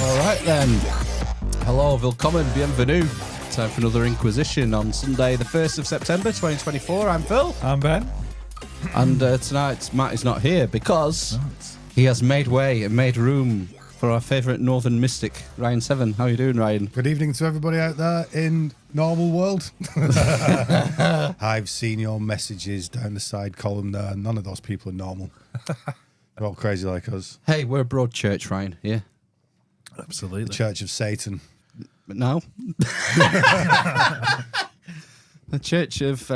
Alright then. Hello, willkommen, bienvenue. Time for another Inquisition on Sunday, the 1st of September 2024. I'm Phil. I'm Ben. And tonight, Matt is not here because he has made way and made room for our favourite northern mystic, Ryan Seven. How are you doing, Ryan? Good evening to everybody out there in normal world. I've seen your messages down the side column there. None of those people are normal. They're all crazy like us. Hey, we're a broad church, Ryan. Yeah. Absolutely. The Church of Satan. But no. The Church of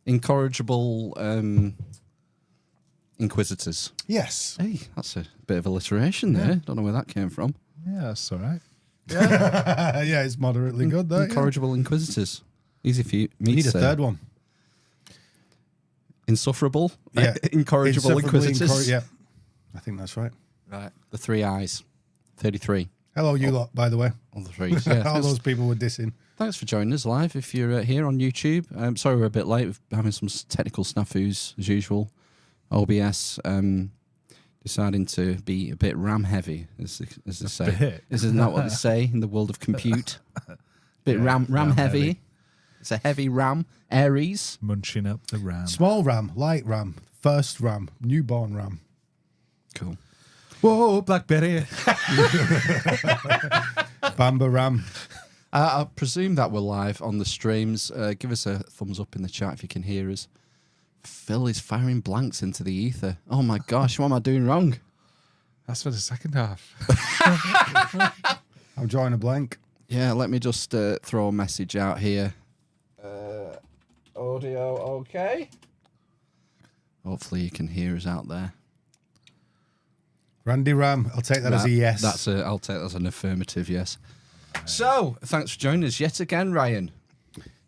Incorrigible Inquisitors. Yes. Hey, that's a bit of alliteration there. Don't know where that came from. Yeah, that's all right. Yeah, it's moderately good though. Incorrigible Inquisitors. Easy for you. Me You need to a say. third one. Insufferable. Yeah. Incorrigible Insufferably Inquisitors. yeah. I think that's right. Right. The three eyes. 33. Hello, you lot, by the way. All the threes. Yeah. All those people were dissing. Thanks for joining us live. If you're here on YouTube, sorry we're a bit late. We're having some technical snafus as usual. OBS deciding to be a bit RAM heavy, as they say. Bit. Isn't that what they say in the world of compute? Bit RAM heavy. It's a heavy RAM. Aries. Munching up the ram. Small ram, light ram, first ram, newborn ram. Cool. Whoa, Blackberry. Bamba ram. I presume that we're live on the streams. Give us a thumbs up in the chat if you can hear us. Phil is firing blanks into the ether. Oh my gosh, what am I doing wrong? That's for the second half. I'm drawing a blank. Yeah, let me just throw a message out here. Audio okay? Hopefully you can hear us out there. Randy Ram. I'll take that as a yes. I'll take that as an affirmative yes. So, thanks for joining us yet again, Ryan.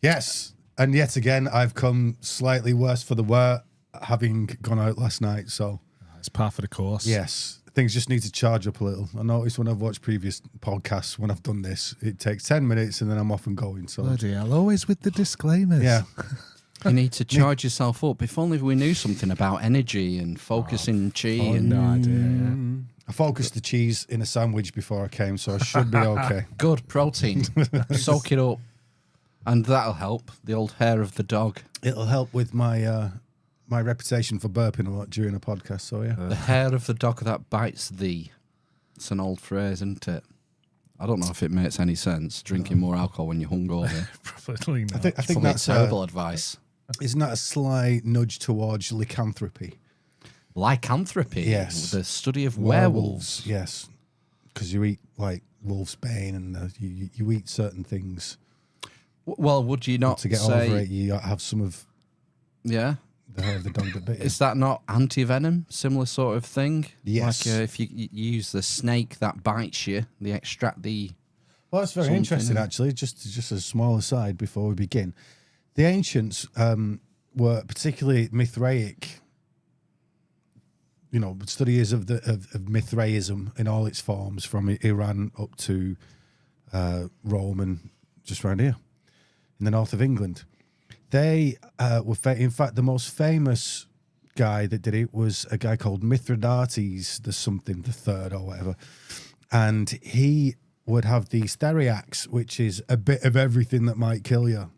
Yes. And yet again, I've come slightly worse for the wear, having gone out last night. So, It's par for the course. yes, things just need to charge up a little. I noticed when I've watched previous podcasts, when I've done this, it takes 10 minutes and then I'm off and going. So, Bloody hell, always with the disclaimers. yeah. You need to charge yourself up. If only we knew something about energy and focusing chi. And No idea. I focused the cheese in a sandwich before I came, so I should be okay. Good protein. Soak it up. And that'll help. The old hair of the dog. It'll help with my my reputation for burping a lot during a podcast. So, yeah. The hair of the dog that bites thee. It's an old phrase, isn't it? I don't know if it makes any sense, drinking more alcohol when you're hungover. Probably not. I think Probably that's terrible advice. Isn't that a sly nudge towards lycanthropy? Lycanthropy. Yes. The study of werewolves. Yes. Because you eat like wolf's bane and you eat certain things. Well, would you not To get say... over it, you have some of Yeah. the hair of the dog that bit you. Is that not anti-venom? Similar sort of thing? Yes. Like if you use the snake that bites you, they extract the... Well, that's very something, interesting, isn't it? actually. Just a small aside before we begin. The ancients were particularly Mithraic, studies of Mithraism in all its forms, from Iran up to Rome and just around here in the north of England. They were, in fact, the most famous guy that did it was a guy called Mithridates, the third or whatever. And he would have the Steriax, which is a bit of everything that might kill you,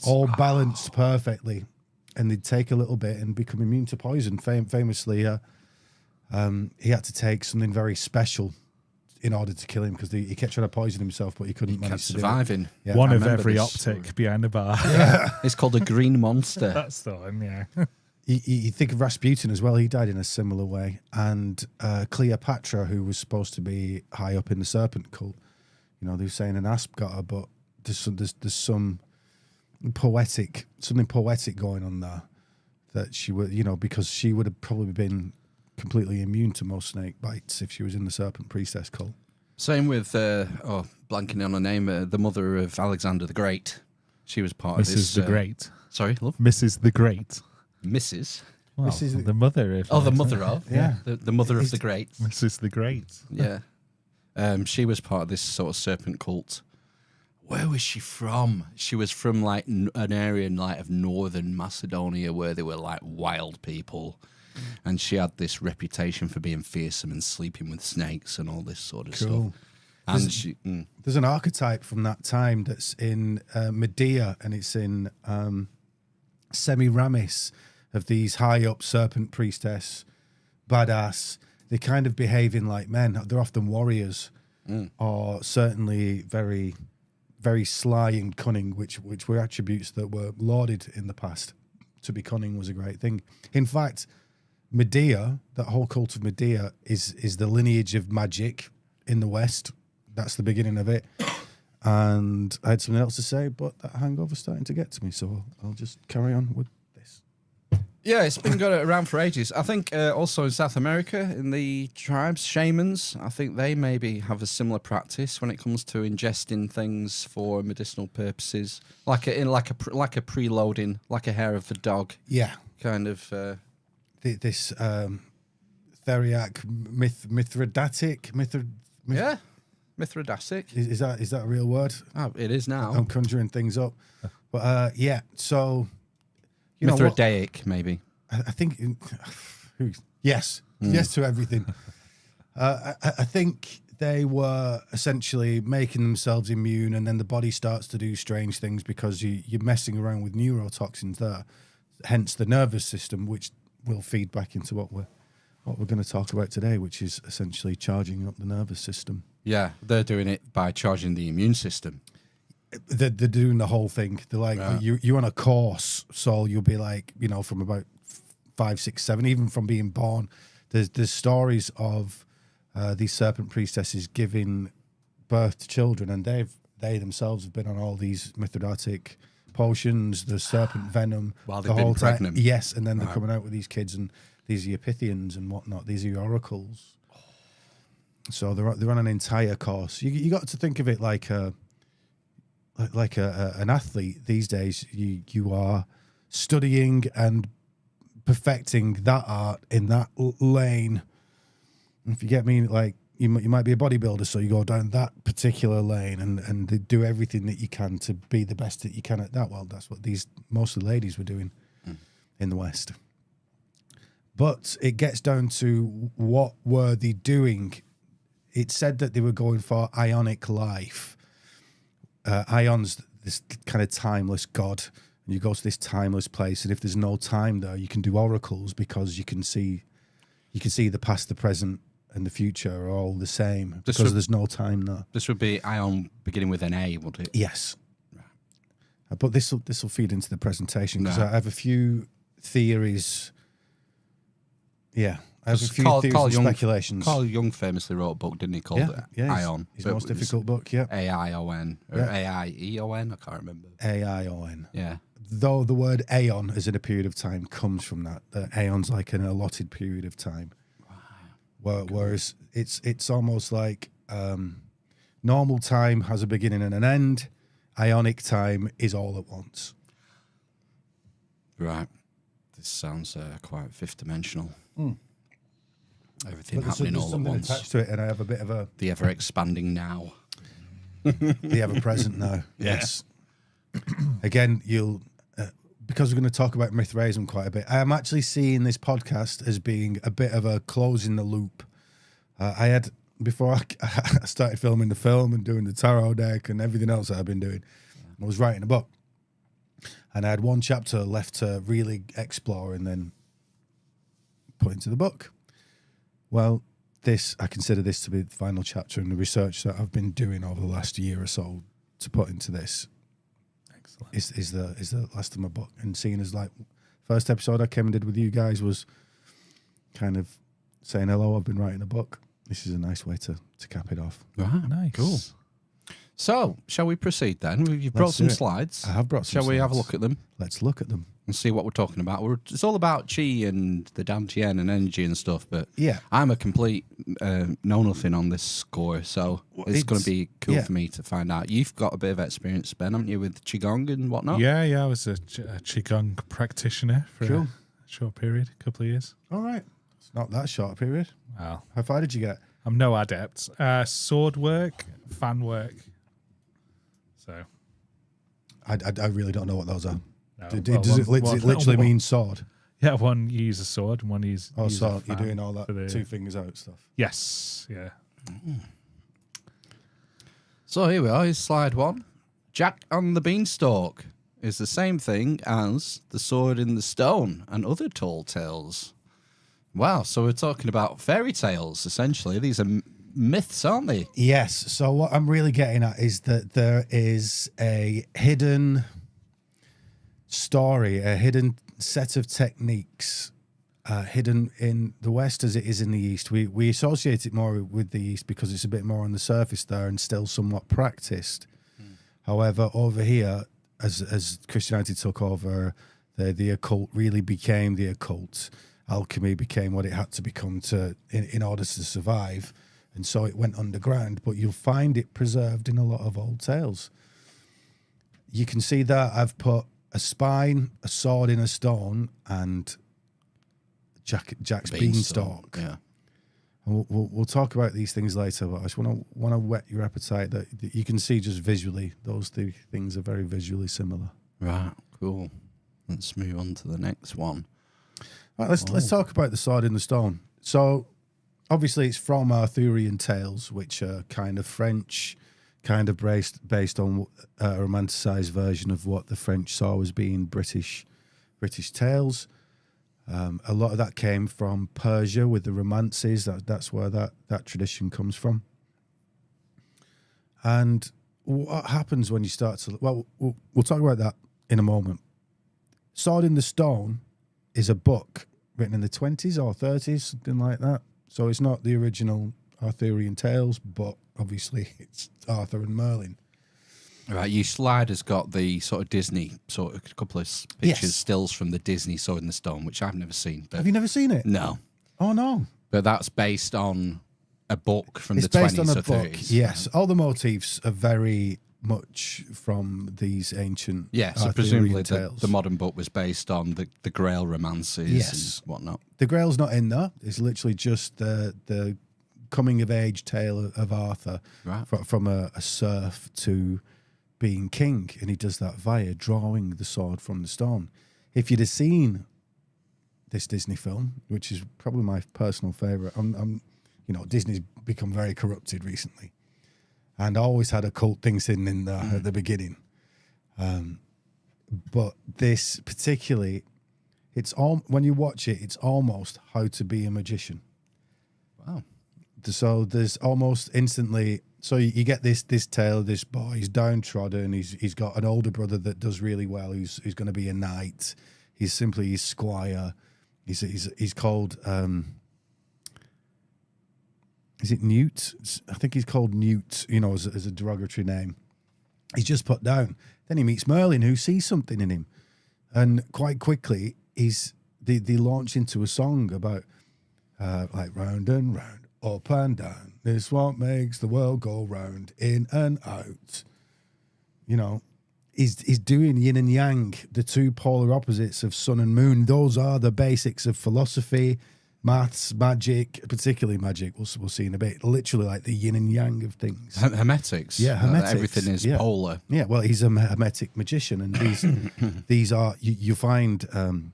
all balanced perfectly. And they'd take a little bit and become immune to poison. Famously, he had to take something very special in order to kill him, because he kept trying to poison himself, but he couldn't manage to surviving. do it. Yeah. One I of remember every this optic story. behind the bar. It's called a green monster. That's the one, yeah. You think of Rasputin as well. He died in a similar way. And Cleopatra, who was supposed to be high up in the serpent cult, they were saying an asp got her, but there's something poetic going on there, that she would, because she would have probably been completely immune to most snake bites if she was in the serpent priestess cult. Same with, blanking on her name, the mother of Alexander the Great. She was part of this. Mrs. the Great. Sorry, love? Mrs. the Great. Mrs. Well, Mrs. the mother of... Oh, the mother of? Yeah. The mother of the Great. Mrs. the Great. Yeah. She was part of this sort of serpent cult. where was she from? She was from like an area in like of northern Macedonia where they were like wild people, and she had this reputation for being fearsome and sleeping with snakes and all this sort of Cool. stuff. And There's an archetype from that time that's in Medea, and it's in Semiramis, of these high up serpent priestess, badass. They're kind of behaving like men. They're often warriors, or certainly very, very sly and cunning, which were attributes that were lauded in the past. To be cunning was a great thing. In fact, Medea, that whole cult of Medea, is the lineage of magic in the West. That's the beginning of it. And I had something else to say, but that hangover's starting to get to me, so I'll just carry on with this. yeah, it's been going around for ages. I think also in South America, in the tribes, shamans, I think they maybe have a similar practice when it comes to ingesting things for medicinal purposes, like a preloading, like a hair of the dog. Yeah. Kind of. This Theriac Mithridatic. Yeah. Mithridatic. Is that a real word? Oh, it is now. I'm conjuring things up. But yeah, so you know what? Mithridaic, maybe. I think yes to everything. I think they were essentially making themselves immune, and then the body starts to do strange things because you're messing around with neurotoxins there. Hence the nervous system, which will feed back into what we're going to talk about today, which is essentially charging up the nervous system. Yeah, they're doing it by charging the immune system. They're doing the whole thing. They're like, you're on a course, so you'll be like, from about 5, 6, 7, even from being born. There's stories of these serpent priestesses giving birth to children, and they themselves have been on all these Mithridatic potions, the serpent venom. While the they've been whole time. pregnant. Yes, and then they're coming out with these kids, and these are Pythians and whatnot. These are oracles. So they're on an entire course. You got to think of it like an athlete these days. You are studying and perfecting that art in that lane. If you get me, like you might be a bodybuilder, so you go down that particular lane and do everything that you can to be the best that you can at that. Well, that's what most of the ladies were doing in the West. But it gets down to what were they doing. It said that they were going for ionic life. Ion's this kind of timeless god, and you go to this timeless place, and if there's no time there, you can do oracles because you can see the past, the present, and the future are all the same because there's no time there. This would be ion beginning with an A, would it? Yes. But this will feed into the presentation because I have a few theories. Yeah. I have a few theories and speculations. Carl Jung famously wrote a book, didn't he, called Ion? His most difficult book, yeah. A-I-O-N, or A-I-E-O-N, I can't remember. A-I-O-N. Yeah. Though the word aeon, as in a period of time, comes from that. Aeon's like an allotted period of time. Wow. Whereas it's almost like normal time has a beginning and an end. Ionic time is all at once. Right. This sounds quite fifth dimensional. Everything But happening there's all at something once. attached to it, and I have a bit of a The ever expanding now. the ever present now. Yes. Again, you'll because we're going to talk about Mithraism quite a bit. I am actually seeing this podcast as being a bit of a closing the loop. I had before I started filming the film and doing the tarot deck and everything else that I've been doing. I was writing a book, and I had one chapter left to really explore and then put into the book. Well, I consider this to be the final chapter in the research that I've been doing over the last year or so to put into this. Excellent. Is the last of my book. And seeing as like first episode I came and did with you guys was kind of saying hello, I've been writing a book. This is a nice way to cap it off. Right. Nice. Cool. So, shall we proceed then? You've brought some slides. I have brought some Shall we have a slides. Look at them Let's look at them. and see what we're talking about? It's all about chi and the dantien and energy and stuff, but Yeah. I'm a complete know nothing on this score, so it's going to be cool for me to find out. You've got a bit of experience, Ben, haven't you, with qigong and whatnot? Yeah, I was a Qigong practitioner for Cool. a short period, a couple of years. All right. It's not that short a period. Wow. How far did you get? I'm no adept. Sword work, fan work. So I really don't know what those are. no. Does it literally mean sword? Yeah, one you use a sword and one you use. Oh, use a sword. You're fan doing all that for the- 2 fingers out stuff. Yes, yeah. So here we are. Here's slide 1. Jack on the Beanstalk is the same thing as the Sword in the Stone and other tall tales. Wow, so we're talking about fairy tales, essentially. These are myths, aren't they? Yes. So what I'm really getting at is that there is a hidden story, a hidden set of techniques hidden in the West as it is in the East. We associate it more with the East because it's a bit more on the surface there and still somewhat practiced. However, over here, as Christianity took over, the occult really became the occult. Alchemy became what it had to become in order to survive, and so it went underground. But you'll find it preserved in a lot of old tales. You can see that I've put a spine, a sword in a stone, and Jack's beanstalk. Yeah. And we'll talk about these things later, but I just want to whet your appetite that you can see just visually. Those two things are very visually similar. Right, cool. Let's move on to the next one. Right, let's talk about the sword in the stone. So, obviously, it's from Arthurian tales, which are kind of French, kind of based on a romanticized version of what the French saw as being British tales. A lot of that came from Persia with the romances. That's where that tradition comes from. And what happens when you start to... Well, we'll talk about that in a moment. Sword in the Stone is a book written in the 20s or 30s, something like that. So it's not the original Arthurian tales, but obviously it's Arthur and Merlin. Right, your slide has got the sort of Disney, sort of a couple of pictures, Yes. stills from the Disney Sword in the Stone, which I've never seen. But Have you never seen it? no, Oh, no. but that's based on a book from It's the 20s based on a or book, 30s. yes. All the motifs are very much from these ancient Yeah, so Arthurian presumably tales. the modern book was based on the Grail romances Yes. and whatnot. The Grail's not in there. It's literally just the coming of age tale of Arthur Right. from a serf to being king, and he does that via drawing the sword from the stone. If you'd have seen this Disney film, which is probably my personal favorite, Disney's become very corrupted recently, and always had occult things hidden in there at the beginning. But this particularly, when you watch it, it's almost how to be a magician. Wow. So there's almost instantly. So you get this tale of this boy. He's downtrodden. He's got an older brother that does really well. Who's going to be a knight. He's simply his squire. He's called. Is it Newt? I think he's called Newt. As a derogatory name. He's just put down. Then he meets Merlin, who sees something in him, and quite quickly they launch into a song about like round and round, up and down. This what makes the world go round, in and out. He's doing yin and yang, the two polar opposites of sun and moon. Those are the basics of philosophy, maths, magic, particularly magic. We'll see in a bit. Literally like the yin and yang of things. Hermetics. Yeah, hermetics. Everything is Yeah. polar. Yeah, well, he's a hermetic magician, and these are you find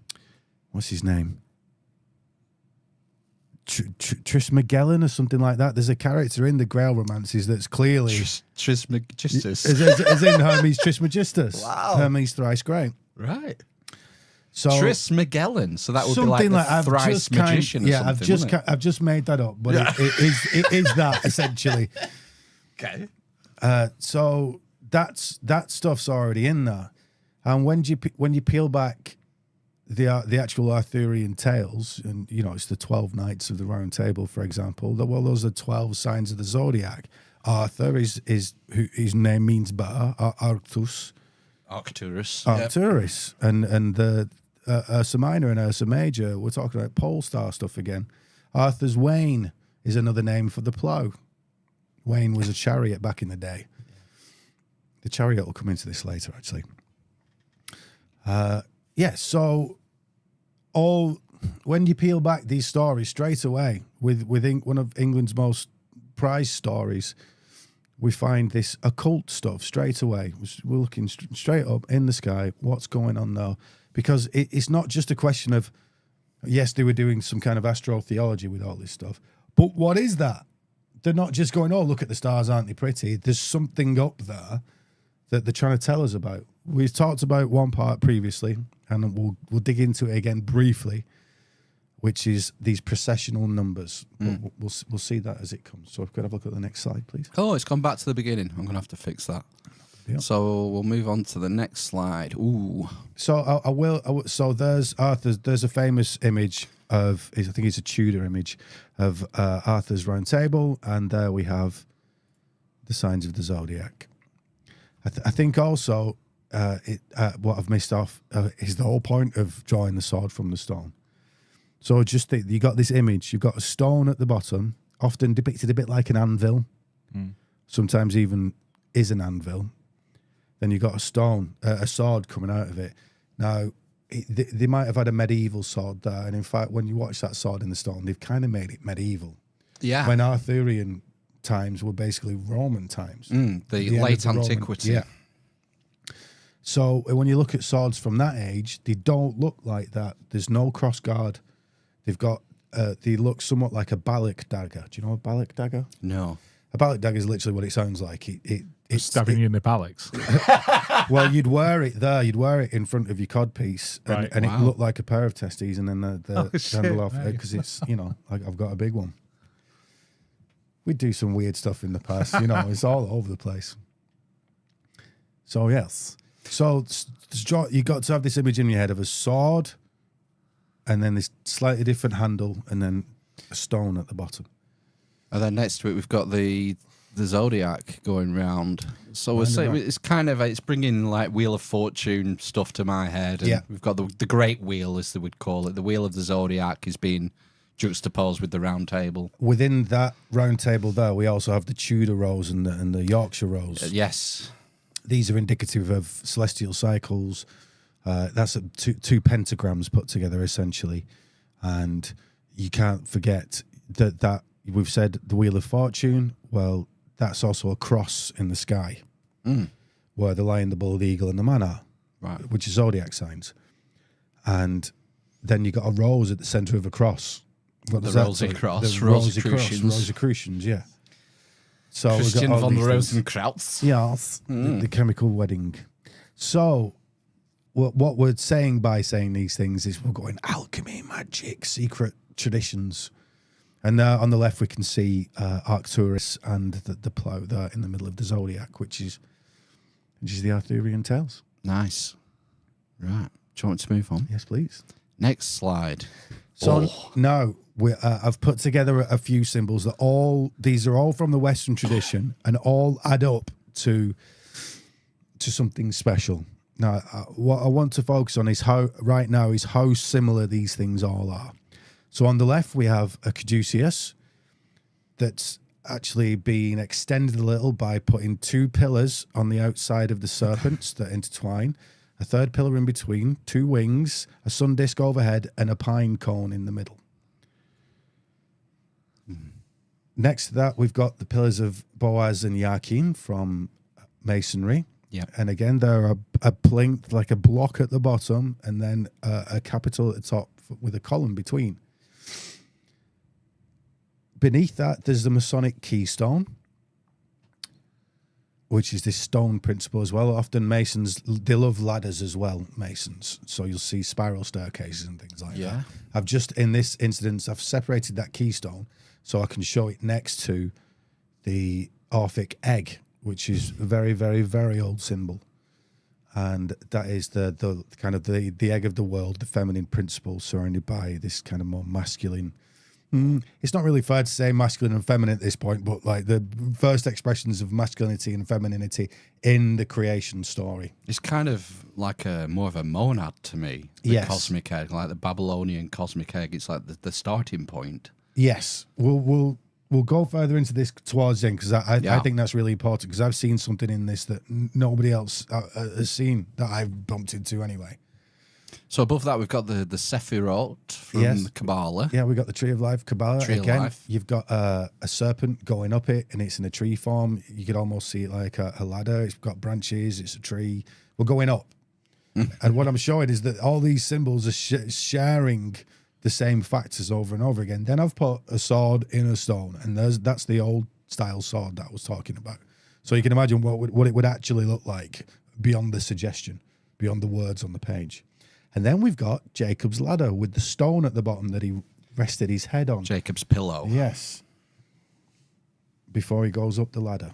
what's his name? Trismegistus or something like that. There's a character in the Grail romances that's clearly Trismegistus. as in Hermes Trismegistus. Wow. Hermes thrice great. Right. So Trismegistus. So that would be something like the I've thrice just kind- magician or yeah, something. I've just made that up, but it is that essentially. Okay. So that stuff's already in there, and when you peel back the actual Arthurian tales, and it's the 12 Knights of the Round Table, for example. Those are 12 signs of the Zodiac. Arthur is who his name means better, Arcturus, and the Ursa Minor and Ursa Major. We're talking about pole star stuff again. Arthur's wain is another name for the plough. Wain was a chariot back in the day. The chariot will come into this later, actually. So when you peel back these stories straight away with one of England's most prized stories, we find this occult stuff straight away. We're looking straight up in the sky. What's going on there? Because it's not just a question of, yes, they were doing some kind of astrotheology with all this stuff, but what is that? They're not just going, oh, look at the stars, aren't they pretty? There's something up there that they're trying to tell us about. We've talked about one part previously, and we'll dig into it again briefly, which is these precessional numbers. We'll see that as it comes. So if we could have a look at the next slide, please. Oh, it's gone back to the beginning. I'm going to have to fix that. Yep. So we'll move on to the next slide. Ooh. So I will. So there's Arthur's. There's a famous image of. I think it's a Tudor image of Arthur's Round Table, and there we have the signs of the Zodiac. I think also what I've missed off is the whole point of drawing the sword from the stone. So just think, you got this image. You've got a stone at the bottom, often depicted a bit like an anvil. Sometimes even is an anvil. Then you've got a sword coming out of it. Now, they might have had a medieval sword there, and in fact, when you watch that sword in the stone, they've kind of made it medieval. Yeah. When Arthurian times were basically Roman times. The late antiquity. Yeah. So when you look at swords from that age, they don't look like that. There's no cross guard. They've got, they look somewhat like a Balak dagger. Do you know a Balak dagger? No. A Balak dagger is literally what it sounds like. It's stabbing you in the ballocks. Well, you'd wear it there. You'd wear it in front of your codpiece, and, Right. and Wow. it looked like a pair of testes, and then the handle off right. because it's, like I've got a big one. We do some weird stuff in the past, it's all over the place. So yes, so you got to have this image in your head of a sword, and then this slightly different handle, and then a stone at the bottom. And then next to it, we've got the Zodiac going round. So we're Round and saying round. it's bringing like Wheel of Fortune stuff to my head. And Yeah. we've got the Great Wheel, as they would call it. The Wheel of the Zodiac is being juxtaposed with the Round Table. Within that round table there, we also have the Tudor rose and the Yorkshire rose. Yes. These are indicative of celestial cycles. That's two pentagrams put together, essentially. And you can't forget that we've said the Wheel of Fortune. Well, that's also a cross in the sky, where the lion, the bull, the eagle, and the man are, Right. which is zodiac signs. And then you got a rose at the centre of a cross. What The does that Rosy say? Cross, The Rosy Cross, Rosicrucians. Rosicrucians, yeah. So we've got Christian all von these things. Rosenkrantz. Yes, the chemical wedding. So, what we're saying by saying these things is we're going alchemy, magic, secret traditions. And on the left, we can see Arcturus and the plough there in the middle of the Zodiac, which is the Arthurian tales. Nice. Right. Do you want to move on? Yes, please. Next slide. So Oh. now I've put together a few symbols that these are all from the Western tradition and all add up to something special. Now, what I want to focus on is how similar these things all are. So on the left, we have a caduceus that's actually been extended a little by putting two pillars on the outside of the serpents that intertwine, a third pillar in between, two wings, a sun disk overhead, and a pine cone in the middle. Next to that, we've got the pillars of Boaz and Yakin from masonry. Yeah. And again, there are a plinth, like a block at the bottom, and then a capital at the top with a column between. Beneath that, there's the Masonic keystone, which is this stone principle as well. Often masons, they love ladders as well, masons. So you'll see spiral staircases and things like that. I've just, in this instance, I've separated that keystone so I can show it next to the Orphic egg, which is a very, very, very old symbol. And that is the kind of the egg of the world, the feminine principle surrounded by this kind of more masculine. It's not really fair to say masculine and feminine at this point, but like the first expressions of masculinity and femininity in the creation story. It's kind of like more of a monad to me. The Yes. cosmic egg, like the Babylonian cosmic egg. It's like the starting point. Yes, we'll go further into this towards the end because I think that's really important because I've seen something in this that nobody else has seen that I've bumped into anyway. So above that, we've got the Sephirot from Yes. Kabbalah. Yeah, we got the Tree of Life, Kabbalah. Tree of Again, Life. you've got a serpent going up it, and it's in a tree form. You could almost see it like a ladder. It's got branches. It's a tree. We're going up. And what I'm showing is that all these symbols are sharing the same factors over and over again. Then I've put a sword in a stone, and that's the old style sword that I was talking about. So you can imagine what it would actually look like beyond the suggestion, beyond the words on the page. And then we've got Jacob's ladder with the stone at the bottom that he rested his head on. Jacob's pillow. Yes. Before he goes up the ladder.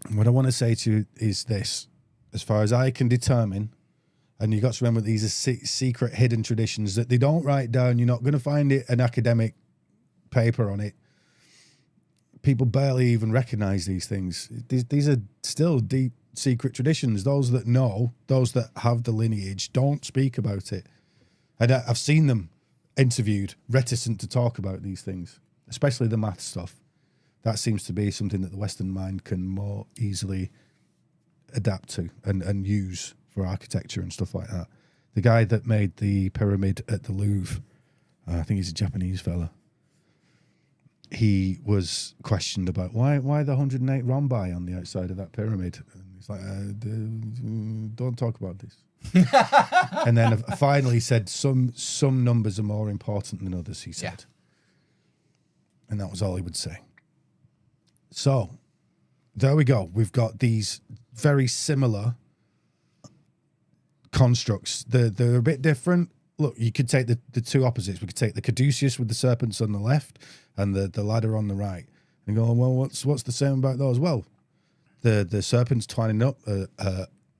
And what I want to say to you is this. As far as I can determine, and you've got to remember these are secret hidden traditions that they don't write down. You're not going to find an academic paper on it. People barely even recognize these things. These are still deep secret traditions. Those that know, those that have the lineage, don't speak about it. And I've seen them interviewed, reticent to talk about these things, especially the math stuff. That seems to be something that the Western mind can more easily adapt to and use for architecture and stuff like that. The guy that made the pyramid at the Louvre, I think he's a Japanese fella. He was questioned about why the 108 rhombi on the outside of that pyramid. And he's like, don't talk about this. And then finally said some numbers are more important than others, he said. Yeah. And that was all he would say. So there we go. We've got these very similar constructs. They're a bit different. Look, you could take the two opposites. We could take the caduceus with the serpents on the left and the ladder on the right. And go, well, what's the same about those? Well, the serpents twining up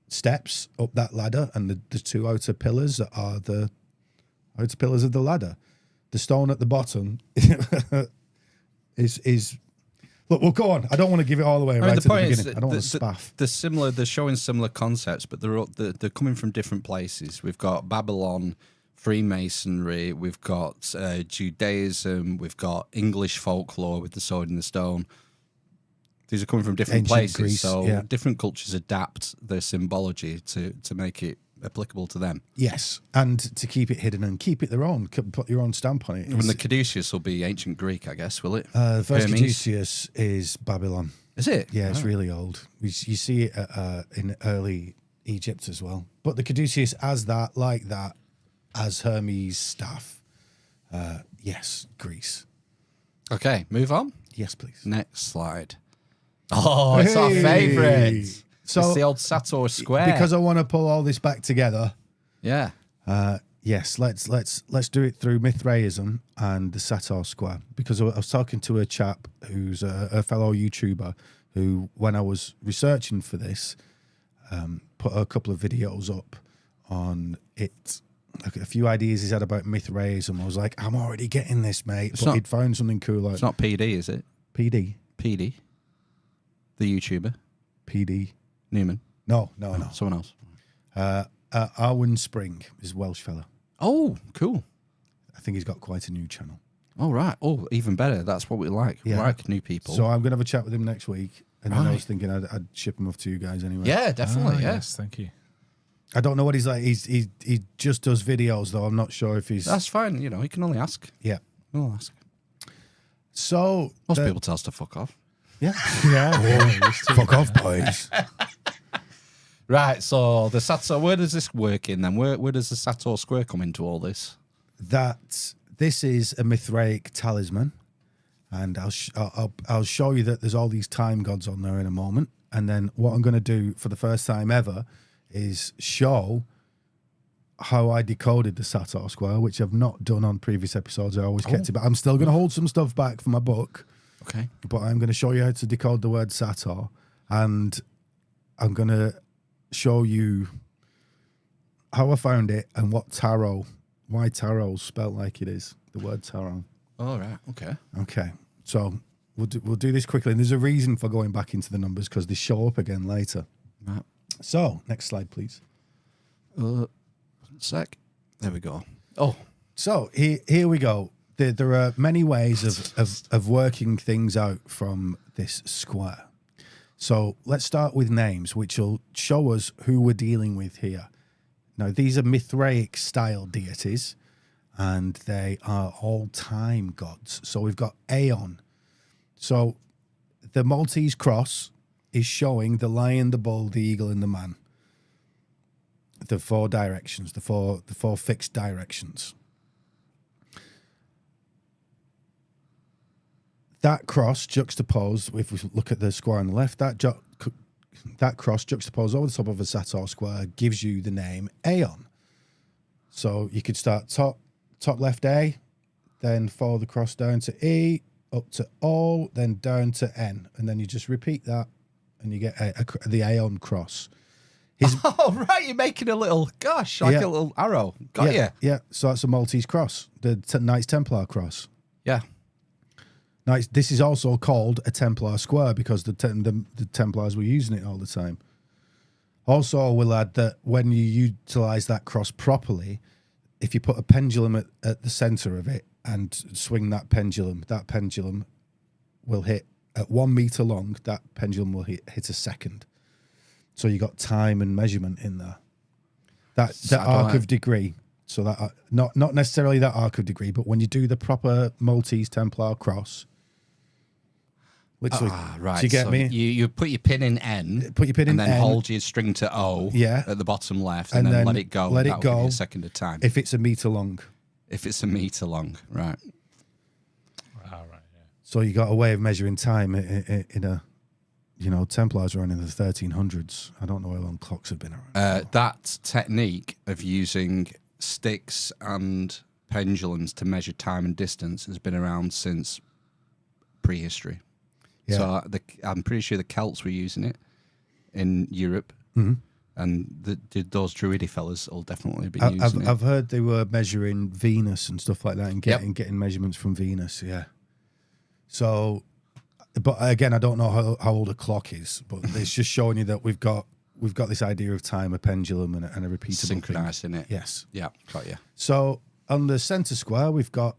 steps up that ladder, and the two outer pillars are the outer pillars of the ladder. The stone at the bottom is look, well, go on. I don't want to give it all away right at the beginning. I don't want to spaff. They're showing similar concepts, but they're coming from different places. We've got Babylon, Freemasonry, we've got Judaism, we've got English folklore with the sword and the stone. These are coming from different places, Greece, so different cultures adapt their symbology to make it applicable to them. Yes, and to keep it hidden and keep it their own, put your own stamp on it. And the caduceus will be ancient Greek, I guess, will it? The first caduceus is Babylon. Is it? Yeah, it's really old. You see it in early Egypt as well. But the caduceus as that, like that, as Hermes' staff. Yes, Greece. Okay, move on. Yes, please. Next slide. Oh, it's our favourite. So it's the old Sator square. Because I want to pull all this back together. Yeah. Yes, let's do it through Mithraism and the Sator square. Because I was talking to a chap who's a fellow YouTuber who, when I was researching for this, put a couple of videos up on it. A few ideas he's had about Mithraism. I was like, I'm already getting this, mate. But he'd found something cool. Like, it's not PD, is it? PD? PD. The YouTuber. PD. Newman. No. Someone else. Arwen Spring is a Welsh fella. Oh, cool. I think he's got quite a new channel. Oh, right. Oh, even better. That's what we like. Yeah. We like new people. So I'm going to have a chat with him next week. And then I was thinking I'd ship him off to you guys anyway. Yeah, definitely. Yes, thank you. I don't know what he's like. He just does videos, though. I'm not sure if he's... That's fine. You know, you can only ask. Yeah. We'll ask. So... Most people tell us to fuck off. Yeah. Yeah. Fuck off, boys. Right, so the Sator, where does this work in then? Where does the Sator square come into all this? This is a Mithraic talisman, and I'll show you that there's all these time gods on there in a moment. And then what I'm going to do for the first time ever is show how I decoded the Sator square, which I've not done on previous episodes. I always kept it, but I'm still going to hold some stuff back for my book. Okay. But I'm going to show you how to decode the word Sator, and I'm going to show you how I found it and why tarot's spelled like it is, the word tarot. All right. Okay. Okay. So we'll do this quickly. And there's a reason for going back into the numbers because they show up again later. Right. So next slide, please. Sec. There we go. Oh. So here we go. There are many ways of working things out from this square. So let's start with names, which will show us who we're dealing with here. Now, these are Mithraic style deities, and they are all time gods. So we've got Aeon. So the Maltese cross is showing the lion, the bull, the eagle, and the man. The 4 directions, the four fixed directions. That cross juxtaposed, if we look at the square on the left, that cross juxtaposed over the top of a Sator square gives you the name Aeon. So you could start top left A, then follow the cross down to E, up to O, then down to N, and then you just repeat that, and you get the Aeon cross. Oh, right, you're making a little, gosh, like a little arrow. Got you. Yeah, so that's a Maltese cross, the Knights Templar cross. Yeah. Now, this is also called a Templar square because the Templars were using it all the time. Also, we'll add that when you utilize that cross properly, if you put a pendulum at the center of it and swing that pendulum will hit at 1 meter long. That pendulum will hit a second. So you got time and measurement in there. That arc of degree. So that not necessarily that arc of degree, but when you do the proper Maltese Templar cross. Literally, right. Do you get me? You put your pin in N. Put your pin in and then N. hold your string to O. Yeah. At the bottom left, and then let it go. Let it That'll go. give you a second of time. If it's a meter long. If it's a meter long, right. Right. Yeah. So you got a way of measuring time in a, Templars are in the 1300s. I don't know how long clocks have been around. That technique of using sticks and pendulums to measure time and distance has been around since prehistory. Yeah. So I'm pretty sure the Celts were using it in Europe, and those Druidy fellas will definitely be using it. I've heard they were measuring Venus and stuff like that, and getting measurements from Venus. Yeah. So, but again, I don't know how old a clock is, but it's just showing you that we've got this idea of time, a pendulum, and a repeatable synchronized in it. Yes. Yeah, got you. So on the center square, we've got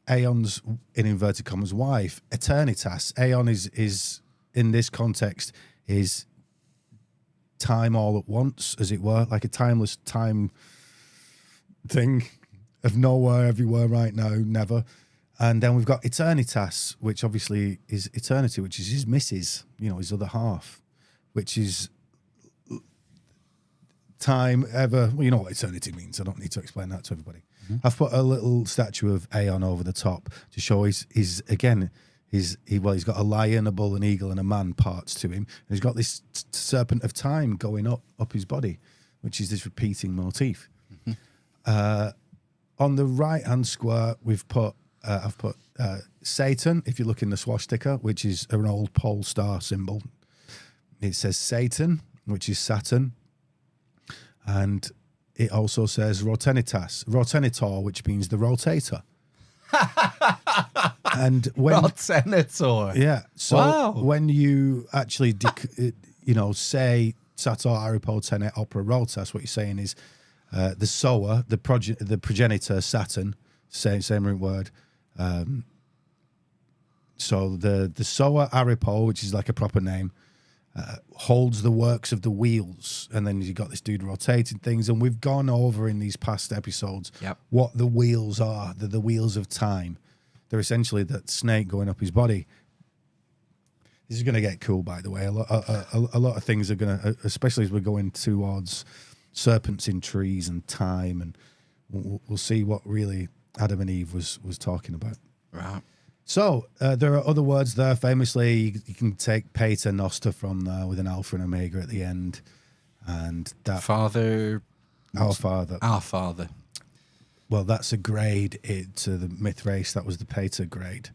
Aeon's, in inverted commas, wife, Eternitas. Aeon is in this context is time all at once, as it were, like a timeless time thing of nowhere, everywhere, right now, never. And then we've got Eternitas, which obviously is eternity, which is his missus, his other half, which is time ever. Well, you know what eternity means. I don't need to explain that to everybody. I've put a little statue of Aeon over the top to show he's got a lion, a bull, an eagle, and a man parts to him. And he's got this serpent of time going up his body, which is this repeating motif. On the right hand square, I've put Satan. If you look in the swastika, which is an old pole star symbol, it says Satan, which is Saturn, and it also says Rotenitor, which means the rotator. And when Rotenitor. Yeah. So wow. When you actually say Sator Aripo Tenet Opera Rotas, what you're saying is the sower, the progenitor Saturn, same root word. So the sower Aripo, which is like a proper name, holds the works of the wheels, and then you've got this dude rotating things, and we've gone over in these past episodes what the wheels are. They're the wheels of time. They're essentially that snake going up his body. This is going to get cool, by the way. A lot of things are going to, especially as we're going towards serpents in trees and time, and we'll see what really Adam and Eve was talking about. Right. So there are other words there. Famously, you can take Pater Noster from there with an alpha and omega at the end, and that Father, our Father. Our Father. Well, that's a grade to the myth race. That was the Pater grade,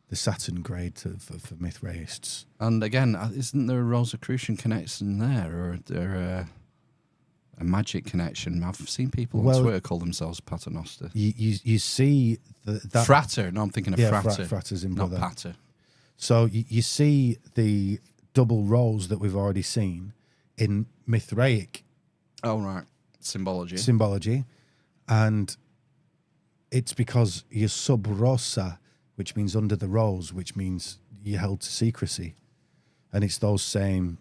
the Saturn grade for myth raists. And again, isn't there a Rosicrucian connection there, or there a magic connection? I've seen people on Twitter call themselves Paternoster. You see that Frater. No, I'm thinking of Frater. Frater's in not brother. Pater. So you see the double roles that we've already seen in Mithraic. Oh, right. Symbology. And it's because you're sub rosa, which means under the rose, which means you're held to secrecy. And it's those same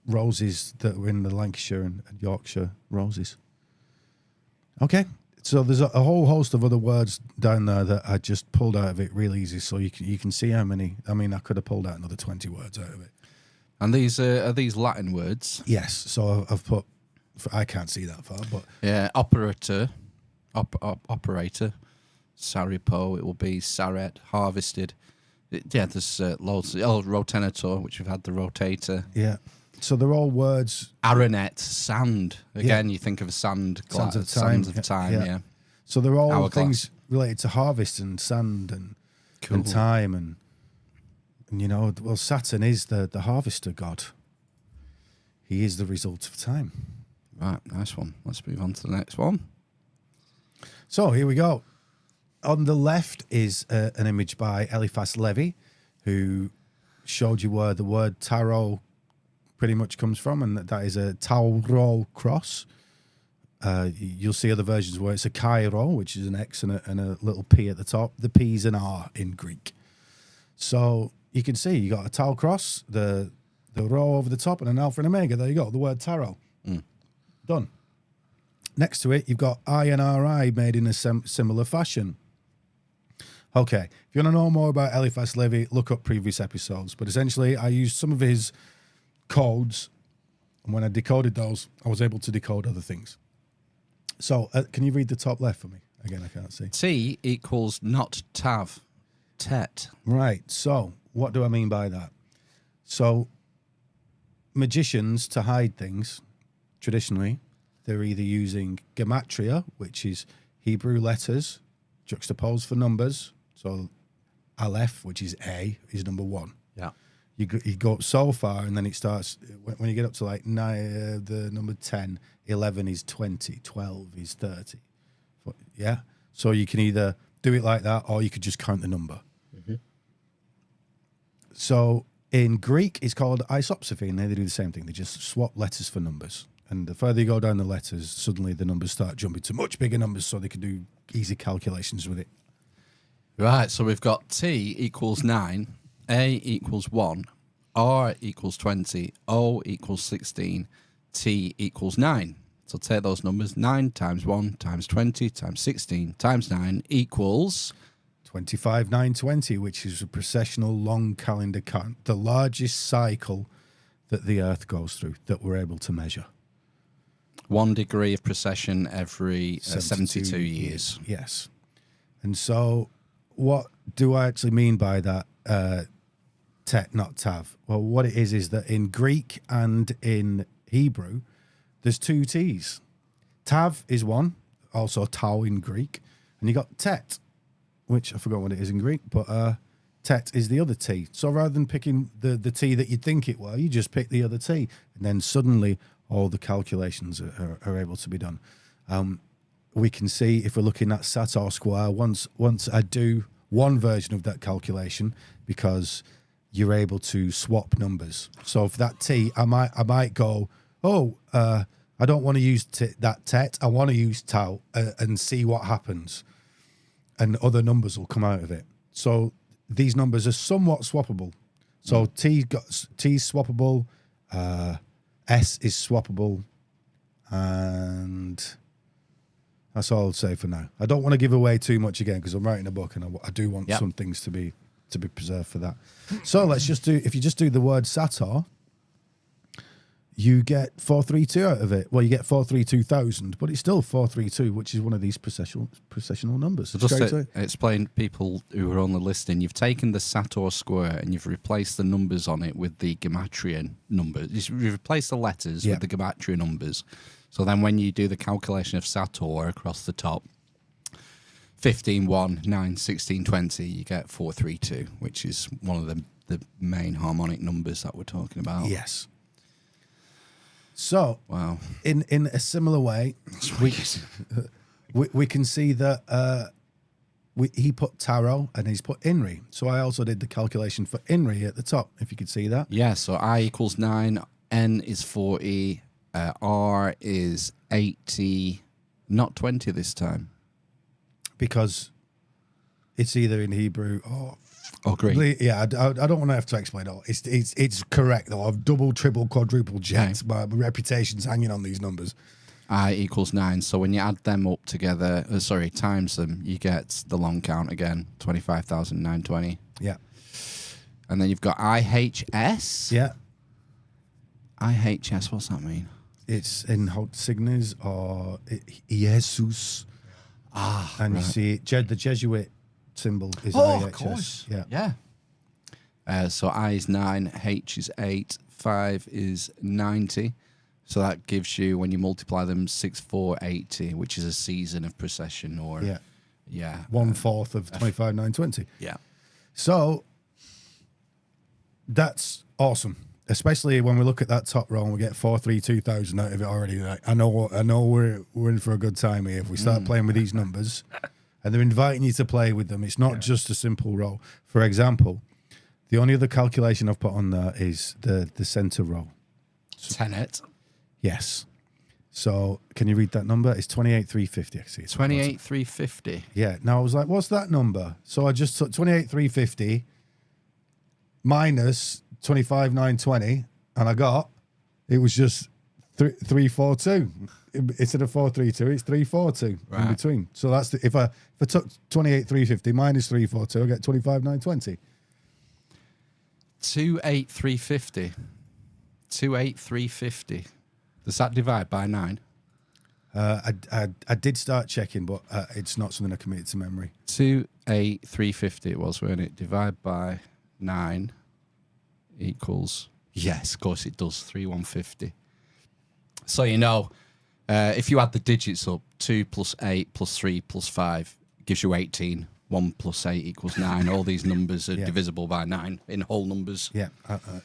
roses that were in the Lancashire and Yorkshire roses. Okay, so there's a whole host of other words down there that I just pulled out of it real easy, so you can see how many. I mean, I could have pulled out another 20 words out of it. And these are these Latin words? Yes, so I've put. I can't see that far, but yeah, operator, saripo. It will be saret, harvested. There's loads. Rotenator, which we've had the rotator. Yeah. So they're all words. Aronet, sand. Again, you think of a sand glass. Sands of time, yeah. So they're all Hourglass. things related to harvest and sand and time and well, Saturn is the harvester god. He is the result of time. Right, nice one. Let's move on to the next one. So here we go. On the left is an image by Eliphas Levi, who showed you where the word tarot pretty much comes from, and that is a Tauro cross. You'll see other versions where it's a Cairo, which is an X and a little P at the top. The P is an R in Greek. So you can see you got a Tau cross, the Rho over the top, and an Alpha and Omega. There you go, the word tarot. Done. Next to it, you've got INRI made in a similar fashion. Okay, if you want to know more about Eliphas Levi, look up previous episodes. But essentially, I used some of his codes, and when I decoded those, I was able to decode other things. So, can you read the top left for me? Again, I can't see. T equals not tav, tet. Right, so what do I mean by that? So, magicians, to hide things, traditionally, they're either using gematria, which is Hebrew letters juxtaposed for numbers. So Aleph, which is A, is number 1. Yeah. You go up so far, and then it starts, when you get up to like the number 10, 11 is 20, 12 is 30. Yeah? So you can either do it like that, or you could just count the number. Mm-hmm. So in Greek, it's called isopsophy, and they do the same thing. They just swap letters for numbers. And the further you go down the letters, suddenly the numbers start jumping to much bigger numbers, so they can do easy calculations with it. Right, so we've got T equals 9, A equals 1, R equals 20, O equals 16, T equals 9. So take those numbers, 9 times 1 times 20 times 16 times 9 equals 25,920, which is a precessional long calendar count, the largest cycle that the Earth goes through that we're able to measure. 1 degree of precession every 72 years. Yes. And so what do I actually mean by that, tet, not tav? Well, what it is that in Greek and in Hebrew, there's 2 T's. Tav is one, also tau in Greek. And you got tet, which I forgot what it is in Greek, but tet is the other T. So rather than picking the T that you'd think it were, you just pick the other T. And then suddenly all the calculations are able to be done. We can see if we're looking at Sator square, once I do one version of that calculation, because you're able to swap numbers. So for that T, I might go, I don't want to use that tet. I want to use tau and see what happens. And other numbers will come out of it. So these numbers are somewhat swappable. So T's swappable, S is swappable, and that's all I'll say for now. I don't want to give away too much again because I'm writing a book, and I do want some things to be preserved for that. So let's just do. If you just do the word Sator, you get 432 out of it. Well, you get 432,000, but it's still 432, which is one of these processional numbers. So just to explain, people who are on the listing, you've taken the Sator square and you've replaced the numbers on it with the Gematrian numbers. You've replaced the letters with the Gematria numbers. So then when you do the calculation of Sator across the top, 15, 1, 9, 16, 20, you get 432, which is one of the main harmonic numbers that we're talking about. Yes. So, wow. In a similar way, we can see that he put tarot and he's put INRI. So I also did the calculation for INRI at the top, if you could see that. Yeah, so I equals 9, N is 40, R is 80, not 20 this time. Because it's either in Hebrew or Agree. Yeah, I don't want to have to explain it all. It's correct though. I've double, triple, quadruple checked. My reputation's hanging on these numbers. I equals 9. So when you add them up together, times them, you get the long count again, 25,920. Yeah. And then you've got IHS. Yeah. IHS, what's that mean? It's in Hot Signes or Jesus. And you see the Jesuit symbol is IHS. Of course. Yeah. So I is 9, H is 8, 5 is 90. So that gives you, when you multiply them, 6480, which is a season of precession, or 1/4 of 25,920. Yeah. So that's awesome, especially when we look at that top row and we get 432,000 out of it already. Like, I know we're in for a good time here if we start playing with these numbers, and they're inviting you to play with them. It's not just a simple row. For example, the only other calculation I've put on there is the center row. Tenet. Yes. So can you read that number? It's 28,350. I see it. 28,350. Yeah. Now I was like, what's that number? So I just took 28,350 minus 25,920, and I got, it was just 342. Instead of 432, it's 342 in between. So that's if I took 28,350 minus 342, I get 25,920. 28,350. 28,350. Does that divide by 9? I did start checking, but it's not something I committed to memory. 28,350 it was, weren't it? Divide by 9 equals, yes, of course it does, 3,150. So if you add the digits up, 2 plus 8 plus 3 plus 5 gives you 18. 1 plus 8 equals 9. All these numbers are divisible by 9 in whole numbers. Yeah,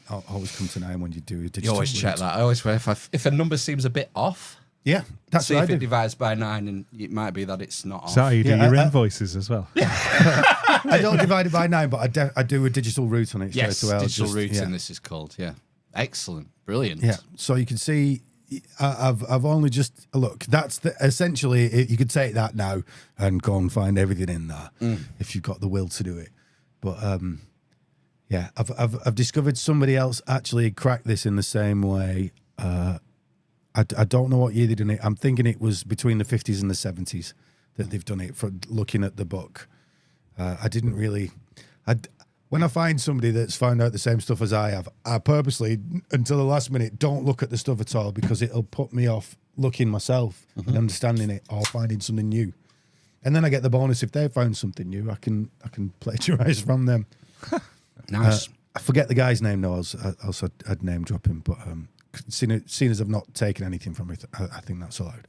I'll always come to 9 when you do a digital. You always check that. I always, if a number seems a bit off, that's see what if I it do. divides by 9, and it might be that it's not off. So you do your invoices as well. I don't divide it by 9, but I do a digital root on it. Yes, straight away. digital routing. This is called. Yeah, excellent, brilliant. Yeah, so you can see. I've only just look. That's essentially. You could take that now and go and find everything in there if you've got the will to do it. But I've discovered somebody else actually cracked this in the same way. I don't know what year they done it. I'm thinking it was between the 50s and the 70s that they've done it. For looking at the book, I didn't really. When I find somebody that's found out the same stuff as I have, I purposely, until the last minute, don't look at the stuff at all because it'll put me off looking myself and understanding it or finding something new. And then I get the bonus if they found something new, I can plagiarize from them. Nice. I forget the guy's name now. I'd name drop him, but seeing as I've not taken anything from it, I think that's allowed.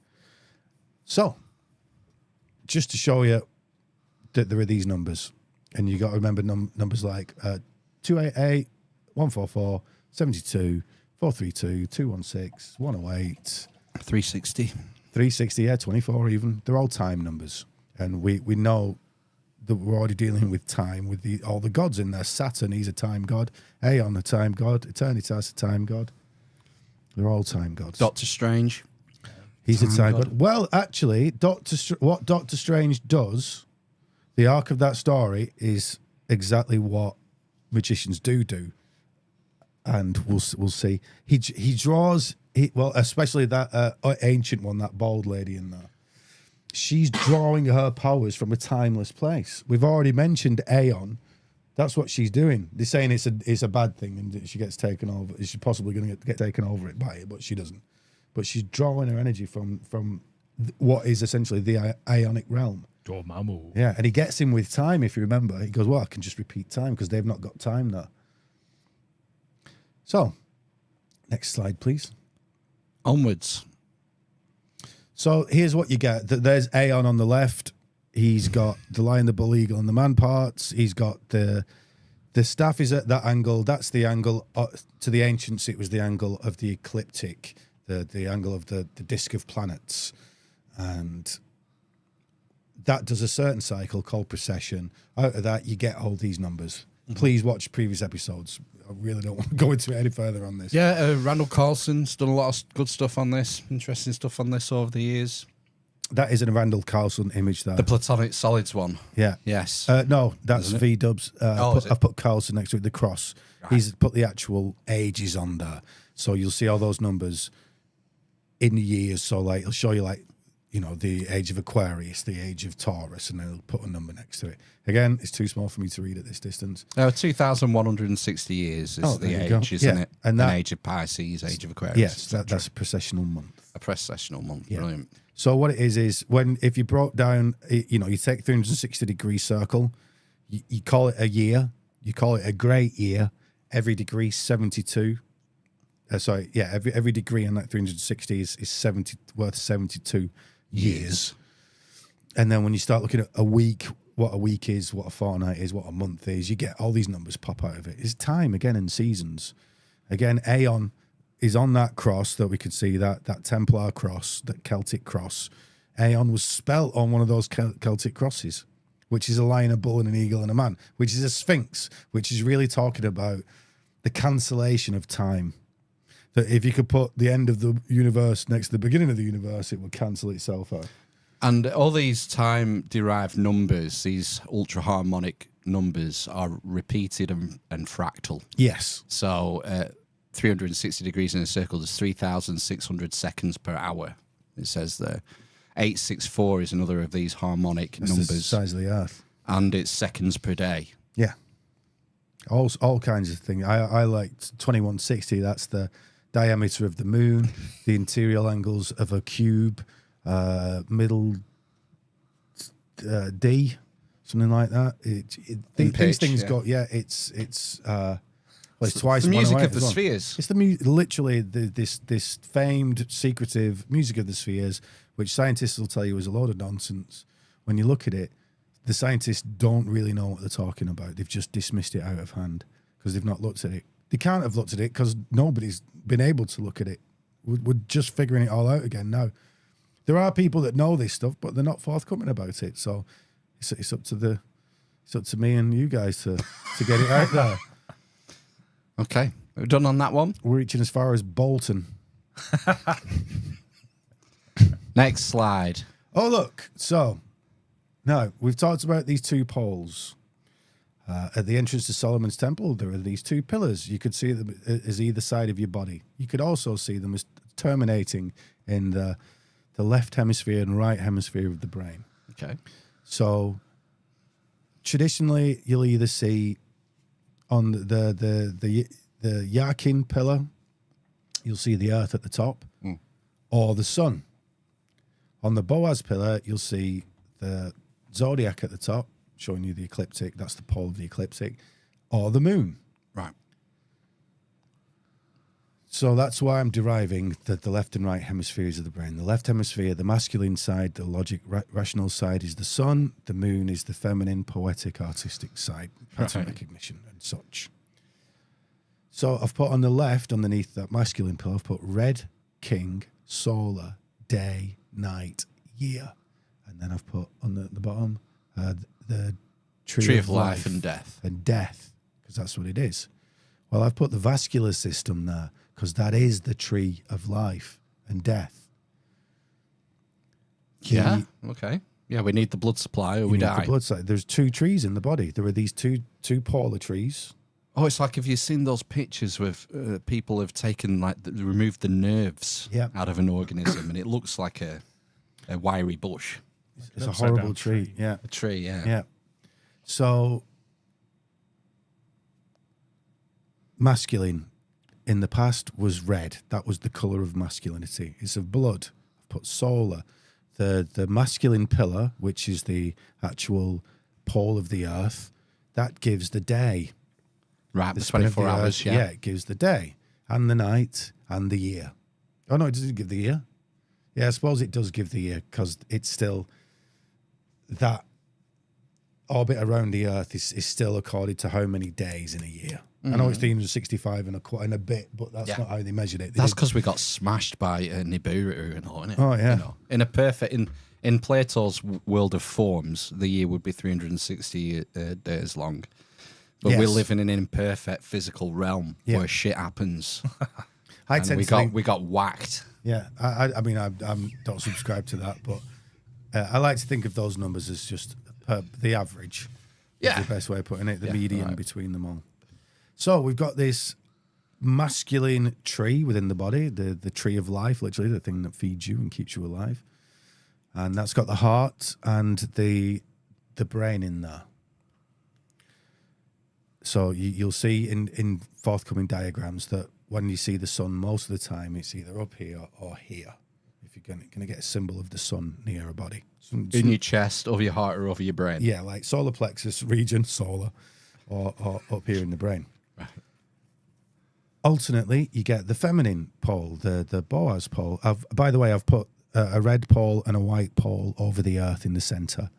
So, just to show you that there are these numbers. And you got to remember numbers like 288, 144, 72, 432, 216, 108, 360. 360, 24 even. They're all time numbers. And we know that we're already dealing with time with all the gods in there. Saturn, he's a time god. Aeon, a time god. Eternitas, a time god. They're all time gods. Doctor Strange. He's a time god. Well, actually, what Doctor Strange does... The arc of that story is exactly what magicians do, and we'll see. He draws especially that ancient one, that bald lady in there. She's drawing her powers from a timeless place. We've already mentioned Aeon. That's what she's doing. They're saying it's a bad thing and she gets taken over. She's possibly going to get taken over it by it, but she doesn't. But she's drawing her energy from what is essentially the ionic realm. Yeah, and he gets him with time, if you remember. He goes, well, I can just repeat time because they've not got time there. So, next slide, please. Onwards. So, here's what you get. There's Aeon on the left. He's got the lion, the bull, eagle, and the man parts. He's got the staff is at that angle. That's the angle. To the ancients, it was the angle of the ecliptic, the angle of the disk of planets. And... that does a certain cycle called precession. Out of that, you get all these numbers. Please watch previous episodes. I really don't want to go into it any further on this. Yeah, Randall Carlson's done a lot of good stuff on this, interesting stuff on this over the years. That is a Randall Carlson image there. The platonic solids one. Yeah. Yes. No, that's Isn't it? V-dubs. Is it? I've put Carlson next to it, the cross. Right. He's put the actual ages on there. So you'll see all those numbers in years. So like, it'll show you like, you know, the age of Aquarius, the age of Taurus, and then it'll put a number next to it. Again, it's too small for me to read at this distance. 2,160 years is the there you go. age, isn't Yeah. it? And that- An age of Pisces, age of Aquarius. Yes, that's a precessional month. a precessional month. Yeah. Brilliant. So what it is if you broke down, you know, you take 360-degree circle, you call it a year, you call it a great year. Every degree 72. Every degree on that 360 is worth 72 years. And then when you start looking at a week, what a week is, what a fortnight is, what a month is, you get all these numbers pop out of it. It's time again and seasons. Again, Aeon is on that cross that we could see, that Templar cross, that Celtic cross. Aeon was spelt on one of those Celtic crosses, which is a lion, a bull, and an eagle, and a man, which is a sphinx, which is really talking about the cancellation of time. That if you could put the end of the universe next to the beginning of the universe, it would cancel itself out. And all these time-derived numbers, these ultra-harmonic numbers, are repeated and fractal. Yes. So 360 degrees in a circle, there's 3,600 seconds per hour, it says there. 864 is another of these harmonic It's numbers. the size of the Earth. And it's seconds per day. Yeah. All kinds of things. I like 2160. That's the diameter of the moon, the interior angles of a cube, middle D, something like that. These things yeah. got it's twice The one music away of the as well. spheres. It's literally this famed secretive music of the spheres, which scientists will tell you is a load of nonsense. When you look at it, the scientists don't really know what they're talking about. They've just dismissed it out of hand because they've not looked at it. They can't have looked at it because nobody's been able to look at it. We're just figuring it all out again now. There are people that know this stuff, but they're not forthcoming about it. So it's up to me and you guys to get it out there. Okay, we're done on that one. We're reaching as far as Bolton. Next slide. Oh, look. So now we've talked about these two poles. At the entrance to Solomon's Temple, there are these two pillars. You could see them as either side of your body. You could also see them as terminating in the left hemisphere and right hemisphere of the brain. Okay. So traditionally, you'll either see on the Yakin pillar, you'll see the Earth at the top, or the Sun. On the Boaz pillar, you'll see the Zodiac at the top, showing you the ecliptic. That's the pole of the ecliptic, or the Moon. Right. So that's why I'm deriving the left and right hemispheres of the brain. The left hemisphere, the masculine side, the logic, rational side, is the Sun. The Moon is the feminine, poetic, artistic side, pattern recognition and such. So I've put on the left, underneath that masculine pillar, I've put red, king, solar, day, night, year. And then I've put on the bottom the tree of life and death. And death, because that's what it is. Well, I've put the vascular system there, because that is the tree of life and death. Yeah. Okay. Yeah, we need the blood supply or we You need die. the blood supply. There's two trees in the body. There are these two polar trees. Oh, it's like, have you seen those pictures with people have taken, like, removed the nerves out of an organism and it looks like a wiry bush. It's a horrible tree. Yeah. A tree, yeah. Yeah. So, masculine in the past was red. That was the colour of masculinity. It's of blood. I've put solar. The masculine pillar, which is the actual pole of the earth, that gives the day. Right, the spin of 24 hours, earth, yeah, it gives the day and the night and the year. Oh, no, it doesn't give the year. Yeah, I suppose it does give the year because it's still that orbit around the earth is still accorded to how many days in a year. I know it's 365 and a bit, but that's not how they measured it. That's because we got smashed by Nibiru and all, isn't it? Oh, yeah. You know, in a perfect, in Plato's world of forms, the year would be 360 days long. But we live in an imperfect physical realm where shit happens. I and tend to think, we got whacked. yeah, I mean, I don't subscribe to that, but I like to think of those numbers as just the average. Yeah. Is the best way of putting it. The Yeah, median right. between them all. So we've got this masculine tree within the body, the tree of life, literally the thing that feeds you and keeps you alive, and that's got the heart and the brain in there. So you'll see in forthcoming diagrams that when you see the sun, most of the time it's either up here or here. If you're going to get a symbol of the sun near a body, In your chest, over your heart, or over your brain. yeah, like solar plexus region, solar, or up here in the brain. Right. Alternately, you get the feminine pole, the Boaz pole. By the way, I've put a red pole and a white pole over the earth in the center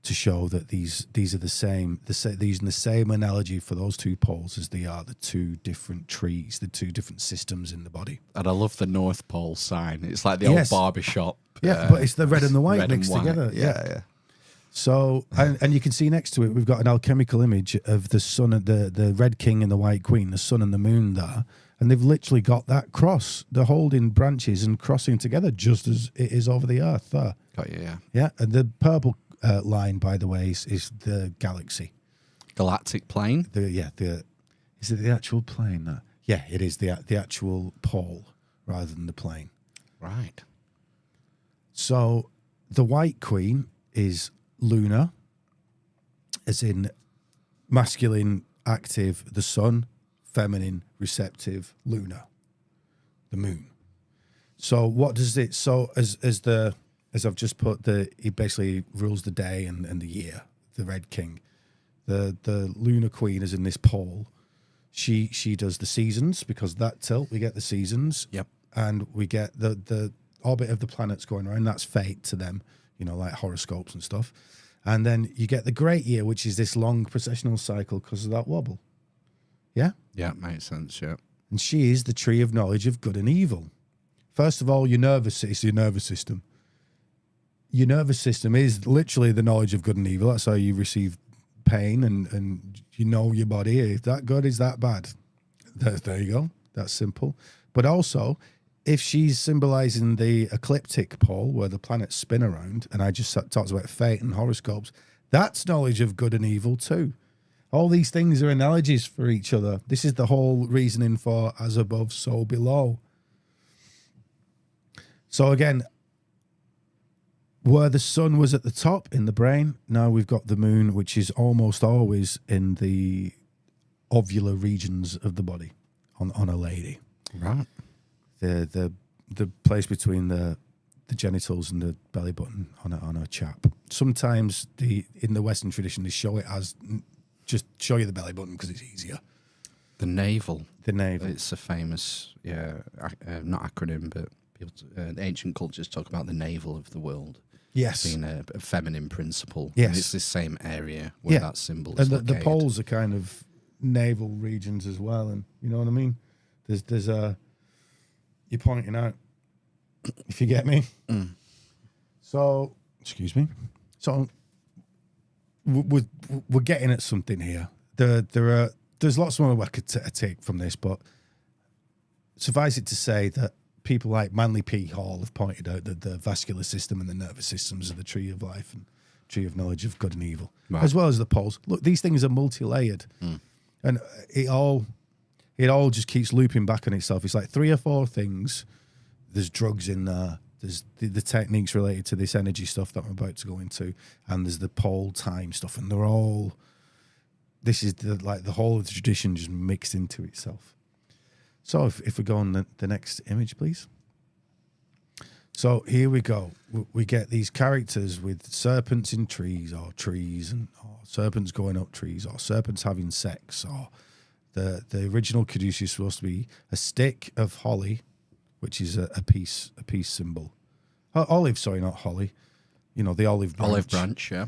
to show that these are the same. They're using the same analogy for those two poles as they are the two different trees, the two different systems in the body. And I love the North Pole sign. It's like the old barber shop. Yeah, but it's the red and the white red and mixed white. together. Yeah. So, and you can see next to it, we've got an alchemical image of the sun, the red king and the white queen, the sun and the moon there. And they've literally got that cross. They're holding branches and crossing together just as it is over the earth there. Got you, yeah. Yeah, and the purple line, by the way, is the galaxy. Galactic plane. Is it the actual plane there? Yeah, it is the actual pole rather than the plane. Right. So the white queen is lunar, as in masculine, active, the sun, feminine, receptive, lunar, the moon. So what does it? So as I've just put, he basically rules the day and the year. The red king, the lunar queen is in this pole. She does the seasons, because that tilt we get the seasons. Yep. And we get the orbit of the planets going around. That's fate to them, like horoscopes and stuff. And then you get the great year, which is this long processional cycle because of that wobble. Yeah? Yeah, makes sense, yeah. And she is the tree of knowledge of good and evil. First of all, it's your nervous system. Your nervous system is literally the knowledge of good and evil. That's how you receive pain and you know your body. Is that good? Is that bad? There you go. That's simple. But also, if she's symbolizing the ecliptic pole where the planets spin around, and I just talked about fate and horoscopes, that's knowledge of good and evil too. All these things are analogies for each other. This is the whole reasoning for as above, so below. So again, where the sun was at the top in the brain, now we've got the moon, which is almost always in the ovular regions of the body on a lady. Right. The place between the genitals and the belly button on a chap. Sometimes in the Western tradition they show it as just show you the belly button because it's easier. The navel. The navel. It's a famous, not acronym, but ancient cultures talk about the navel of the world. Yes. Being a feminine principle. Yes. And it's this same area where that symbol is and the located. poles are kind of navel regions as well, and you know what I mean? There's a you're pointing out, if you get me. Mm. So, excuse me. So, we're getting at something here. There's lots more I could take from this, but suffice it to say that people like Manly P. Hall have pointed out that the vascular system and the nervous systems are the tree of life and tree of knowledge of good and evil, right. as well as the poles. Look, these things are multi-layered, and it all just keeps looping back on itself. It's like 3 or 4 things. There's drugs in there. There's the techniques related to this energy stuff that I'm about to go into, and there's the pole time stuff, and they're all. This is the whole of the tradition just mixed into itself. So if we go on the next image, please. So here we go. We get these characters with serpents in trees, or serpents going up trees, or serpents having sex, or the original Caduceus is supposed to be a stick of holly, which is a peace symbol. Olive, sorry, not holly. The olive branch. Olive branch, yeah.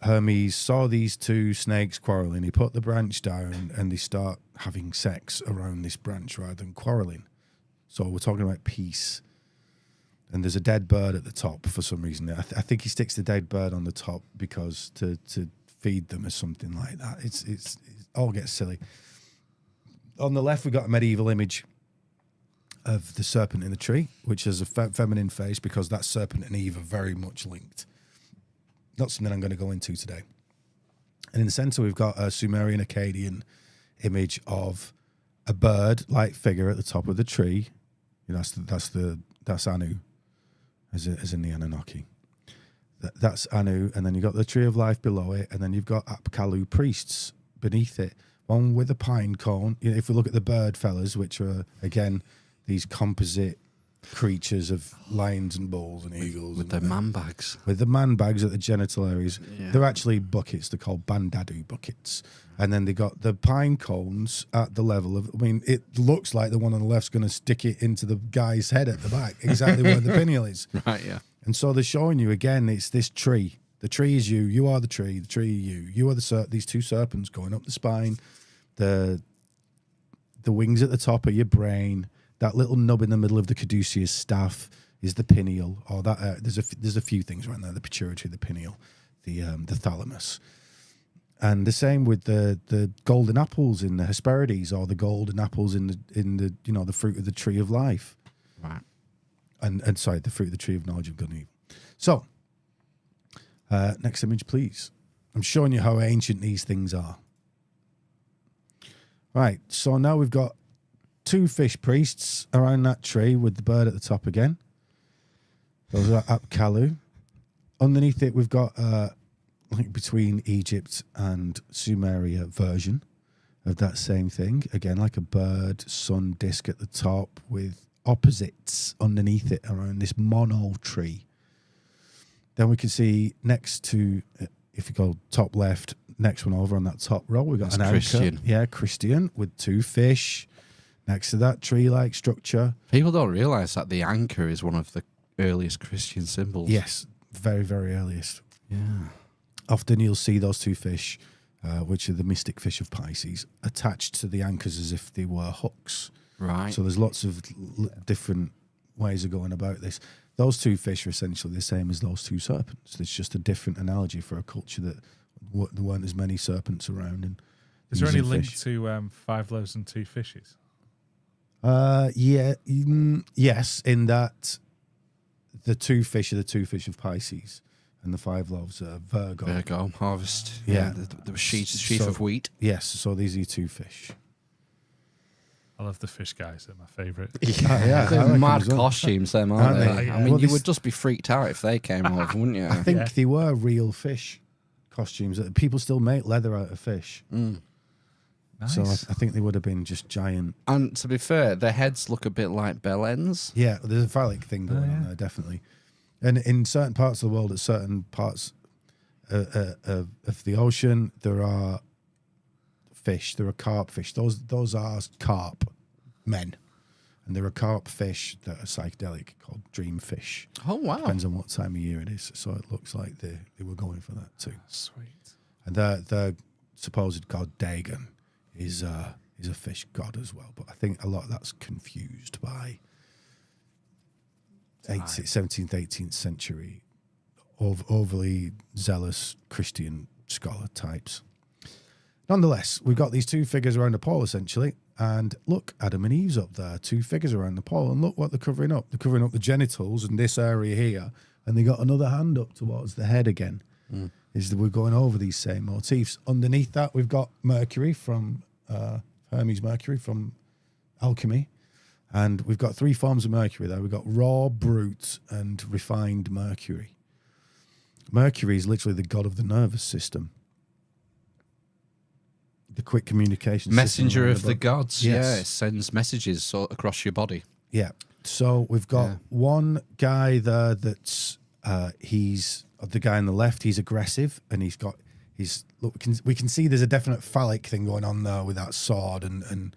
Hermes saw these 2 snakes quarreling. He put the branch down and they start having sex around this branch rather than quarreling. So we're talking about peace. And there's a dead bird at the top for some reason. I think he sticks the dead bird on the top because to feed them or something like that. It all gets silly. On the left, we've got a medieval image of the serpent in the tree, which has a feminine face because that serpent and Eve are very much linked. Not something I'm going to go into today. And in the center, we've got a Sumerian Akkadian image of a bird-like figure at the top of the tree. You know, that's Anu, as in the Anunnaki. That's Anu, and then you've got the tree of life below it, and then you've got Apkallu priests beneath it. One with a pine cone. You know, if we look at the bird fellas, which are again these composite creatures of lions and bulls and eagles, with their man bags. With the man bags at the genital areas, they're actually buckets. They're called bandadu buckets, and then they got the pine cones at the level of. I mean, it looks like the one on the left's going to stick it into the guy's head at the back, exactly where the pineal is. Right. Yeah. And so they're showing you again. It's this tree. The tree is you. You are the tree. The tree you. You are these two serpents going up the spine. The wings at the top are your brain. That little nub in the middle of the caduceus staff is the pineal. Or that there's a few things right there: the pituitary, the pineal, the thalamus, and the same with the golden apples in the Hesperides, or the golden apples in the the fruit of the tree of life. Right. And sorry, the fruit of the tree of knowledge of good and evil. So, next image, please. I'm showing you how ancient these things are. Right, so now we've got two fish priests around that tree with the bird at the top again. Those are Apkallu. Underneath it, we've got like between Egypt and Sumeria version of that same thing. Again, like a bird, sun disk at the top with opposites underneath it around this mono tree. Then we can see next to, if you go top left, next one over on that top row, we've got an Christian. anchor. Yeah, Christian with two fish next to that tree-like structure. People don't realise that the anchor is one of the earliest Christian symbols. Yes, very, very earliest. Yeah. Often you'll see those two fish, which are the mystic fish of Pisces, attached to the anchors as if they were hooks. Right. So there's lots of different ways of going about this. Those two fish are essentially the same as those two serpents. It's just a different analogy for a culture that there weren't as many serpents around. And is there any using link fish. to 5 loaves and 2 fishes? Yes, in that the two fish are the two fish of Pisces, and the 5 loaves are Virgo. Virgo, harvest. Yeah. The sheaf of wheat. Yes, so these are your two fish. I love the fish guys. They're my favourite. Yeah, They're I reckon mad as well. costumes, them, aren't Aren't they? they? I mean, Well, you this- would just be freaked out if they came over, wouldn't you? I think Yeah. they were real fish costumes. People still make leather out of fish. Mm. Nice. So I think they would have been just giant. And to be fair, their heads look a bit like bell ends. Yeah, there's a phallic thing going on there, definitely. And in certain parts of the world, at certain parts of the ocean, there are fish. There are carp fish. Those are carp men. And there are carp fish that are psychedelic called dream fish. Oh, wow. Depends on what time of year it is. So it looks like they were going for that too. Sweet. And the supposed god Dagon is a fish god as well. But I think a lot of that's confused by 17th, 18th century overly zealous Christian scholar types. Nonetheless, we've got these two figures around the pole essentially. And look, Adam and Eve's up there, two figures around the pole. And look what they're covering up. They're covering up the genitals and this area here. And they got another hand up towards the head again. Is that we're going over these same motifs. Underneath that, we've got Mercury from Hermes Mercury from Alchemy. And we've got 3 forms of Mercury there. We've got raw, brute, and refined Mercury. Mercury is literally the god of the nervous system. The quick communication Messenger system of the gods. Yes. Yeah, it sends messages across your body. Yeah. So we've got one guy there that's he's the guy on the left. He's aggressive, and we can see there's a definite phallic thing going on there with that sword, and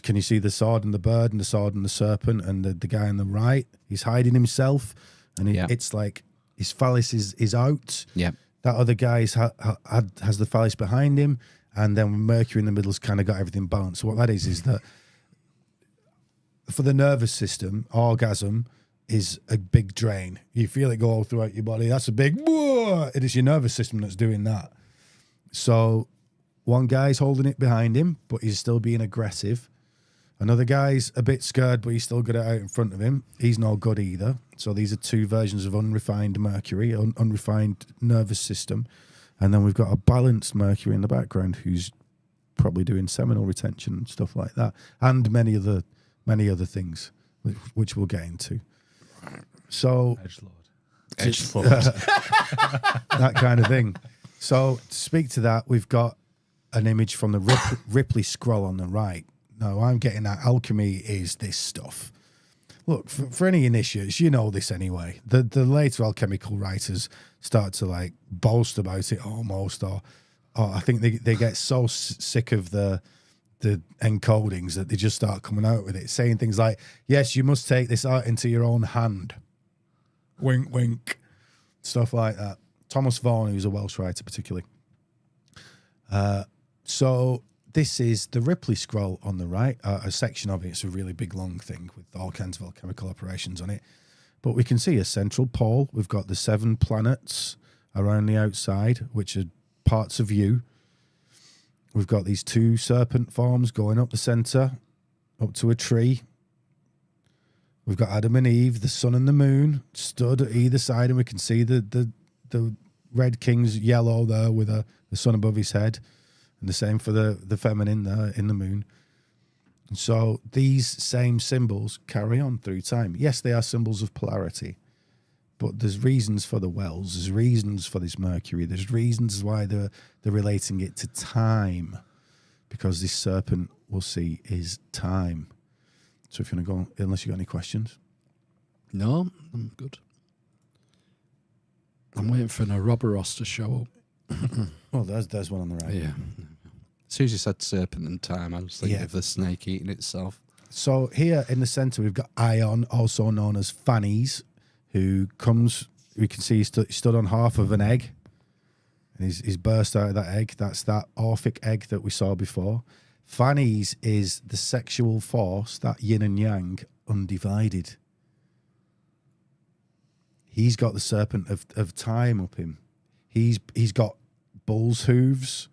can you see the sword and the bird and the sword and the serpent, and the guy on the right? He's hiding himself, and it's like his phallus is out. Yeah. That other guy has the phallus behind him, and then Mercury in the middle's kind of got everything balanced. So what that is that for the nervous system, orgasm is a big drain. You feel it go all throughout your body. That's a big, whoa! It is your nervous system that's doing that. So one guy's holding it behind him, but he's still being aggressive. Another guy's a bit scared, but he's still got it out in front of him. He's no good either. So these are two versions of unrefined Mercury, unrefined nervous system. And then we've got a balanced Mercury in the background who's probably doing seminal retention and stuff like that. And many other things, which we'll get into. So Edgelord. that kind of thing. So to speak to that, we've got an image from the Ripley scroll on the right. Now, I'm getting that alchemy is this stuff. Look, for any initiates, you know this anyway. The later alchemical writers start to like boast about it almost, or I think they get so sick of the encodings that they just start coming out with it, saying things like, yes, you must take this art into your own hand. Wink, wink. Stuff like that. Thomas Vaughan, who's a Welsh writer particularly. So this is the Ripley scroll on the right, a section of it. It's a really big, long thing with all kinds of alchemical operations on it. But we can see a central pole. We've got the 7 planets around the outside, which are parts of you. We've got these 2 serpent forms going up the centre, up to a tree. We've got Adam and Eve, the sun and the moon, stood at either side, and we can see the Red King's yellow there with the sun above his head. And the same for the feminine there in the moon. And so these same symbols carry on through time. Yes, they are symbols of polarity, but there's reasons for the wells. There's reasons for this Mercury. There's reasons why they're relating it to time, because this serpent, we'll see, is time. So if you want to go, unless you've got any questions. No, I'm good. I'm waiting for an Ouroboros to show up. Well, there's one on the right. Yeah. As soon as you said serpent and time, I was thinking Yeah. of the snake eating itself. So here in the centre, we've got Ion, also known as Phanes, who comes, we can see he stood on half of an egg. And he's burst out of that egg. That's that Orphic egg that we saw before. Phanes is the sexual force, that yin and yang, undivided. He's got the serpent of time up him. He's got bull's hooves.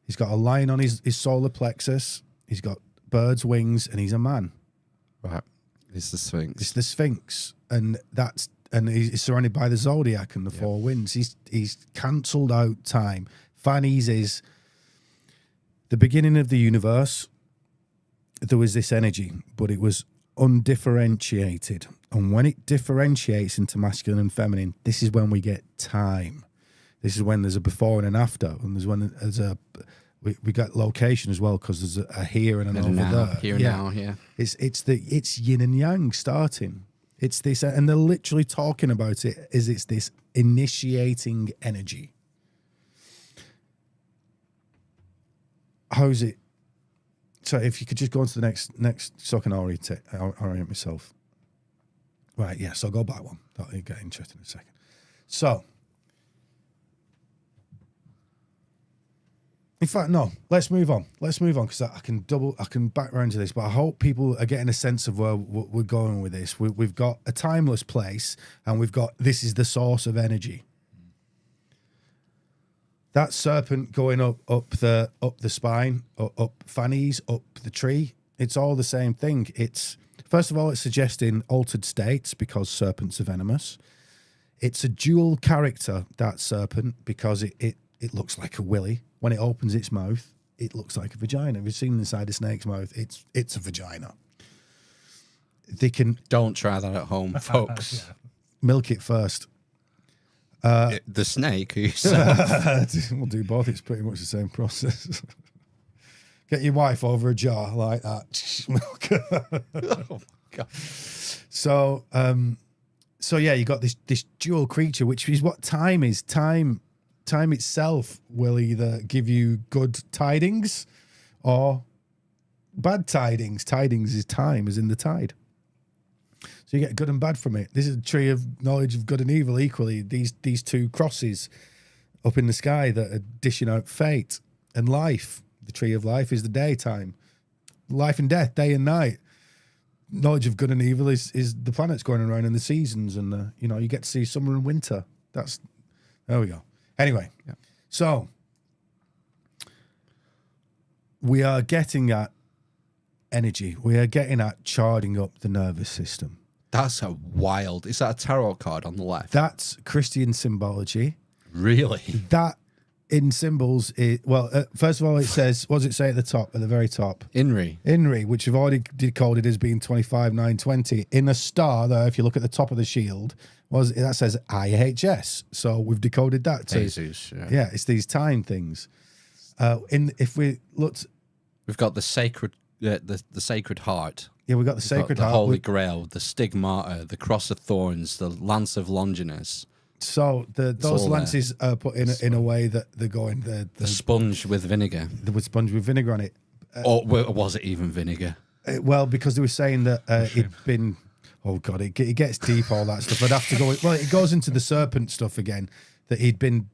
He's got a lion on his solar plexus. He's got bird's wings, and he's a man. Right. It's the Sphinx. It's the Sphinx, and he's surrounded by the Zodiac and the 4 winds. He's cancelled out time. Phanes is the beginning of the universe. There was this energy, but it was undifferentiated. And when it differentiates into masculine and feminine, this is when we get time. This is when there's a before and an after, and we got location as well, because there's a here and an over now, there. here and now, yeah. It's yin and yang starting. It's this, and they're literally talking about it as it's this initiating energy. How's it? So if you could just go on to the next, so I can orient myself. Right, yeah. So I'll go back one. That'll get interesting in a second. So. In fact, no, let's move on. Because I can back around to this, but I hope people are getting a sense of where we're going with this. We've got a timeless place, and this is the source of energy. That serpent going up the spine, up Phanes, up the tree, it's all the same thing. First of all, it's suggesting altered states, because serpents are venomous. It's a dual character, that serpent, because it looks like a willy. When it opens its mouth, it looks like a vagina. Have you seen inside a snake's mouth? It's a vagina. They can Don't try that at home, folks. milk it first. The snake who said, We'll do both. It's pretty much the same process. Get your wife over a jar like that. Milk. oh, God. So yeah, you got this dual creature, which is what time is. Time itself will either give you good tidings or bad tidings. Tidings is time, as in the tide. So you get good and bad from it. This is a tree of knowledge of good and evil equally. These 2 crosses up in the sky that are dishing out fate and life. The tree of life is the daytime. Life and death, day and night. Knowledge of good and evil is the planets going around in the seasons, and you get to see summer and winter. There we go. Anyway, So we are getting at energy. We are getting at charting up the nervous system. That's a wild. Is that a tarot card on the left? That's Christian symbology. Really? That in symbols, first of all, it says, what does it say at the top, at the very top? Inri, which we've already decoded as being 25,920. In a star there, if you look at the top of the shield, that says IHS. So we've decoded that too. Jesus, yeah, it's these time things. If we looked, we've got the sacred, the sacred heart. Yeah, we've got the sacred the heart, Holy Grail, the Stigmata, the cross of thorns, the lance of Longinus. So those lances are put in a way that they're going the sponge with vinegar. With sponge with vinegar on it. Or was it even vinegar? Well, because they were saying that it'd been. Oh God, it gets deep, all that stuff. I'd have to go. Well, it goes into the serpent stuff again. That he'd been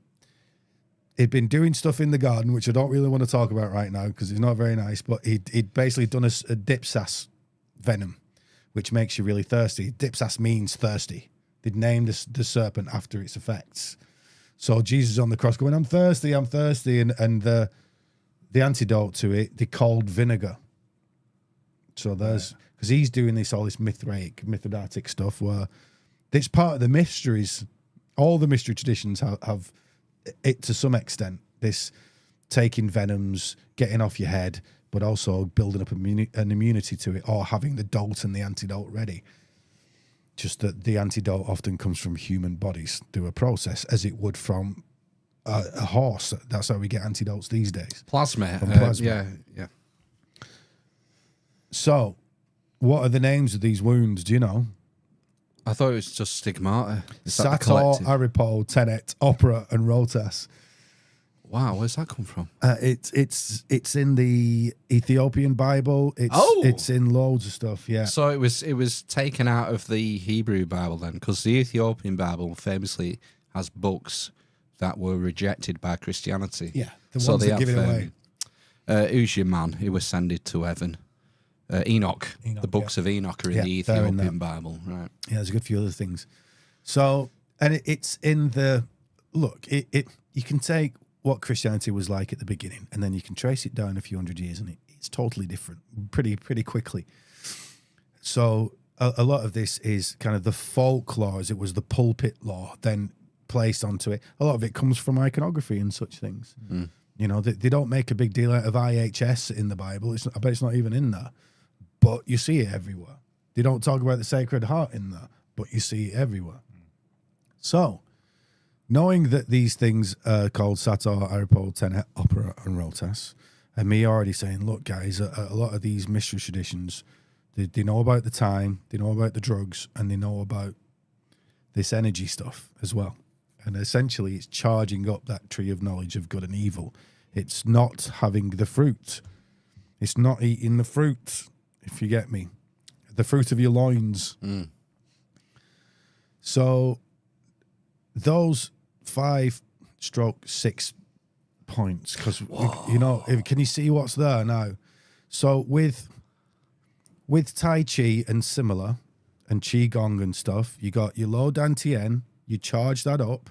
doing stuff in the garden, which I don't really want to talk about right now because it's not very nice. But he'd basically done a dipsas venom, which makes you really thirsty. Dipsas means thirsty. They'd named the serpent after its effects. So Jesus on the cross going, I'm thirsty. And the antidote to it, they called vinegar. So there's, because he's doing all this Mithridatic stuff where it's part of the mysteries. All the mystery traditions have it to some extent. This taking venoms, getting off your head, but also building up an immunity to it or having the dolt and the antidote ready. Just that the antidote often comes from human bodies through a process, as it would from a horse. That's how we get antidotes these days. Plasma. Yeah. So, what are the names of these wounds? Do you know? I thought it was just Stigmata. Sator, Aripol, Tenet, Opera, and Rotas. Wow, where's that come from? It's in the Ethiopian Bible. It's in loads of stuff. Yeah. So it was taken out of the Hebrew Bible then, because the Ethiopian Bible famously has books that were rejected by Christianity. Yeah, the ones that give it away. Who's your man who ascended to heaven? Enoch. The books of Enoch are in the Ethiopian Bible, right? Yeah, there's a good few other things. So, and it's in the look. You can take what Christianity was like at the beginning, and then you can trace it down a few hundred years, and it's totally different pretty quickly. So a lot of this is kind of the folklore, as it was the pulpit law, then placed onto it. A lot of it comes from iconography and such things. Mm. You know, they don't make a big deal out of IHS in the Bible. I bet it's not even in there, but you see it everywhere. They don't talk about the Sacred Heart in there, but you see it everywhere. So, knowing that these things are called Sator, Aripol, Tenet, Opera, and Rotas, and me already saying, look, guys, a lot of these mystery traditions, they know about the time, they know about the drugs, and they know about this energy stuff as well. And essentially, it's charging up that tree of knowledge of good and evil. It's not having the fruit. It's not eating the fruit, if you get me. The fruit of your loins. Mm. So, those 5/6 points, because you know, can you see what's there now? So with Tai Chi and similar and Qigong and stuff, you got your low Dantien, you charge that up,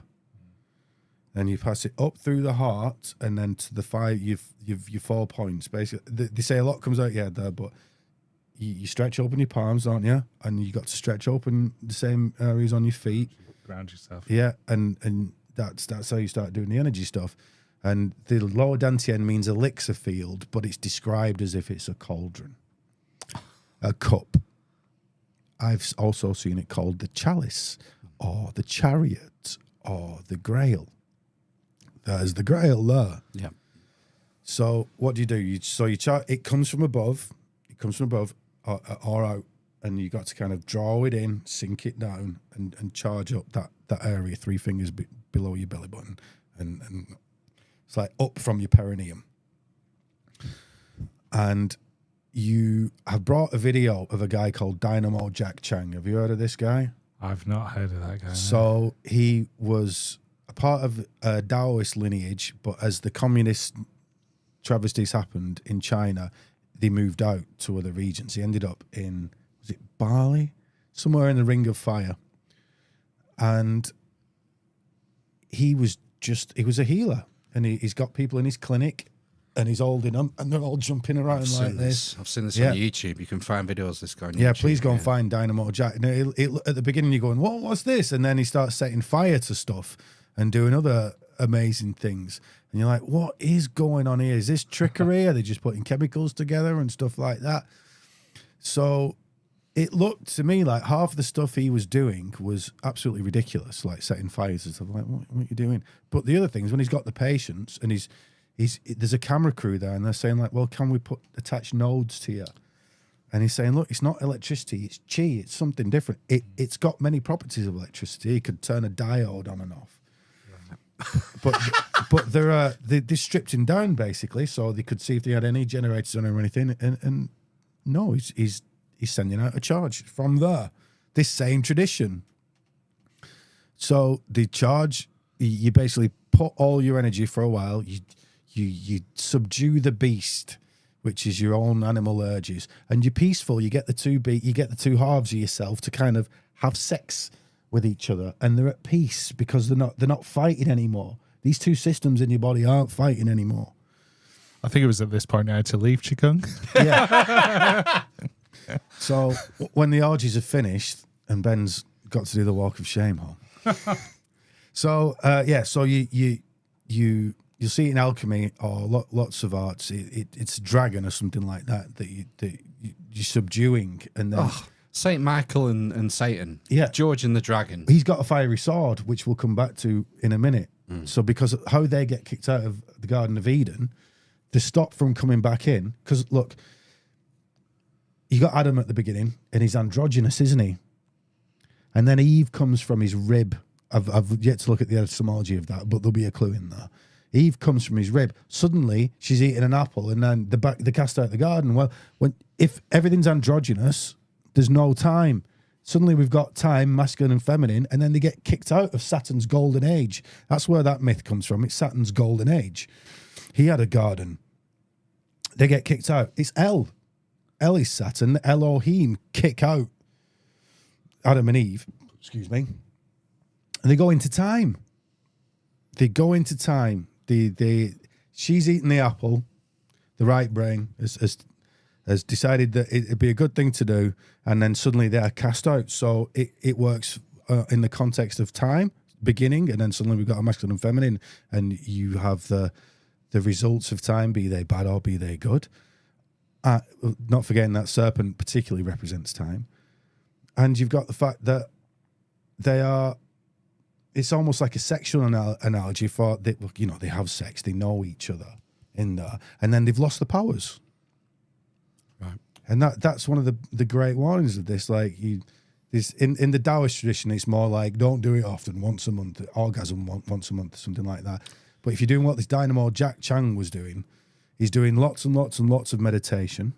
and you pass it up through the heart, and then to the 5, you've your 4 points. Basically, they say a lot comes out your head there, but you stretch open your palms, don't you? And you got to stretch open the same areas on your feet. Ground yourself. Yeah, and that's how you start doing the energy stuff. And the lower Dantien means elixir field, but it's described as if it's a cauldron, a cup. I've also seen it called the chalice, or the chariot, or the grail. There's the grail there. Yeah. So what do? You it comes from above. It comes from above or out. And you got to kind of draw it in, sink it down, and charge up that area, 3 fingers below your belly button. And it's like up from your perineum. And you have brought a video of a guy called Dynamo Jack Chang. Have you heard of this guy? I've not heard of that guy. So he was a part of a Taoist lineage, but as the communist travesties happened in China, they moved out to other regions. He ended up in... was it Bali? Somewhere in the Ring of Fire. And he was a healer. And he's got people in his clinic. and he's holding them, and they're all jumping around like this. I've seen this Yeah. on YouTube. You can find videos of this guy on Yeah, YouTube. please go and find Dynamo Jack. And at the beginning, you're going, what's this? And then he starts setting fire to stuff and doing other amazing things. And you're like, what is going on here? Is this trickery? Are they just putting chemicals together and stuff like that? So it looked to me like half of the stuff he was doing was absolutely ridiculous, like setting fires and stuff. Like, what are you doing? But the other thing is when he's got the patience and there's a camera crew there and they're saying like, well, can we attach nodes to you? And he's saying, look, it's not electricity, it's chi, it's something different. It's got many properties of electricity. It could turn a diode on and off. But they stripped him down basically, so they could see if they had any generators on or anything. And no, he's sending out a charge from this same tradition. So the charge, you basically put all your energy for a while. You subdue the beast, which is your own animal urges, and you're peaceful. You get the two halves of yourself to kind of have sex with each other, and they're at peace because they're not fighting anymore. These two systems in your body aren't fighting anymore. I think it was at this point I had to leave Qigong. Yeah. So when the orgies are finished and Ben's got to do the walk of shame home. So you'll see it in alchemy or lots of arts. It's a dragon or something like that you're subduing, and then Saint Michael and Satan. Yeah. George and the dragon. he's got a fiery sword, which we'll come back to in a minute. So because of how they get kicked out of the Garden of Eden, to stop from coming back in, because look, you got Adam at the beginning, and he's androgynous, isn't he? And then Eve comes from his rib. I've yet to look at the etymology of that, but there'll be a clue in there. Eve comes from his rib. Suddenly, she's eating an apple, and then they cast out the garden. Well, if everything's androgynous, there's no time. Suddenly, we've got time, masculine and feminine, and then they get kicked out of Saturn's golden age. That's where that myth comes from. It's Saturn's golden age. He had a garden. They get kicked out. It's El. El is Saturn. Elohim kick out Adam and Eve. Excuse me. And they go into time. She's eating the apple. The right brain has decided that it'd be a good thing to do, and then suddenly they are cast out. So it works in the context of time, beginning, and then suddenly we've got a masculine and feminine, and you have the results of time, be they bad or be they good. Not forgetting that serpent particularly represents time. And you've got the fact that it's almost like a sexual analogy for, they have sex, they know each other in there, and then they've lost the powers. Right. And that's one of the great warnings of this. Like in the Taoist tradition, it's more like, don't do it often, once a month, orgasm once a month, something like that. But if you're doing what this Dynamo Jack Chang was doing, he's doing lots and lots and lots of meditation.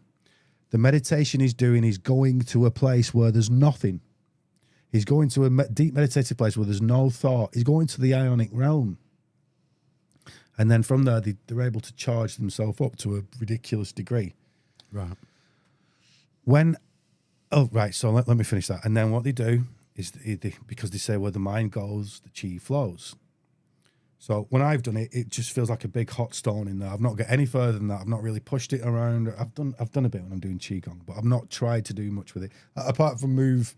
The meditation he's doing is going to a place where there's nothing. He's going to a deep meditative place where there's no thought. He's going to the ionic realm. And then from there, they're able to charge themselves up to a ridiculous degree. Right. So let me finish that. And then what they do is, because they say where the mind goes, the chi flows. So when I've done it, it just feels like a big hot stone in there. I've not got any further than that. I've not really pushed it around. I've done a bit when I'm doing Qigong, but I've not tried to do much with it. Apart from move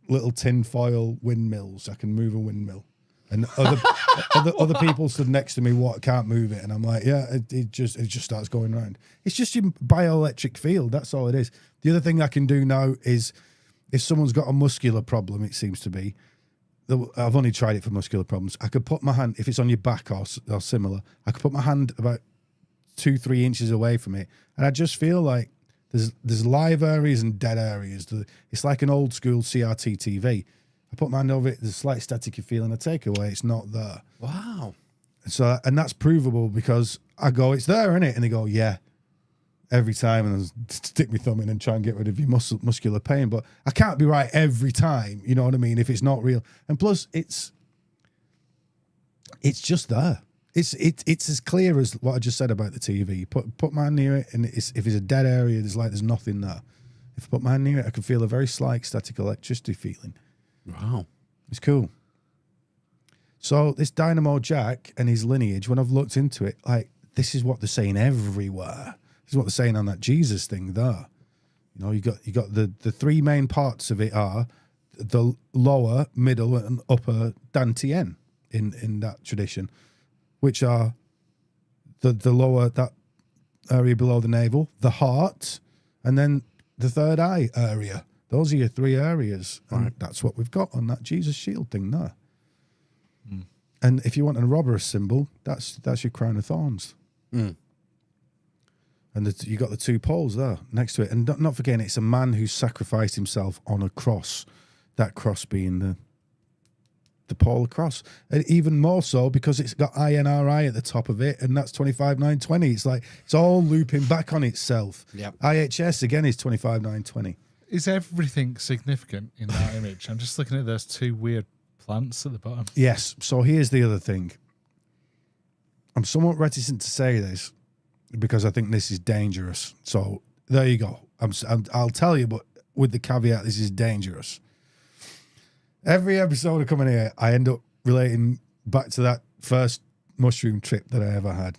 little tin foil windmills. I can move a windmill. And other people stood next to me, can't move it. And I'm like, yeah, it just starts going around. It's just your bioelectric field. That's all it is. The other thing I can do now is, if someone's got a muscular problem, it seems to be, I've only tried it for muscular problems. I could put my hand, if it's on your back or similar, I could put my hand about 2-3 inches away from it, and I just feel like there's live areas and dead areas. It's like an old school CRT TV. I put my hand over it, there's a slight staticky feeling. I take away, it's not there. Wow. And that's provable because I go, it's there, isn't it? And they go, yeah. Every time, and then stick my thumb in and try and get rid of your muscular pain. But I can't be right every time, you know what I mean, if it's not real. And plus, it's just there. It's as clear as what I just said about the TV. Put my hand near it, and if it's a dead area, there's nothing there. If I put my hand near it, I can feel a very slight static electricity feeling. Wow. It's cool. So this Dynamo Jack and his lineage, when I've looked into it, like this is what they're saying everywhere. This is what they're saying on that Jesus thing there. You know, you got the three main parts of it are the lower, middle, and upper Dantien in that tradition, which are the lower, that area below the navel, the heart, and then the third eye area. Those are your three areas, and that's what we've got on that Jesus shield thing there. Mm. And if you want a robber symbol, that's your crown of thorns. Mm. And you got the two poles there next to it. And not forgetting, it's a man who sacrificed himself on a cross, that cross being the polar cross. And even more so because it's got INRI at the top of it, and that's 25,920. It's like, it's all looping back on itself. Yep. IHS, again, is 25,920. Is everything significant in that image? I'm just looking at those two weird plants at the bottom. Yes. So here's the other thing. I'm somewhat reticent to say this because I think this is dangerous. So there you go. I'll tell you, but with the caveat, this is dangerous. Every episode of Coming Here, I end up relating back to that first mushroom trip that I ever had.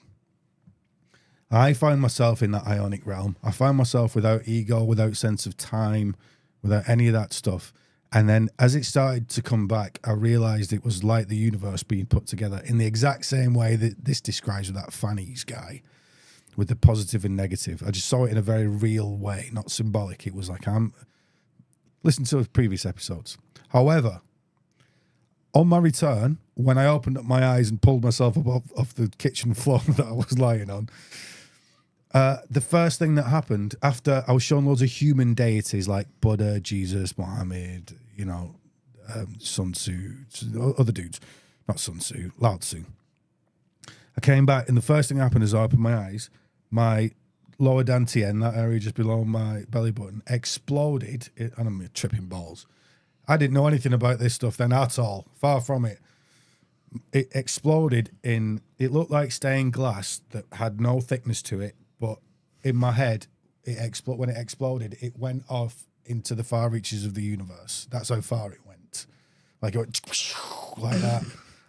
I find myself in that ionic realm. I find myself without ego, without sense of time, without any of that stuff. And then as it started to come back, I realized it was like the universe being put together in the exact same way that this describes with that Fanny's guy, with the positive and negative. I just saw it in a very real way, not symbolic. It was like, listen to the previous episodes. However, on my return, when I opened up my eyes and pulled myself up off the kitchen floor that I was lying on, the first thing that happened after I was shown loads of human deities like Buddha, Jesus, Muhammad, you know, Sun Tzu, other dudes, not Sun Tzu, Lao Tzu. I came back, and the first thing that happened is I opened my eyes, my lower Dantien, that area just below my belly button, exploded, and I'm tripping balls. I didn't know anything about this stuff then at all, far from it. It exploded it looked like stained glass that had no thickness to it, but in my head, when it exploded, it went off into the far reaches of the universe. That's how far it went. Like it went like that.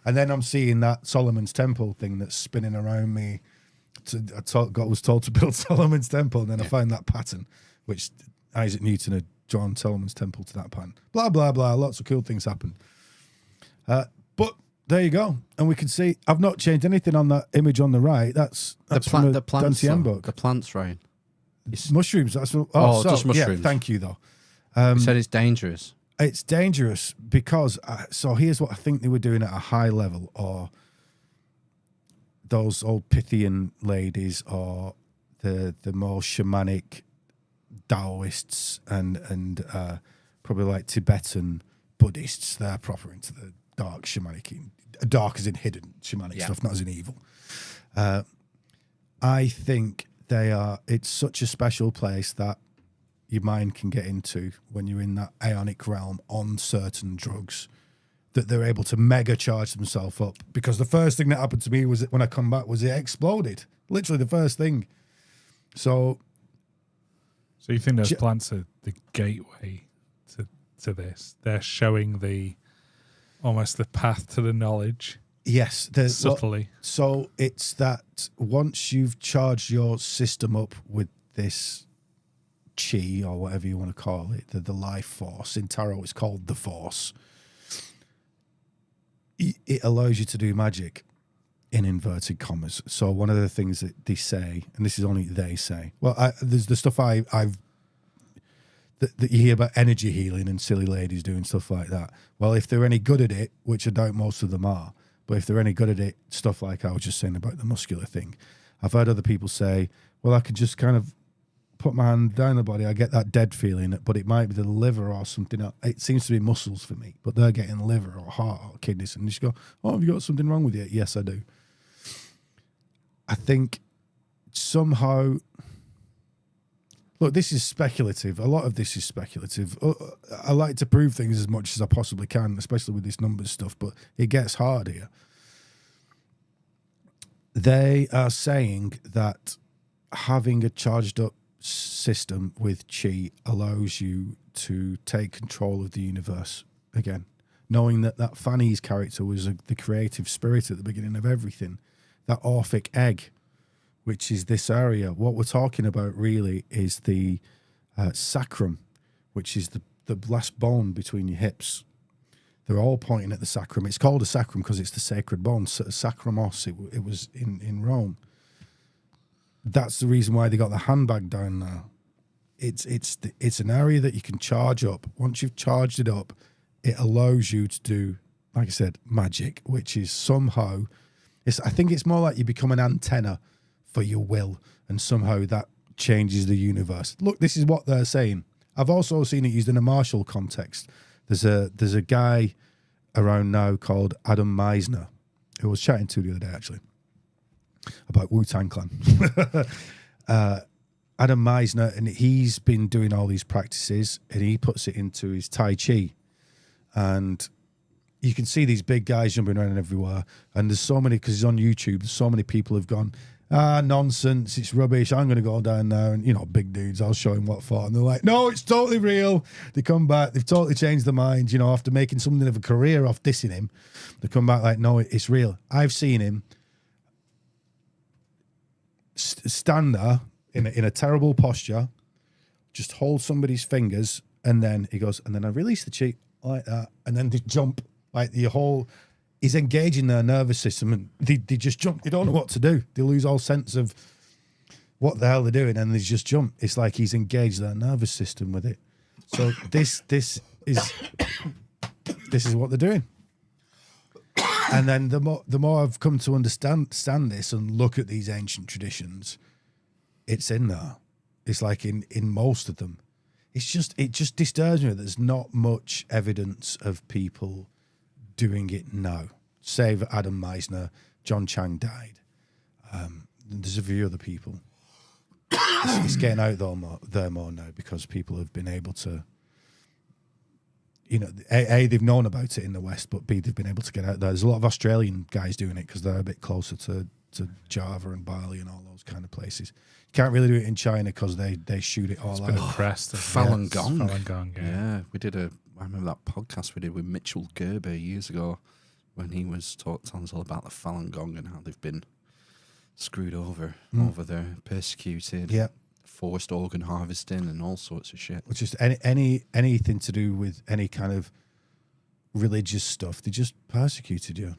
And then I'm seeing that Solomon's Temple thing that's spinning around me. I was told to build Solomon's Temple, and then I found that pattern, which Isaac Newton had drawn Solomon's Temple to that pattern. Blah, blah, blah. Lots of cool things happened. But there you go. And we can see, I've not changed anything on that image on the right. That's the plants, Dantian book. The plants, Ryan. Mushrooms. That's just mushrooms. Yeah, thank you, though. You said it's dangerous. It's dangerous because, so here's what I think they were doing at a high level, or those old Pythian ladies, or the more shamanic Taoists and probably like Tibetan Buddhists. They're proper into the dark shamanic, dark as in hidden shamanic stuff, not as in evil. I think it's such a special place that your mind can get into when you're in that ionic realm on certain drugs, that they're able to mega charge themselves up. Because the first thing that happened to me was when I come back was it exploded. Literally the first thing. So you think those plants are the gateway to this? They're showing almost the path to the knowledge. Yes, subtly. So it's that once you've charged your system up with this chi, or whatever you want to call it, the life force. In tarot, it's called the force. It allows you to do magic in inverted commas. So one of the things that they say, and this is only they say, well, there's the stuff that you hear about energy healing and silly ladies doing stuff like that. Well, if they're any good at it, which I doubt most of them are, but if they're any good at it, stuff like I was just saying about the muscular thing, I've heard other people say, well, I can just kind of put my hand down the body, I get that dead feeling, but it might be the liver or something else. It seems to be muscles for me, but they're getting liver or heart or kidneys, and you just go, oh, have you got something wrong with you? Yes, I do. I think somehow, look, this is speculative. A lot of this is speculative. I like to prove things as much as I possibly can, especially with this numbers stuff, but it gets hard here. They are saying that having a charged up system with chi allows you to take control of the universe again, knowing that Fanny's character was the creative spirit at the beginning of everything, that Orphic egg which is this area. What we're talking about really is the sacrum, which is the last bone between your hips. They're all pointing at the sacrum. It's called a sacrum because it's the sacred bone. Sacramos, it was in Rome. That's the reason why they got the handbag down there. It's an area that you can charge up. Once you've charged it up, it allows you to do, like I said, magic, which is somehow, I think it's more like you become an antenna for your will, and somehow that changes the universe. Look, this is what they're saying. I've also seen it used in a martial context. There's a guy around now called Adam Meisner, who I was chatting to the other day, actually, about Wu-Tang Clan. Adam Meisner, and he's been doing all these practices, and he puts it into his Tai Chi. And you can see these big guys jumping around everywhere. And there's so many, because he's on YouTube, there's so many people have gone, nonsense, it's rubbish, I'm going to go down there. And, big dudes, I'll show him what for. And they're like, no, it's totally real. They come back, they've totally changed their mind, after making something of a career off dissing him. They come back like, no, it's real. I've seen him stand there in a terrible posture, just hold somebody's fingers, and then he goes, and then I release the cheek like that, and then they jump, like he's engaging their nervous system, and they just jump. They don't know what to do. They lose all sense of what the hell they're doing, and they just jump. It's like he's engaged their nervous system with it. So this is what they're doing. And then the more I've come to understand this and look at these ancient traditions, it's in there. It's like in most of them. It just disturbs me that there's not much evidence of people doing it now. Save Adam Meisner, John Chang died. There's a few other people. It's getting out there more now because people have been able to, A, they've known about it in the West, but B, they've been able to get out there. There's a lot of Australian guys doing it because they're a bit closer to Java and Bali and all those kind of places. You can't really do it in China because they shoot it all out. Impressed. Falun Gong. Falun Gong, Yeah, we did I remember that podcast we did with Mitchell Gerber years ago when he was telling us all about the Falun Gong and how they've been screwed over there, persecuted, forced organ harvesting and all sorts of shit. Which is anything to do with any kind of religious stuff, they just persecuted you.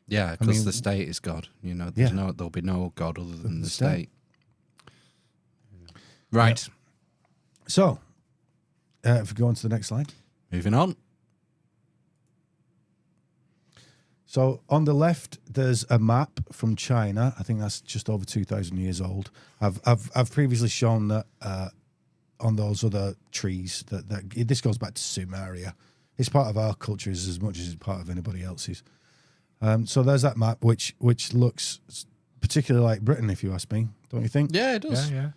Yeah, because the state is God. There'll be no God other than the state. Right. So, if we go on to the next slide. Moving on. So on the left, there's a map from China. I think that's just over 2,000 years old. I've previously shown that on those other trees that this goes back to Sumeria. It's part of our culture as much as it's part of anybody else's. So there's that map, which looks particularly like Britain, if you ask me. Don't you think? Yeah, it does. Yeah.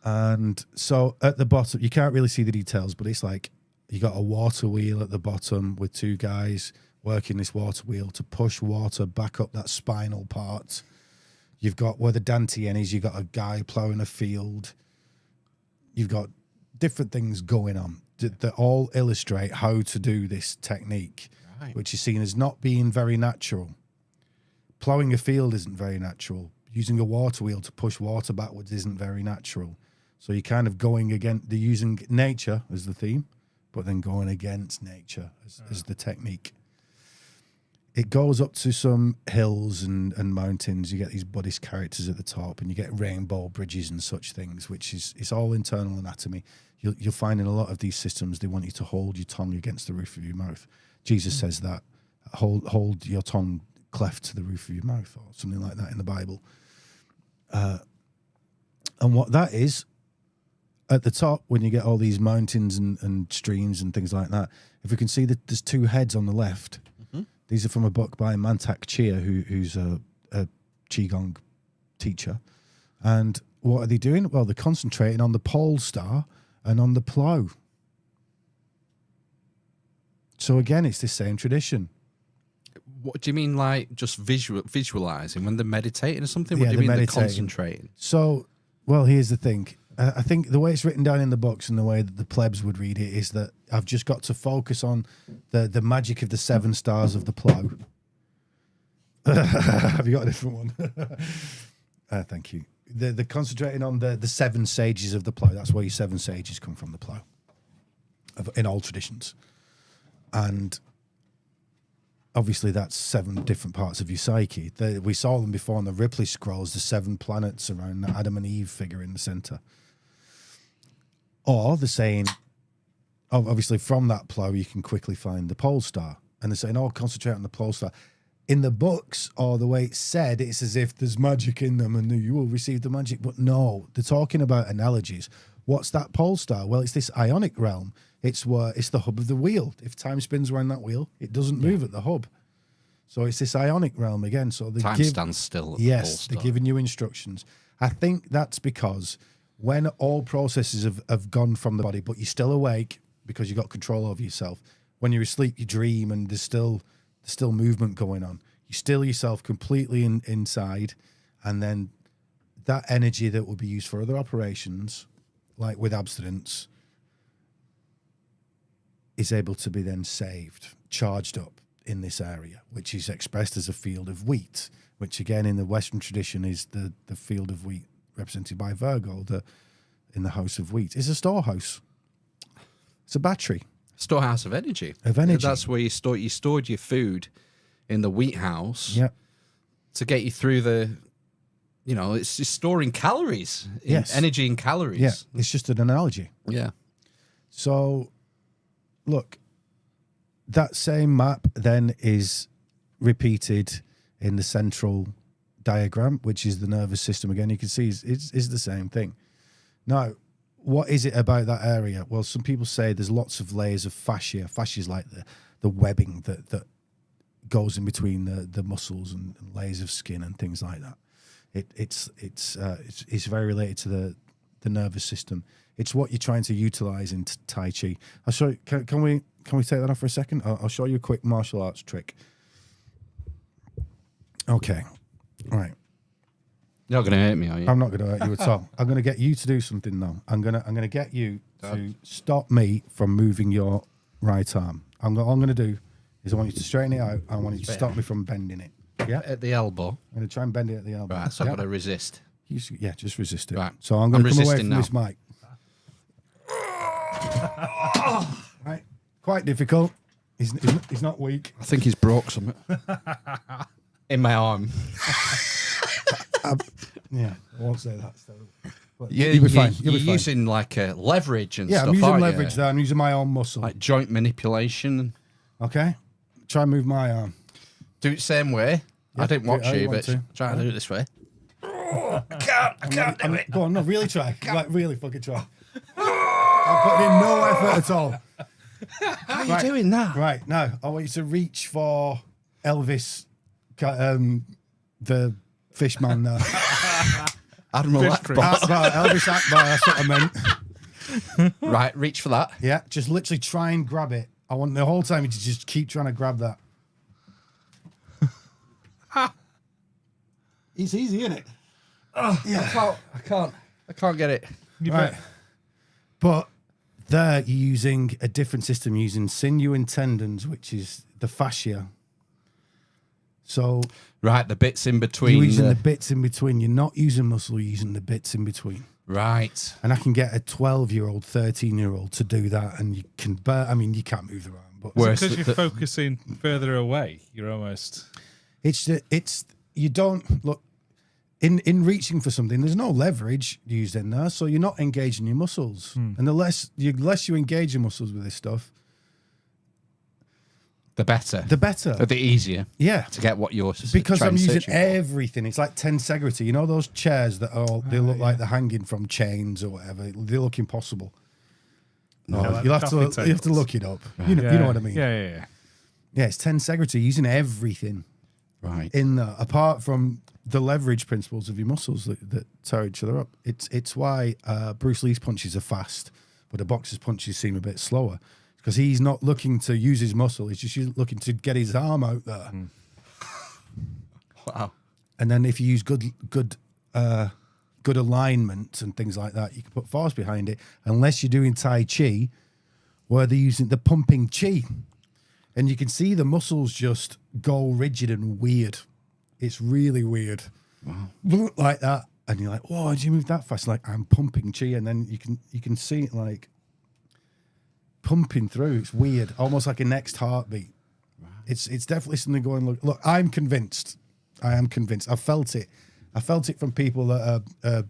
And so at the bottom, you can't really see the details, but it's like you got a water wheel at the bottom with two guys working this water wheel to push water back up that spinal part. You've got where the Dantian is, you've got a guy ploughing a field. You've got different things going on that all illustrate how to do this technique, which is seen as not being very natural. Ploughing a field isn't very natural. Using a water wheel to push water backwards isn't very natural. So you're kind of going against, they're using nature as the theme, but then going against nature as the technique. It goes up to some hills and mountains. You get these Buddhist characters at the top, and you get rainbow bridges and such things, which is it's all internal anatomy. You'll find in a lot of these systems, they want you to hold your tongue against the roof of your mouth. Jesus says that. Hold your tongue cleft to the roof of your mouth, or something like that in the Bible. And what that is, at the top, when you get all these mountains and streams and things like that, if we can see that there's two heads on the left. These are from a book by Mantak Chia, who's a Qigong teacher. And what are they doing? Well, they're concentrating on the pole star and on the plough. So again, it's the same tradition. What do you mean, like just visualizing when they're meditating or something? What Yeah, do you mean they're they're concentrating? So, well, here's the thing. I think the way it's written down in the books and the way that the plebs would read it is that I've just got to focus on the magic of the 7 stars of the plough. Have you got a different one? Thank you. They're concentrating on the 7 sages of the plough. That's where your 7 sages come from, the plough, in all traditions. And obviously that's 7 different parts of your psyche. We saw them before on the Ripley scrolls, the 7 planets around the Adam and Eve figure in the center. Or they're saying, obviously from that plough you can quickly find the pole star. And they're saying, concentrate on the pole star. In the books, or the way it's said, it's as if there's magic in them and you will receive the magic. But no, they're talking about analogies. What's that pole star? Well, it's this ionic realm. It's the hub of the wheel. If time spins around that wheel, it doesn't move at the hub. So it's this ionic realm again. So time stands still. At the pole star. They're giving you instructions. I think that's because when all processes have gone from the body, but you're still awake because you've got control over yourself. When you're asleep, you dream, and there's still movement going on. You still yourself completely inside, and then that energy that will be used for other operations, like with abstinence, is able to be then saved, charged up in this area, which is expressed as a field of wheat, which again in the Western tradition is the field of wheat represented by Virgo, in the house of wheat. It's a storehouse. It's a battery. Storehouse of energy. That's where you stored your food in the wheat house. Yeah. To get you through it's just storing calories. Yes. Energy in calories. Yeah. It's just an analogy. Yeah. So, look, that same map then is repeated in the central diagram, which is the nervous system. Again, you can see is the same thing. Now, what is it about that area? Well, some people say there's lots of layers of fascia. Fascia is like the webbing that goes in between the muscles and layers of skin and things like that. It's very related to the nervous system. It's what you're trying to utilize in Tai Chi. I'll show you. Can we take that off for a second? I'll show you a quick martial arts trick. Okay, all right. You're not going to hurt me, are you? I'm not going to hurt you at all. I'm going to get you to do something though. I'm going to get you to stop me from moving your right arm. All I'm going to do is I want you to straighten it out. I want you to stop me from bending it. Yeah, at the elbow. I'm going to try and bend it at the elbow. Right, so I've got to resist. Just resist it. Right. So I'm going to come away from now. this mic. Right, quite difficult. He's not weak. I think he's broke something in my arm. Yeah, I won't say that. So, You'll be fine. You're using like leverage and stuff. Yeah, I'm using leverage there. I'm using my own muscle. Like joint manipulation. Okay. Try and move my arm. Do it the same way. Yeah, I didn't watch you, but try to do it this way. I can't do it. Go on, no, really try. Like, really fucking try. I'm putting in no effort at all. How are you doing that? Right, now, I want you to reach for Elvis, the fishman there. Admiral Akbar. Elvis Akbar, that's what I meant. Right, reach for that. Yeah, just literally try and grab it. I want the whole time you to just keep trying to grab that. It's easy, isn't it? Yeah. I can't get it. Right. But there you're using a different system, using sinew and tendons, which is the fascia. So right, the bits in between. You're using the bits in between. You're not using muscle, you're using the bits in between. Right. And I can get a 12-year-old, 13-year-old to do that, and you can you can't move the arm. But because you're focusing further away, you're almost... You don't... Look, in reaching for something, there's no leverage used in there, so you're not engaging your muscles. And the less you engage your muscles with this stuff, the better. The easier. Yeah. To get what you're because I'm using for. everything. It's like tensegrity. You know those chairs that they look like they're hanging from chains or whatever. They look impossible. No, like you have to look it up. Right. You know what I mean. Yeah. Yeah, it's tensegrity, using everything. Right. In there, apart from the leverage principles of your muscles that tear each other up. It's why Bruce Lee's punches are fast, but a boxer's punches seem a bit slower. Because he's not looking to use his muscle, he's just looking to get his arm out there. Wow. And then if you use good alignment and things like that, you can put force behind it, unless you're doing Tai Chi, where they're using the pumping chi. And you can see the muscles just go rigid and weird. It's really weird. like that, and you're like, "Whoa, did you move that fast?" Like, I'm pumping chi, and then you can see it like pumping through. It's weird, almost like a next heartbeat. Wow. It's definitely something going. Look, I'm convinced. I am convinced. I felt it. I felt it from people that are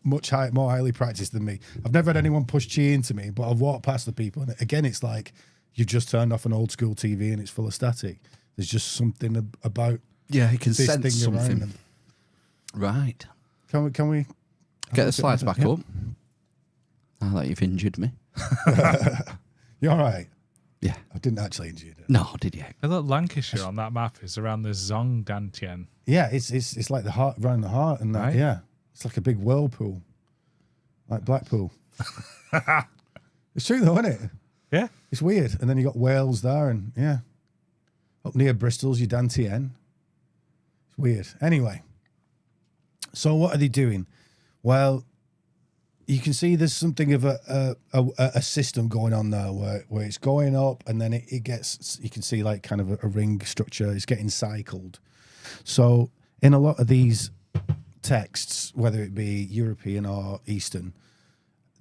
more highly practiced than me. I've never had anyone push chi into me, but I've walked past the people, and again, it's like you've just turned off an old school TV and it's full of static. There's just something about You can this sense thing something. around them. Right. Can we Get the slides back yeah. up. Now that you've injured me. You all right? Yeah. I didn't actually injure you. No, did you? I thought Lancashire on that map is around the Zong Dantien. Yeah, it's like the heart around the heart, and that, Right. yeah, it's like a big whirlpool, like Blackpool. It's true though, isn't it? Yeah. It's weird. And then you got Wales there, and yeah, up near Bristol's your Dantien. It's weird. Anyway, so what are they doing? Well, you can see there's something of a system going on there where it's going up, and then it gets, you can see like kind of a ring structure. It's getting cycled. So in a lot of these texts, whether it be European or Eastern,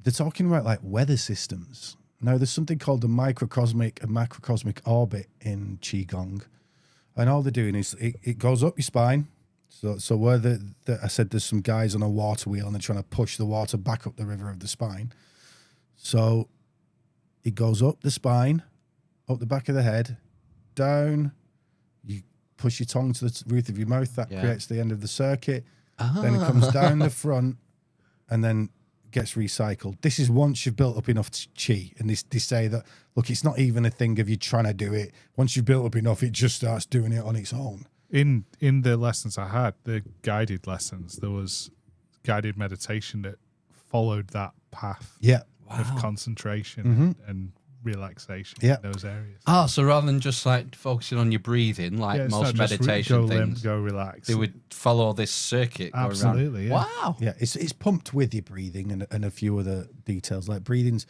they're talking about like weather systems. Now, there's something called the microcosmic and macrocosmic orbit in Qigong. And all they're doing is it goes up your spine. So where I said there's some guys on a water wheel and they're trying to push the water back up the river of the spine. So it goes up the spine, up the back of the head, down. You push your tongue to the roof of your mouth. That creates the end of the circuit. Then it comes down the front and then gets recycled. This is once you've built up enough chi, and they say that, look, it's not even a thing of you trying to do it. Once you've built up enough, it just starts doing it on its own. In the lessons I had, the guided lessons, there was guided meditation that followed that path of concentration and relaxation in those areas. Oh, so rather than just like focusing on your breathing, like most meditation things, go relax. they would follow this circuit. Absolutely, going around. yeah. Wow. Yeah, it's pumped with your breathing and a few other details like breathing's.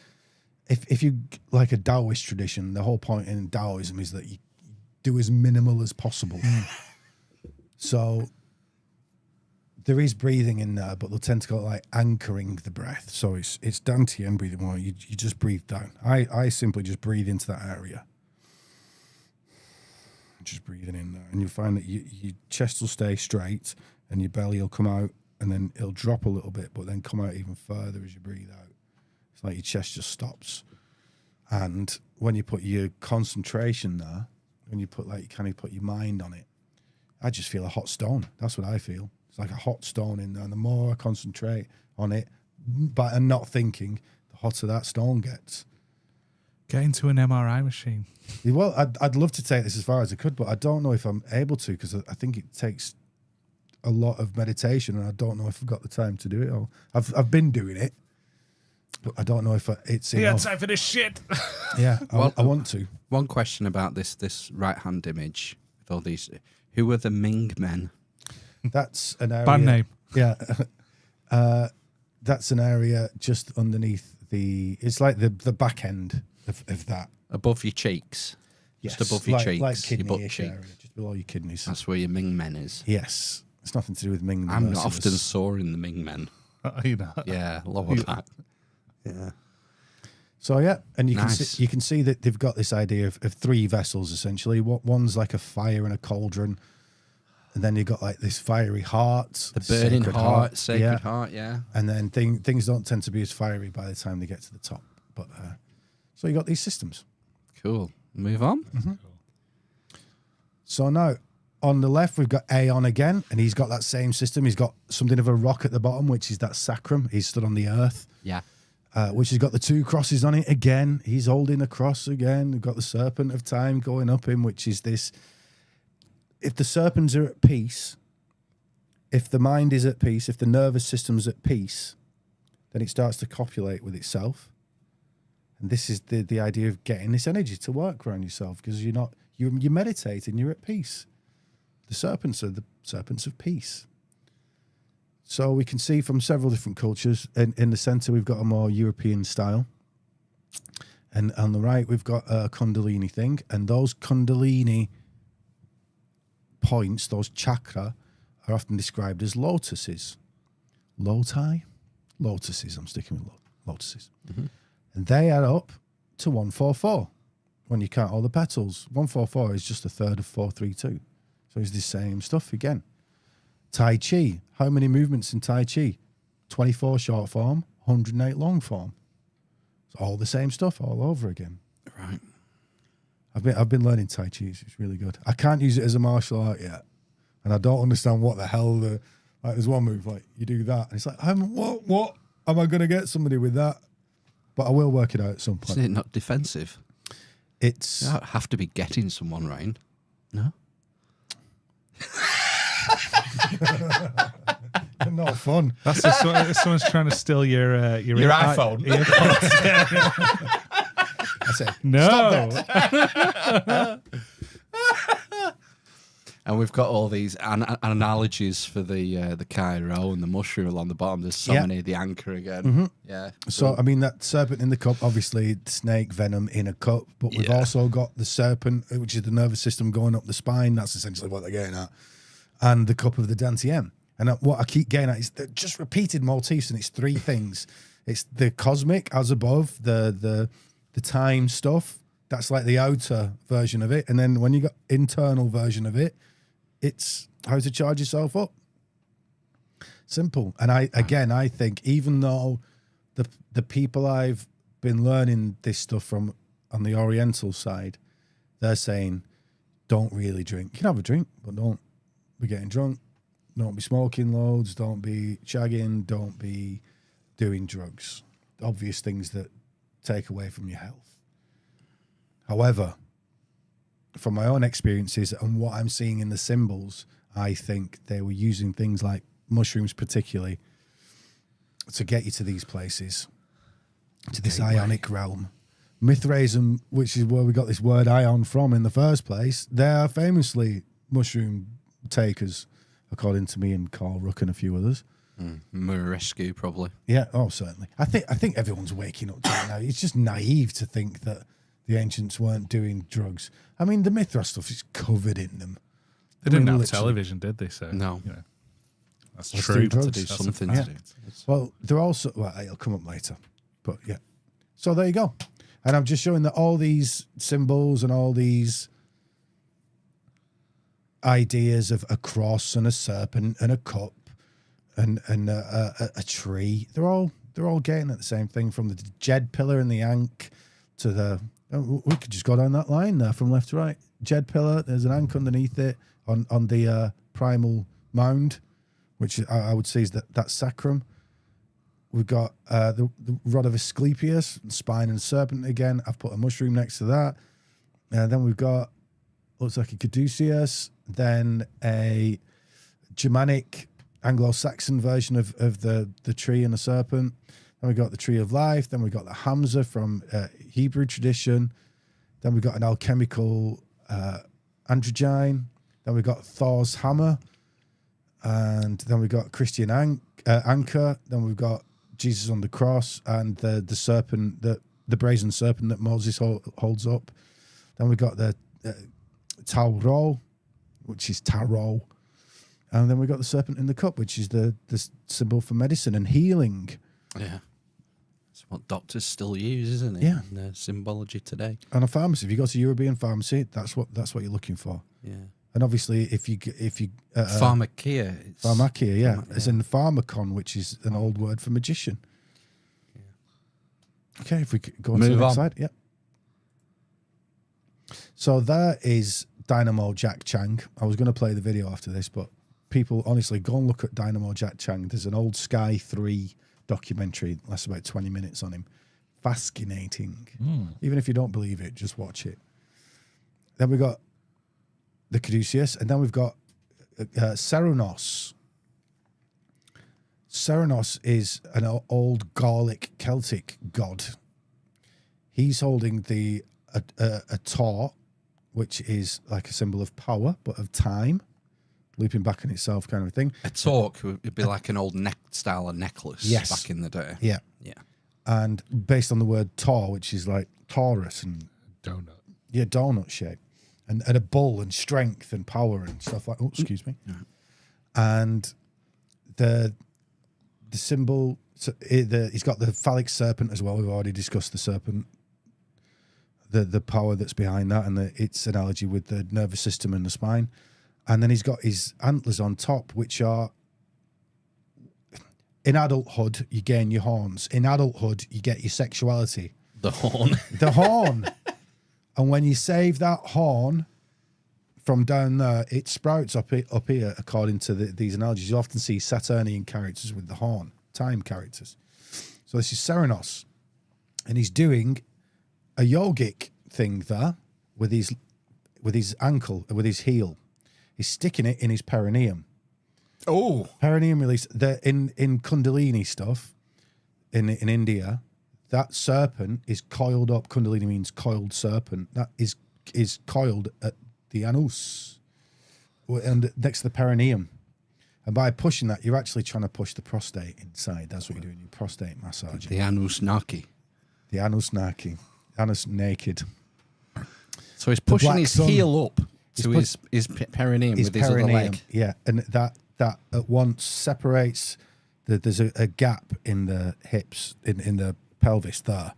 If you like a Taoist tradition, the whole point in Taoism is that you do as minimal as possible. So there is breathing in there, but they'll tend to call it like anchoring the breath. So it's Dantian breathing. Well, you just breathe down. I simply just breathe into that area. Just breathing in there. And you'll find that your chest will stay straight and your belly will come out, and then it'll drop a little bit, but then come out even further as you breathe out. It's like your chest just stops. And when you put your concentration there, when you put you kind of put your mind on it, I just feel a hot stone. That's what I feel. It's like a hot stone in there. And the more I concentrate on it, and not thinking, the hotter that stone gets. Get into an MRI machine. Well, I'd love to take this as far as I could, but I don't know if I'm able to, because I think it takes a lot of meditation, and I don't know if I've got the time to do it all. I've been doing it, but I don't know if it's enough. Yeah, time for this shit. Yeah, I want to. One question about this right hand image with all these. Who are the Ming men? That's an area. Band name. Yeah. That's an area just underneath it's like the back end of that. Above your cheeks. Yes, Just above your cheeks. like your butt kidney-ish cheeks. area, just below your kidneys. That's where your Ming men is. Yes. It's nothing to do with Ming. I'm not often saw in the Ming men. You know. Yeah, lower back. Yeah. So yeah, and you Nice. can see that they've got this idea of three vessels essentially. One's like a fire and a cauldron, and then you've got like this fiery heart, The burning sacred heart, sacred yeah. heart, yeah. And then things don't tend to be as fiery by the time they get to the top. But so you got these systems. Cool. Move on. So now on the left we've got Aeon again, and he's got that same system. He's got something of a rock at the bottom, which is that sacrum. He's stood on the earth. Yeah. Which has got the two crosses on it again. He's holding a cross again. We've got the serpent of time going up him, which is this. If the serpents are at peace, if the mind is at peace, if the nervous system's at peace, then it starts to copulate with itself. And this is the idea of getting this energy to work around yourself, because you're meditating, you're at peace. The serpents are the serpents of peace. So we can see from several different cultures. In the center, we've got a more European style. And on the right, we've got a Kundalini thing. And those Kundalini points, those chakra, are often described as lotuses. Lotuses, I'm sticking with lotuses. Mm-hmm. And they add up to 144 when you count all the petals. 144 is just a third of 432. So it's the same stuff again. Tai Chi. How many movements in Tai Chi? 24 short form, 108 long form. It's all the same stuff all over again. Right. I've been learning Tai Chi. It's really good. I can't use it as a martial art yet. And I don't understand what the hell there's one move, like you do that. And it's like, what am I going to get somebody with that? But I will work it out at some point. Isn't it not defensive? It's... You don't have to be getting someone, Ryan. No? Not fun. That's just, someone's trying to steal your iPhone. I said, no. And we've got all these analogies for the Cairo and the mushroom along the bottom. There's so many. The anchor again. Mm-hmm. Yeah. So, I mean, that serpent in the cup, obviously snake venom in a cup, but we've also got the serpent, which is the nervous system going up the spine. That's essentially what they're getting at. And the cup of the Dantien. And what I keep getting at is just repeated motifs, and it's three things. It's the cosmic as above, the time stuff. That's like the outer version of it. And then when you got internal version of it, it's how to charge yourself up. Simple. And I think even though the people I've been learning this stuff from on the Oriental side, they're saying, don't really drink. You can have a drink, but don't be getting drunk. Don't be smoking loads. Don't be shagging. Don't be doing drugs. Obvious things that take away from your health. However, from my own experiences and what I'm seeing in the symbols, I think they were using things like mushrooms particularly to get you to these places, to this ionic realm. Mithraism, which is where we got this word ion from in the first place, they are famously mushroom takers, according to me and Carl Ruck and a few others. Rescue, probably. Yeah, oh, certainly. I think everyone's waking up to it now. It's just naive to think that the ancients weren't doing drugs. I mean, the Mithra stuff is covered in them. They didn't have television, did they? So no. You know, that's Let's true. do To do something. Yeah. Well, they're also... Well, it'll come up later. But, yeah. So, there you go. And I'm just showing that all these symbols and all these ideas of a cross and a serpent and a cup and a tree, they're all getting at the same thing, from the Jed pillar and the Ankh to the... We could just go down that line there from left to right. Jed pillar, there's an Ankh underneath it on the primal mound, which I would say is that sacrum. We've got the rod of Asclepius, spine and serpent again. I've put a mushroom next to that. And then we've got, looks like a caduceus, then a Germanic Anglo-Saxon version of the tree and the serpent. Then we got the tree of life. Then we got the Hamza from Hebrew tradition. Then we got an alchemical androgyne. Then we got Thor's hammer. And then we got Christian anchor. Then we've got Jesus on the cross and the serpent, the brazen serpent that Moses holds up. Then we got the Tau'ro, which is tarot. And then we got the serpent in the cup, which is the symbol for medicine and healing. Yeah. It's what doctors still use, isn't it? Yeah. In their symbology today. And a pharmacy, if you go to European pharmacy, that's what you're looking for. Yeah. And obviously, if you Pharmakia. Pharmakia, yeah. As in pharmacon, which is an old word for magician. Yeah. Okay, if we could go on to the next slide. Yeah. So there is Dynamo Jack Chang. I was going to play the video after this, but people, honestly, go and look at Dynamo Jack Chang. There's an old Sky 3 documentary, lasts about 20 minutes on him. Fascinating. Even if you don't believe it, just watch it. Then we got the Caduceus, and then we've got Cernunnos. Cernunnos is an old Gallic Celtic god. He's holding a Tor, which is like a symbol of power, but of time, looping back on itself kind of thing. A torque would be like an old style of necklace back in the day. Yeah. Yeah. And based on the word Tor, which is like Taurus and... Donut. Yeah, donut shape. And a bull and strength and power and stuff like... Oh, excuse me. and the symbol. So he's got the phallic serpent as well. We've already discussed the serpent, the power that's behind that, and its analogy with the nervous system and the spine. And then he's got his antlers on top, which are, in adulthood, you gain your horns. In adulthood, you get your sexuality. The horn. The horn. And when you save that horn from down there, it sprouts up here, according to these analogies. You often see Saturnian characters with the horn, time characters. So this is Serenos. And he's doing a yogic thing there with his ankle, with his heel. He's sticking it in his perineum. Oh, Perineum release. In Kundalini stuff in India, that serpent is coiled up. Kundalini means coiled serpent. That is coiled at the anus and next to the perineum. And by pushing that, you're actually trying to push the prostate inside. That's what you're doing. Your prostate massage. The anus naki. The anus naki. Anus naked. So he's pushing his heel up to his perineum with his other leg. Yeah, and that at once separates. There's a gap in the hips, in the pelvis there.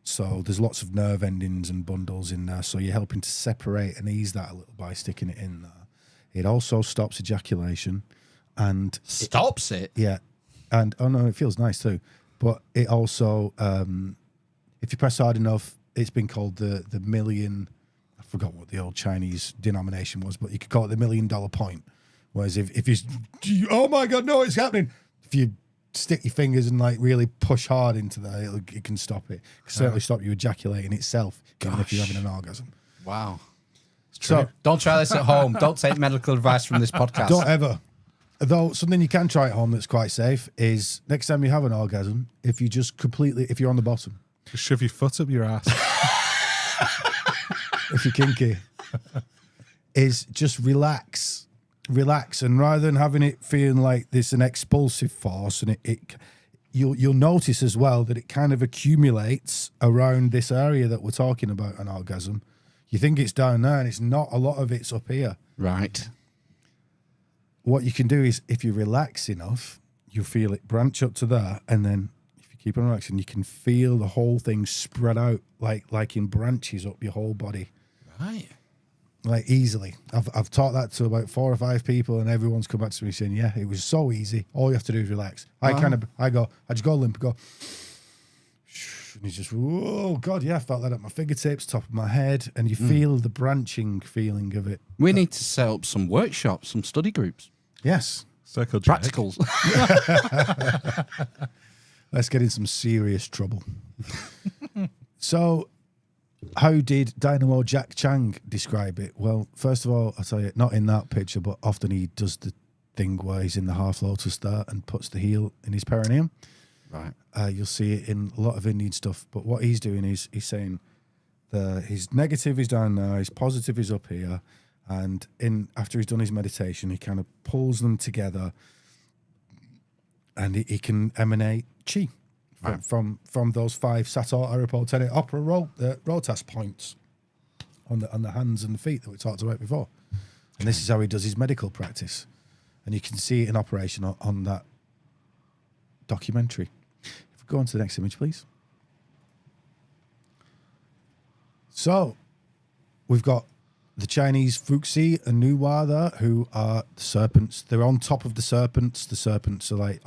So there's lots of nerve endings and bundles in there. So you're helping to separate and ease that a little by sticking it in there. It also stops ejaculation. And stops it? Yeah. And, oh no, it feels nice too. But it also, if you press hard enough, it's been called the million, I forgot what the old Chinese denomination was, but you could call it the $1 million point. Whereas if you, oh my God, no, it's happening. If you stick your fingers and like really push hard into that, it can stop it. It can certainly stop you ejaculating itself, even if you're having an orgasm. Wow. So don't try this at home. Don't take medical advice from this podcast. Don't ever. Though something you can try at home that's quite safe is next time you have an orgasm, if you're on the bottom. Just shove your foot up your ass. If you're kinky. Is just relax. Relax. And rather than having it feeling like this an expulsive force, and you'll notice as well that it kind of accumulates around this area that we're talking about, an orgasm. You think it's down there and it's not. A lot of it's up here. Right. What you can do is, if you relax enough, you feel it branch up to there, and then if you keep on relaxing, you can feel the whole thing spread out like in branches up your whole body. Right. Like easily. I've taught that to about 4 or 5 people, and everyone's come back to me saying, yeah, it was so easy. All you have to do is relax. I just go limp, go, and you just, oh God, yeah, I felt that at my fingertips, top of my head, and you feel the branching feeling of it. We need to set up some workshops, some study groups. Yes. Circle Practicals. Let's get in some serious trouble. So, how did Dynamo Jack Chang describe it? Well, first of all, I'll tell you, not in that picture, but often he does the thing where he's in the half lotus there and puts the heel in his perineum. Right. You'll see it in a lot of Indian stuff. But what he's doing is he's saying his negative is down there, his positive is up here. And after he's done his meditation, he kind of pulls them together, and he can emanate chi from those 5 Sator, Arapol, Tenet, Opera, Rotas points on the hands and the feet that we talked about before. And this is how he does his medical practice. And you can see it in operation on that documentary. If we go on to the next image, please. So we've got the Chinese Fuxi and Nuwa there, who are the serpents. They're on top of the serpents. The serpents are like,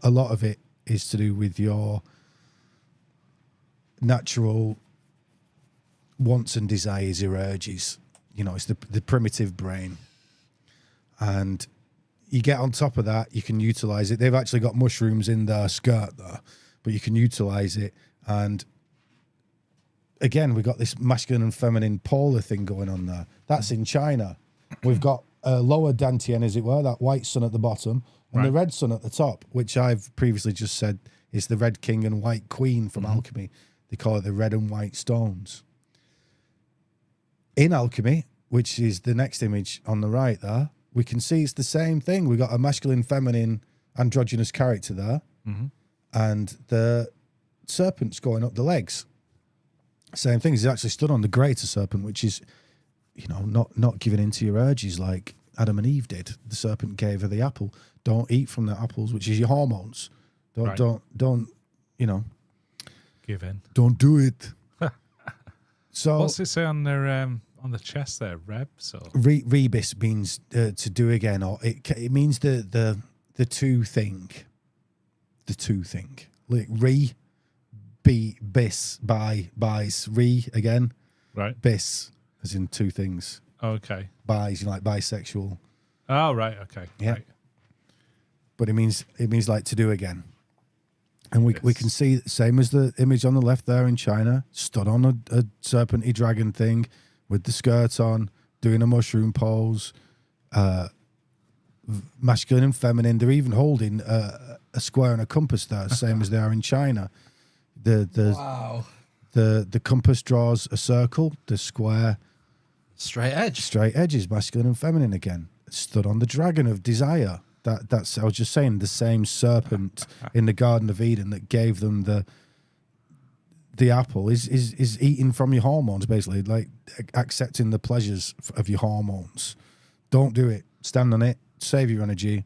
a lot of it is to do with your natural wants and desires, your urges. You know, it's the primitive brain. And you get on top of that, you can utilize it. They've actually got mushrooms in their skirt there, but you can utilize it. And again, we've got this masculine and feminine polar thing going on there. That's in China. We've got a lower Dantian, as it were, that white sun at the bottom, and the red sun at the top, which I've previously just said is the red king and white queen from Alchemy. They call it the red and white stones. In Alchemy, which is the next image on the right there, we can see it's the same thing. We've got a masculine, feminine, androgynous character there, and the serpent's going up the legs. Same thing. He's actually stood on the greater serpent, which is, you know, not giving in to your urges like Adam and Eve did. The serpent gave her the apple. Don't eat from the apples, which is your hormones. Don't, you know. Give in. Don't do it. So what's it say on their on the chest there? Rebs or rebis means to do again, or it means the two thing. The two thing. Like bis, bis, again. Right. Bis, as in two things. Okay. Bis, you know, like bisexual. Oh, right. Okay. Yeah. Right. But it means like to do again. And we can see, same as the image on the left there in China, stood on a serpenty dragon thing with the skirt on, doing a mushroom pose, masculine and feminine. They're even holding a square and a compass there, same as they are in China. Wow. The compass draws a circle, the square... Straight edge. Straight edges, masculine and feminine again. Stood on the dragon of desire. That's I was just saying, the same serpent in the Garden of Eden that gave them the apple is eating from your hormones, basically, like accepting the pleasures of your hormones. Don't do it. Stand on it. Save your energy.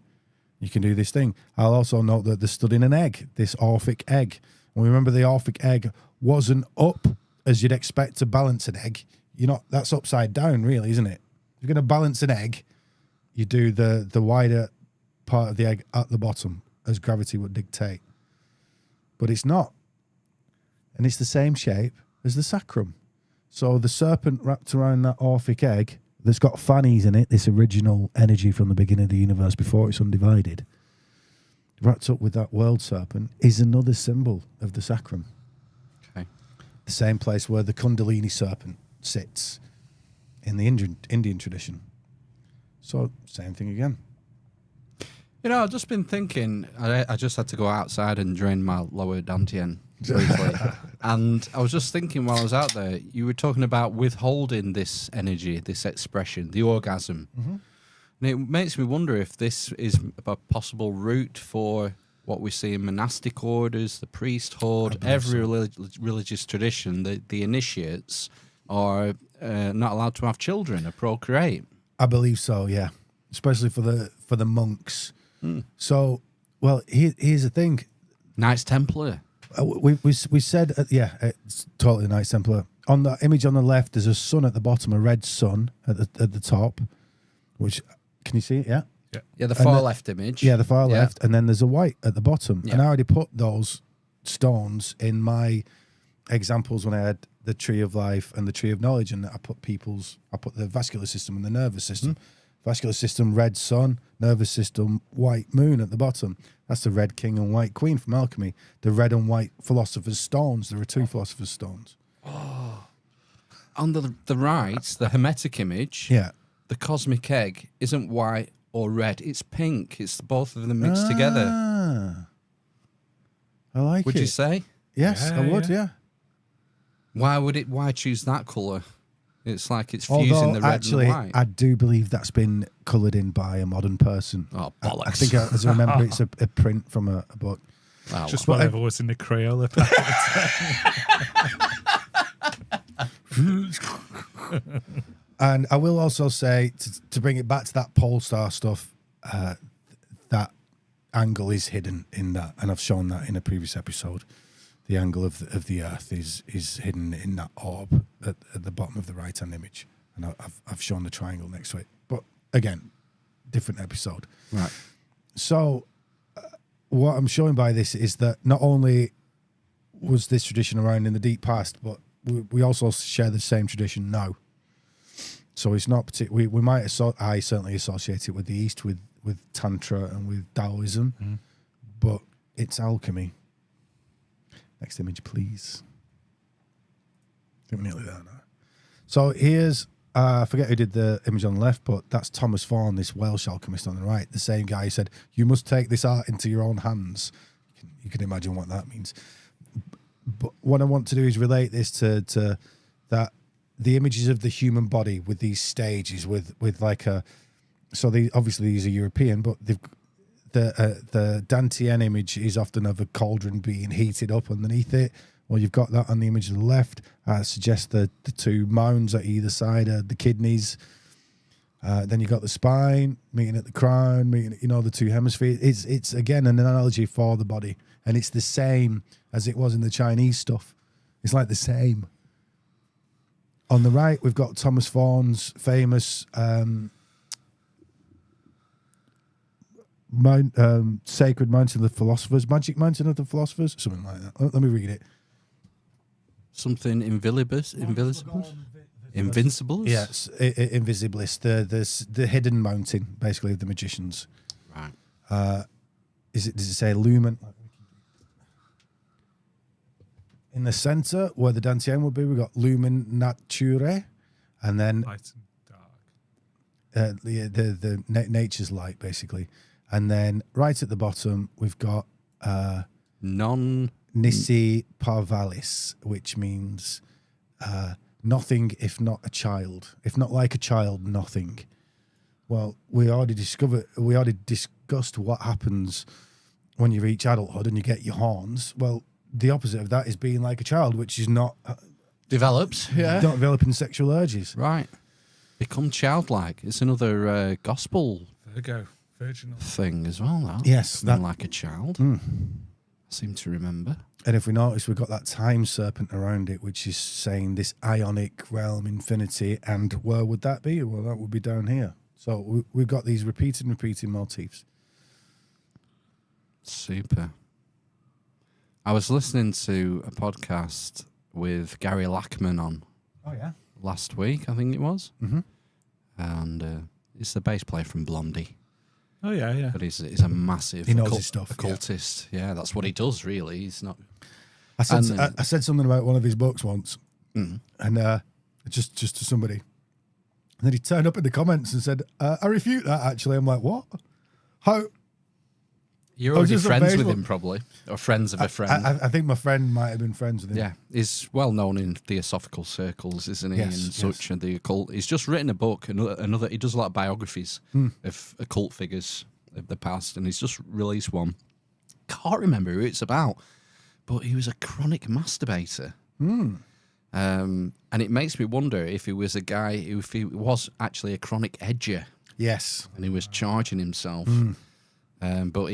You can do this thing. I'll also note that they're studying an egg, this Orphic egg. And remember, the Orphic egg wasn't up as you'd expect to balance an egg. That's upside down, really, isn't it? If you're going to balance an egg, you do the wider part of the egg at the bottom, as gravity would dictate. But it's not. And it's the same shape as the sacrum. So the serpent wrapped around that Orphic egg that's got fannies in it, this original energy from the beginning of the universe before it's undivided, wrapped up with that world serpent, is another symbol of the sacrum. Okay. The same place where the Kundalini serpent sits in the Indian tradition. So, same thing again. I've just been thinking, I just had to go outside and drain my lower dantien briefly. And I was just thinking while I was out there, you were talking about withholding this energy, this expression, the orgasm. Mm-hmm. And it makes me wonder if this is a possible route for what we see in monastic orders, the priesthood, every religious tradition. The initiates are not allowed to have children or procreate. I believe so, yeah. Especially for the monks. So, well, here's the thing. Knights Templar. We said, it's totally Knights Templar. On the image on the left, there's a sun at the bottom, a red sun at the top. Which, can you see it? Yeah. Yeah, the far left image. Yeah, the far left, and then there's a white at the bottom. Yeah. And I already put those stones in my examples when I had the Tree of Life and the Tree of Knowledge, and I put the vascular system and the nervous system. Vascular system, red sun. Nervous system, white moon at the bottom. That's the red king and white queen from Alchemy. The red and white philosopher's stones. There are two philosopher's stones. Oh. On the right, the Hermetic image, the cosmic egg isn't white or red. It's pink. It's both of them mixed together. I like it. Would you say? Yes, I would, yeah. Why choose that colour? It's like it's fusing the red and the white. I do believe that's been coloured in by a modern person. Oh, bollocks. I think, as I remember, it's a print from a book. Wow. Just whatever was in the Crayola packet. And I will also say, to bring it back to that pole star stuff, that angle is hidden in that, and I've shown that in a previous episode. The angle of the Earth is hidden in that orb at the bottom of the right-hand image. And I've shown the triangle next to it. But again, different episode. Right. So what I'm showing by this is that not only was this tradition around in the deep past, but we also share the same tradition now. So it's not particularly... We might... I certainly associate it with the East, with Tantra and with Taoism. But it's alchemy. Next image, please. I think we're nearly there now. So here's, I forget who did the image on the left, but that's Thomas Vaughan, this Welsh alchemist on the right. The same guy who said, you must take this art into your own hands. You can imagine what that means. But what I want to do is relate this to that the images of the human body with these stages, with like a... So obviously these are European, but they've... The Dantian image is often of a cauldron being heated up underneath it. Well, you've got that on the image on the left. Suggests the two mounds at either side are the kidneys. Then you got the spine meeting at the crown, meeting at, the two hemispheres. It's again an analogy for the body, and it's the same as it was in the Chinese stuff. It's like the same. On the right, we've got Thomas Vaughan's famous Sacred Mountain of the Philosophers, Magic Mountain of the Philosophers, something like that. Let me read it. Something Invincibles? Yes, Invisibilis, the hidden mountain, basically, of the magicians. Right. Does it say lumen? In the center, where the dantien would be, we've got lumen nature, and then light and dark. The nature's light, basically. And then right at the bottom, we've got Non Nisi Parvalis, which means nothing if not a child. If not like a child, nothing. Well, we already discussed what happens when you reach adulthood and you get your horns. Well, the opposite of that is being like a child, which is not develops. Yeah. Not developing sexual urges. Right. Become childlike. It's another gospel Virginal thing as well, though. Yes. Becoming like a child. I seem to remember. And if we notice, we've got that time serpent around it, which is saying this ionic realm, infinity. And where would that be? Well, that would be down here. So we've got these repeating motifs. Super. I was listening to a podcast with Gary Lackman on. Oh, yeah. Last week, I think it was. Mm-hmm. And he's the bass player from Blondie. Oh, yeah. But he's a massive he knows his stuff, occultist. Yeah, that's what he does, really. He's not... I said something about one of his books once, and just to somebody. And then he turned up in the comments and said, I refute that, actually. I'm like, what? How... You're already friends with him, probably, or friends of a friend. I think my friend might have been friends with him. Yeah, he's well known in theosophical circles, isn't he? Yes, and such, and the occult. He's just written a book. Another. He does a lot of biographies of occult figures of the past, and he's just released one. Can't remember who it's about, but he was a chronic masturbator. And it makes me wonder if he was a guy, if he was actually a chronic edger. Yes, and he was charging himself. But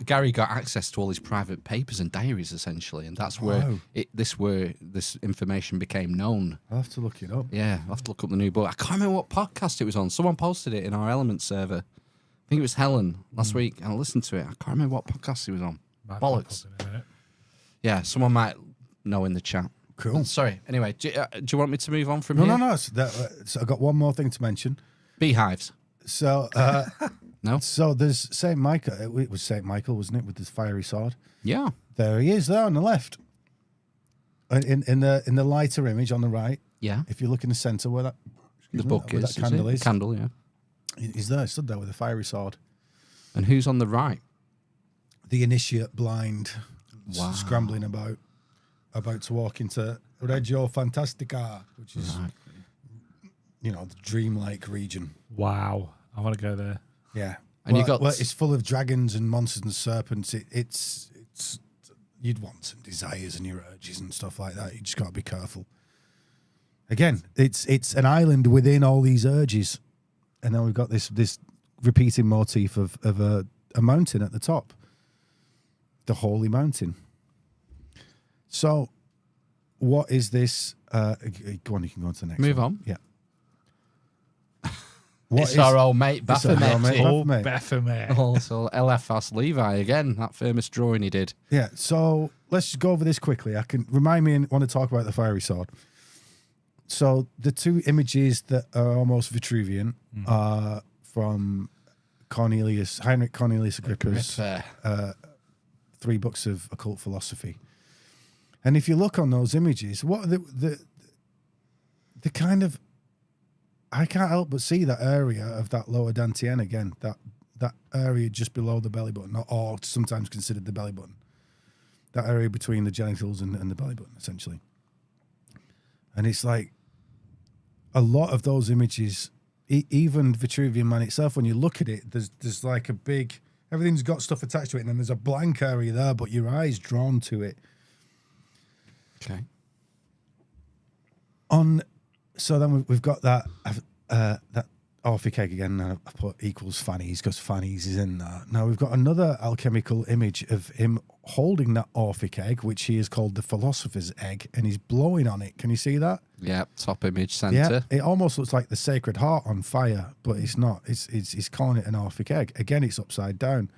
Gary got access to all his private papers and diaries, essentially, and that's where this information became known. I'll have to look it up. Yeah, I'll have to look up the new book. I can't remember what podcast it was on. Someone posted it in our Element server. I think it was Helen last week, and I listened to it. I can't remember what podcast it was on. Bollocks. Yeah, someone might know in the chat. Cool. Sorry. Anyway, do you want me to move on from here? No. So I got one more thing to mention. Beehives. So... No. So there's St. Michael. It was St. Michael, wasn't it, with his fiery sword? Yeah. There he is, there on the left. In the lighter image on the right. Yeah. If you look in the centre where that book is, that candle is. Candle, yeah. He's there, stood there with a fiery sword. And who's on the right? The initiate, blind, scrambling about to walk into Reggio Fantastica, which is the dreamlike region. Wow, I want to go there. Yeah, and it's full of dragons and monsters and serpents. It's you'd want some desires and your urges and stuff like that. You just got to be careful. Again, it's an island within all these urges, and then we've got this repeating motif of a mountain at the top, the holy mountain. So, what is this? Go on, you can go on to the next. Move one. on. Yeah. It's our old mate Baphomet. Baphomet. Also, Eliphas Levi again, that famous drawing he did. Yeah, so let's just go over this quickly. I can remind me and want to talk about the fiery sword. So the two images that are almost Vitruvian are from Heinrich Cornelius Agrippa's 3 books of occult philosophy. And if you look on those images, what are the kind of... I can't help but see that area of that lower dantien again, that area just below the belly button, or sometimes considered the belly button. That area between the genitals and the belly button, essentially. And it's like a lot of those images, even Vitruvian Man itself, when you look at it, there's like a big, everything's got stuff attached to it, and then there's a blank area there, but your eye's drawn to it. Okay. So then we've got that Orphic egg again. I put equals fannies because fannies is in there. Now we've got another alchemical image of him holding that Orphic egg, which he has called the philosopher's egg, and he's blowing on it. Can you see that? Yeah, top image center. Yeah, it almost looks like the Sacred Heart on fire, but it's not. He's calling it an Orphic egg. Again, it's upside down.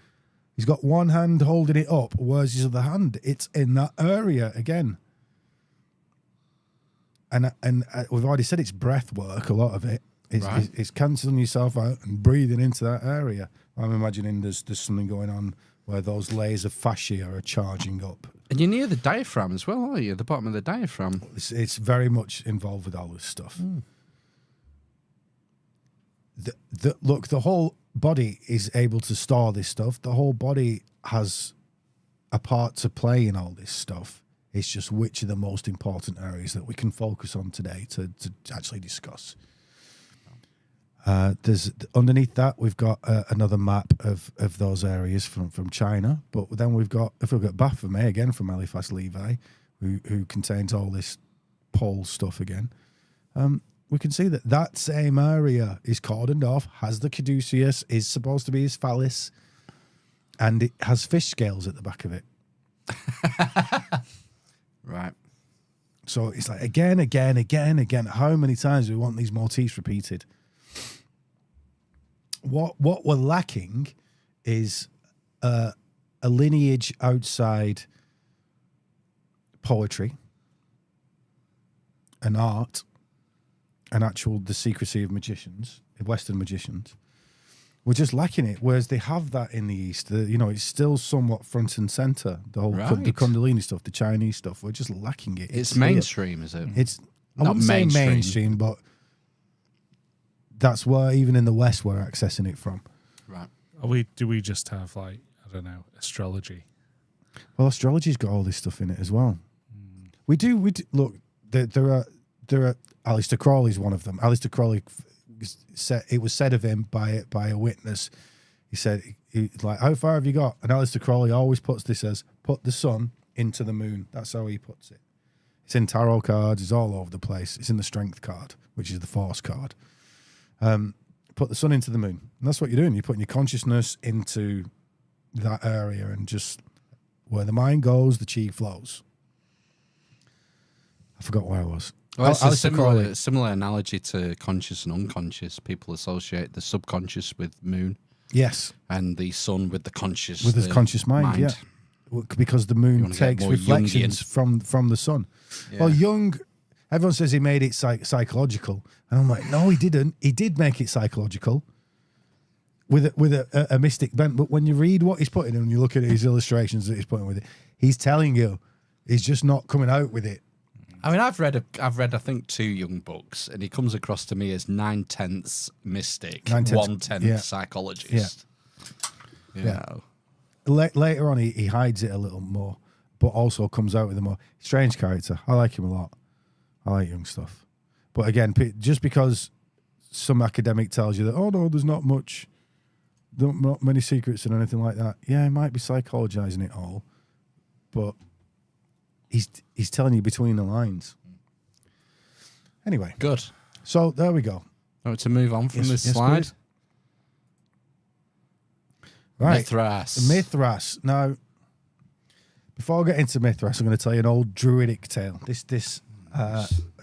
He's got one hand holding it up. Where's his other hand? It's in that area again. And we've already said it's breath work, a lot of it. It's cancelling yourself out and breathing into that area. I'm imagining there's something going on where those layers of fascia are charging up. And you're near the diaphragm as well, are you? At the bottom of the diaphragm. It's very much involved with all this stuff. Look, the whole body is able to store this stuff. The whole body has a part to play in all this stuff. It's just which are the most important areas that we can focus on today to actually discuss. There's underneath that we've got another map of those areas from China, but then we've got Baphomet again from Eliphas Levi, who contains all this pole stuff again. We can see that same area is cordoned off, has the caduceus, is supposed to be his phallus, and it has fish scales at the back of it. Right. So it's like again. How many times do we want these motifs repeated? What we're lacking is a lineage outside poetry, an art, the secrecy of magicians, Western magicians. We're just lacking it, whereas they have that in the East. It's still somewhat front and center. The whole the Kundalini stuff, the Chinese stuff. We're just lacking it. It's mainstream, is it? It's I wouldn't say mainstream, but that's where even in the West we're accessing it from. Right. Do we just have I don't know, astrology? Well, astrology's got all this stuff in it as well. We do look. There are Aleister Crowley's one of them. Aleister Crowley it was said of him by a witness. He said, like, how far have you got? And Aleister Crowley always puts this as, put the sun into the moon. That's how he puts it. It's in tarot cards. It's all over the place. It's in the strength card, which is the force card. Put the sun into the moon. And that's what you're doing. You're putting your consciousness into that area, and just where the mind goes, the chi flows. I forgot where I was. Well, it's a similar analogy to conscious and unconscious. People associate the subconscious with moon. Yes. And the sun with the conscious. With the conscious mind, yeah. Because the moon takes reflections from the sun. Yeah. Well, Jung, everyone says he made it psychological. And I'm like, no, he didn't. He did make it psychological with a mystic bent. But when you read what he's putting in, and you look at his illustrations that he's putting with it, he's telling you he's just not coming out with it. I mean, I've read I think 2 Jung books, and he comes across to me as 9/10 mystic, 1/10 psychologist. Yeah. Later on, he hides it a little more, but also comes out with a more strange character. I like him a lot. I like Jung stuff, but again, just because some academic tells you that, oh no, there's not many secrets and anything like that. Yeah, he might be psychologizing it all, but he's telling you between the lines. Anyway. Good. So there we go. To move on from this slide. Please. Right. Mithras. Now, before I get into Mithras, I'm going to tell you an old druidic tale.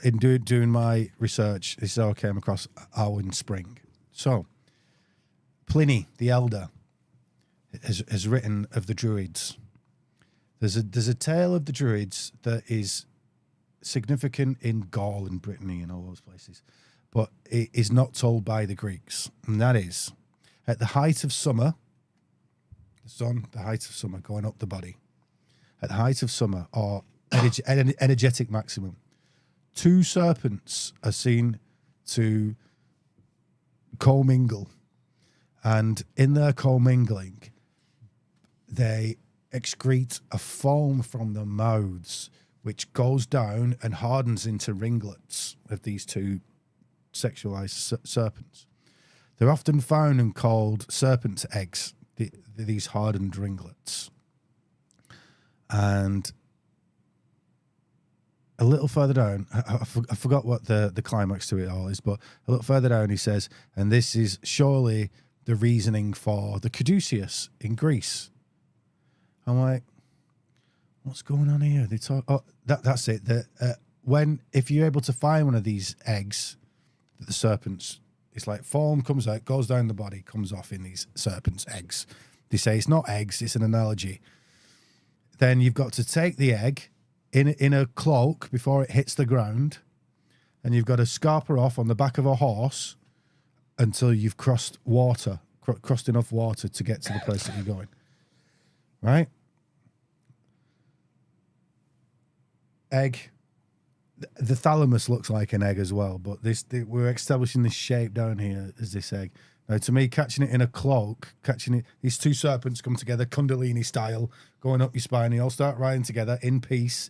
In doing my research, this is how I came across Arwen Spring. So, Pliny the Elder has written of the Druids. There's a tale of the Druids that is significant in Gaul and Brittany and all those places, but it is not told by the Greeks. And that is, at the height of summer, the height of summer going up the body, at the height of summer, or energetic maximum, 2 serpents are seen to commingle. And in their commingling, they excrete a foam from their mouths, which goes down and hardens into ringlets of these 2 sexualized serpents. They're often found and called serpent eggs, these hardened ringlets. And a little further down, I forgot what the climax to it all is, but a little further down he says, and this is surely the reasoning for the caduceus in Greece. I'm like, what's going on here? They talk. Oh, that's it. If you're able to find one of these eggs, the serpents, it's like foam comes out, goes down the body, comes off in these serpents' eggs. They say it's not eggs, it's an analogy. Then you've got to take the egg in a cloak before it hits the ground, and you've got to scarper off on the back of a horse until you've crossed enough water to get to the place that you're going. Right? Egg. The thalamus looks like an egg as well, but we're establishing this shape down here as this egg. Now, to me, catching it in a cloak, these two serpents come together, Kundalini style, going up your spine. They all start riding together in peace.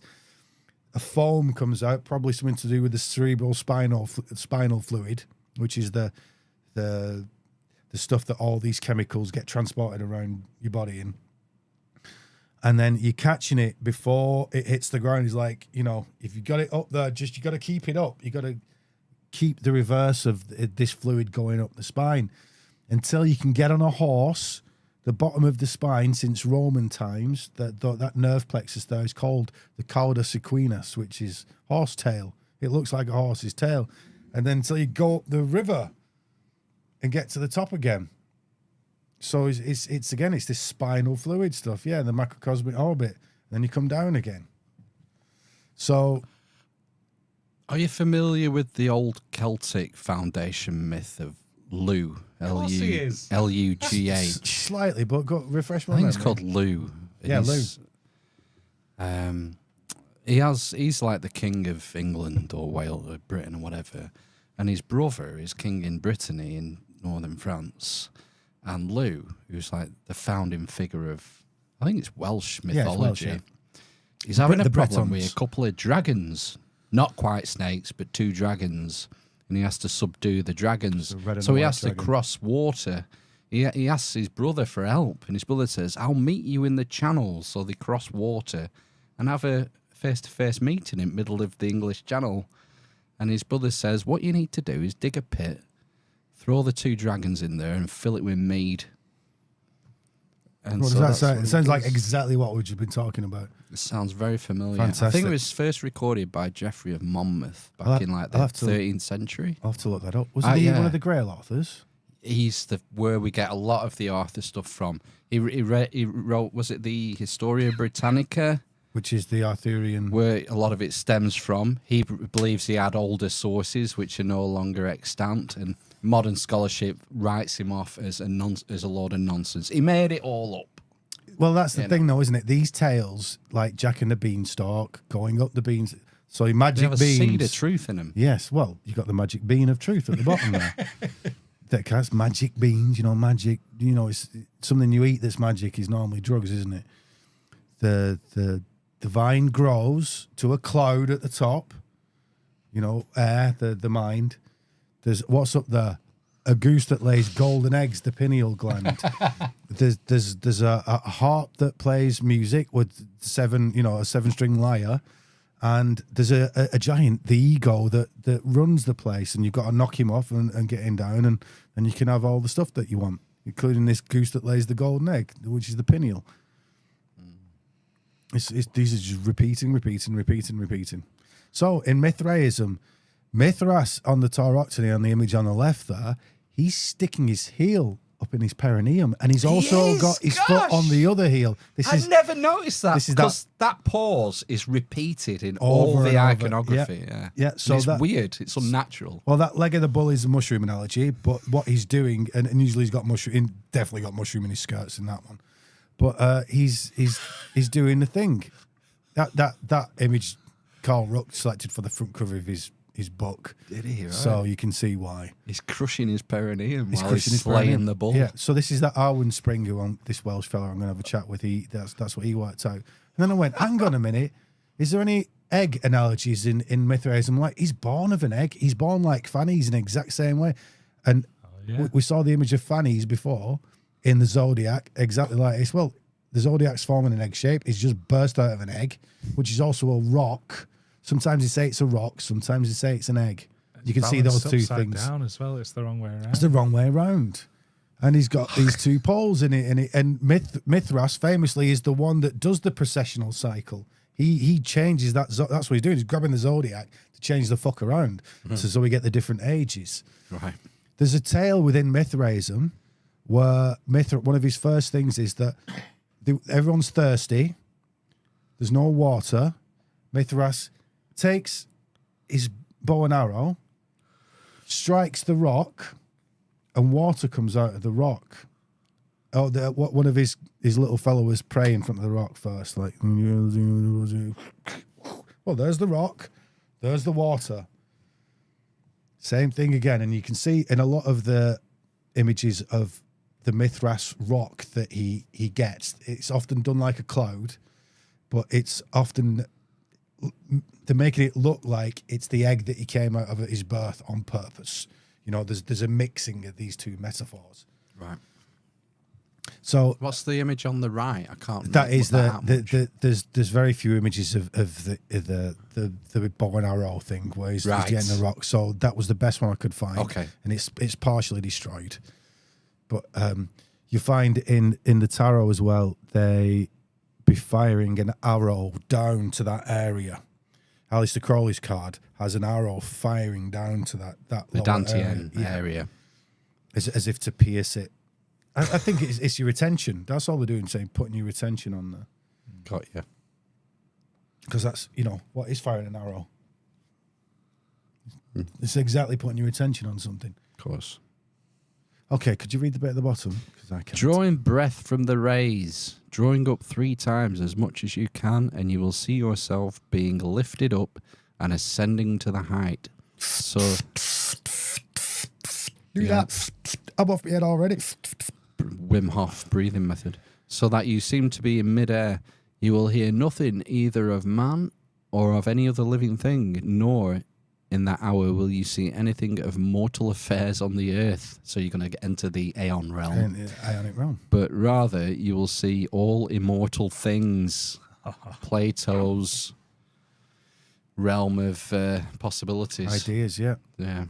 A foam comes out, probably something to do with the cerebral spinal fluid, which is the stuff that all these chemicals get transported around your body in. And then you're catching it before it hits the ground. It's like, if you got it up there, you got to keep it up. You got to keep the reverse of this fluid going up the spine until you can get on a horse. The bottom of the spine, since Roman times, that nerve plexus there is called the cauda equinus, which is horse tail. It looks like a horse's tail. And then until you go up the river and get to the top again. So it's this spinal fluid stuff, the macrocosmic orbit. And then you come down again. So, are you familiar with the old Celtic foundation myth of Lu? L-U-G-H. Slightly, but refresh my memory. I think it's called Lu. Lu. He's like the king of England or Wales or Britain or whatever, and his brother is king in Brittany in northern France. And Lu, who's like the founding figure of, I think it's Welsh mythology, Welsh, he's having a problem Bretons. with a couple of dragons, not quite snakes, but two dragons, and he has to subdue the dragons. So he has to cross water. He asks his brother for help, and his brother says, "I'll meet you in the channel." So they cross water and have a face-to-face meeting in the middle of the English Channel. And his brother says, "What you need to do is dig a pit, throw the two dragons in there and fill it with mead." And what does that say? It sounds like exactly what we've been talking about. It sounds very familiar. Fantastic. I think it was first recorded by Geoffrey of Monmouth back in like the 13th century. I'll have to look that up. Was he one of the Grail authors? He's where we get a lot of the Arthur stuff from. He wrote, was it the Historia Britannica? Which is the Arthurian... Where a lot of it stems from. He believes he had older sources which are no longer extant, and modern scholarship writes him off as a load of nonsense. He made it all up. Well, that's the thing, though, isn't it? These tales, like Jack and the Beanstalk, going up the beans... So magic beans... They have a seed of truth in them. Yes, well, you got the magic bean of truth at the bottom there. That's magic beans, magic... it's something you eat that's magic is normally drugs, isn't it? The vine grows to a cloud at the top, air, the mind. There's what's up there? A goose that lays golden eggs, the pineal gland. there's a harp that plays music with a 7-string lyre, and there's a giant, the ego that runs the place, and you've got to knock him off and get him down, and you can have all the stuff that you want, including this goose that lays the golden egg, which is the pineal. These are just repeating. So in Mithraism, Mithras on the Tauroctony, on the image on the left there, he's sticking his heel up in his perineum, and he's also got his foot on the other heel. I never noticed that, because that pause is repeated in all the iconography. Yeah. So it's weird. It's unnatural. Well, that leg of the bull is a mushroom analogy, but what he's doing, and usually he's got mushroom, definitely got mushroom in his skirts in that one. But he's doing the thing. That image Carl Ruck selected for the front cover of his book. Did he? Right? So you can see why. He's crushing his perineum while he's slaying the bull. Yeah. So this is that Arwen Springer, this Welsh fella I'm going to have a chat with. That's what he worked out. And then I went, hang on a minute. Is there any egg analogies in Mithraism? Like, he's born of an egg. He's born like Fanny's in the exact same way. And we saw the image of Fanny's before in the Zodiac, exactly like this. Well, the Zodiac's forming an egg shape. It's just burst out of an egg, which is also a rock Sometimes they say it's a rock. Sometimes they say it's an egg. You can see those two things. Down as well. It's the wrong way around. It's the wrong way around. And he's got these two poles in it. And Mithras famously is the one that does the precessional cycle. He changes that. That's what he's doing. He's grabbing the Zodiac to change the fuck around, so we get the different ages. Right. There's a tale within Mithraism where one of his first things is that everyone's thirsty. There's no water. Mithras takes his bow and arrow, strikes the rock, and water comes out of the rock. Oh, one of his little fellow was praying in front of the rock first, like, well, there's the rock, there's the water. Same thing again, and you can see in a lot of the images of the Mithras rock that he gets, it's often done like a cloud, but it's often they're making it look like it's the egg that he came out of at his birth on purpose. You know, there's a mixing of these two metaphors. Right. So what's the image on the right? I can't. That is there's very few images of the bow and arrow thing where he's getting the rock. So that was the best one I could find. Okay. And it's partially destroyed, but you find in the tarot as well they be firing an arrow down to that area. Aleister Crowley's card has an arrow firing down to that the Dantian area, as if to pierce it. I think it's your attention. That's all they're doing, saying putting your attention on there. Got you. Because that's, what is firing an arrow? It's exactly putting your attention on something. Of course. Okay, could you read the bit at the bottom? Because I can't. Drawing breath from the rays, drawing up 3 times as much as you can, and you will see yourself being lifted up and ascending to the height. So... Do that. I'm off my head already. Wim Hof breathing method. So that you seem to be in midair. You will hear nothing either of man or of any other living thing, nor in that hour will you see anything of mortal affairs on the earth. So you're going to enter the Aeon realm. Ionic realm. But rather you will see all immortal things. Plato's realm of possibilities. Ideas, yeah. Yeah.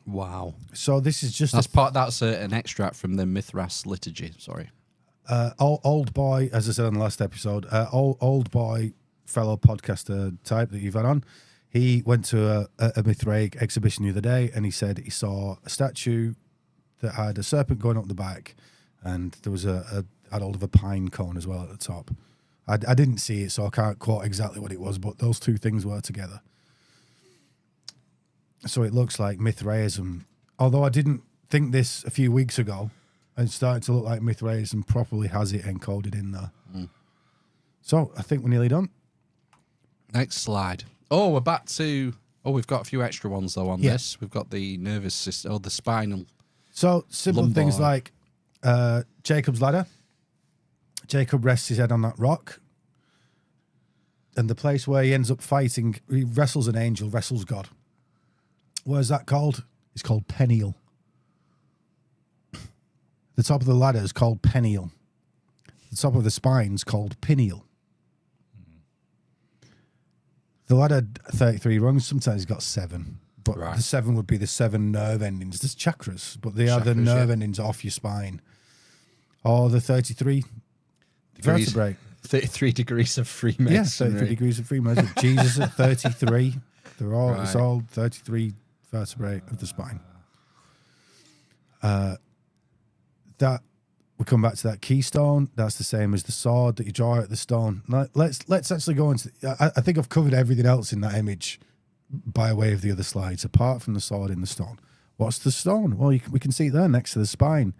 Wow. So this is just that's an extract from the Mithras liturgy. Sorry. Old boy, as I said on the last episode, old boy fellow podcaster type that you've had on. He went to a Mithraic exhibition the other day, and he said he saw a statue that had a serpent going up the back, and there was had hold of a pine cone as well at the top. I didn't see it, so I can't quote exactly what it was, but those two things were together. So it looks like Mithraism, although I didn't think this a few weeks ago, and it's starting to look like Mithraism properly has it encoded in there. So I think we're nearly done. Next slide. Oh, we're back to... Oh, we've got a few extra ones, though, on this. We've got the nervous system, or the spinal. So simple lumbar. things like Jacob's ladder. Jacob rests his head on that rock. And the place where he ends up fighting, he wrestles an angel, wrestles God. Where's that called? It's called Peniel. The top of the ladder is called Peniel. The top of the spine is called Pineal. The ladder 33 rungs, sometimes it's got 7. But the 7 would be the 7 nerve endings. There's chakras, but they are the nerve endings off your spine. Or the 33 vertebrae. 33 degrees of Freemasonry. Yeah, 33 degrees of Freemasonry. Jesus at 33. They're all, It's all 33 vertebrae of the spine. That we come back to that keystone. That's the same as the sword that you draw at the stone. Let's actually go into. I think I've covered everything else in that image by way of the other slides, apart from the sword in the stone. What's the stone? Well, we can see it there next to the spine.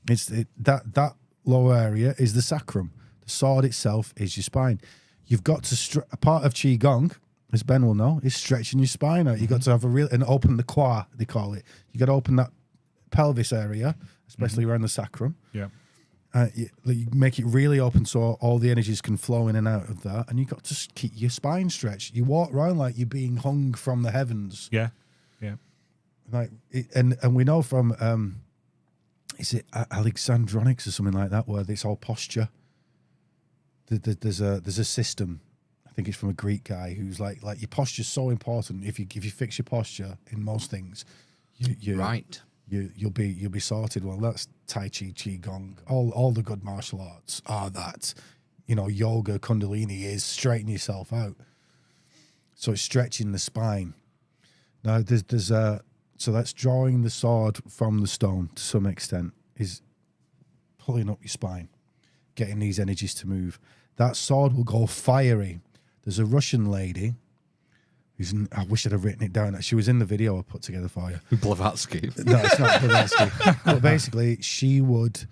That lower area is the sacrum. The sword itself is your spine. You've got to a part of qigong, as Ben will know, is stretching your spine out. You've got to have and open the qua, they call it. You got to open that pelvis area, especially around the sacrum. Yeah. You make it really open so all the energies can flow in and out of that, and you got to keep your spine stretched. You walk around like you're being hung from the heavens. Yeah, yeah. And we know from is it Alexandronics or something like that, where it's all posture. There's a system. I think it's from a Greek guy who's like your posture's so important. If you fix your posture in most things, you'll be sorted. Well, that's Tai Chi, Qigong, all the good martial arts are that. Yoga, Kundalini is straighten yourself out. So it's stretching the spine. Now so that's drawing the sword from the stone to some extent, is pulling up your spine, getting these energies to move. That sword will go fiery. There's a Russian lady I wish I'd have written it down. She was in the video I put together for you. Blavatsky. No, it's not Blavatsky. But basically, she would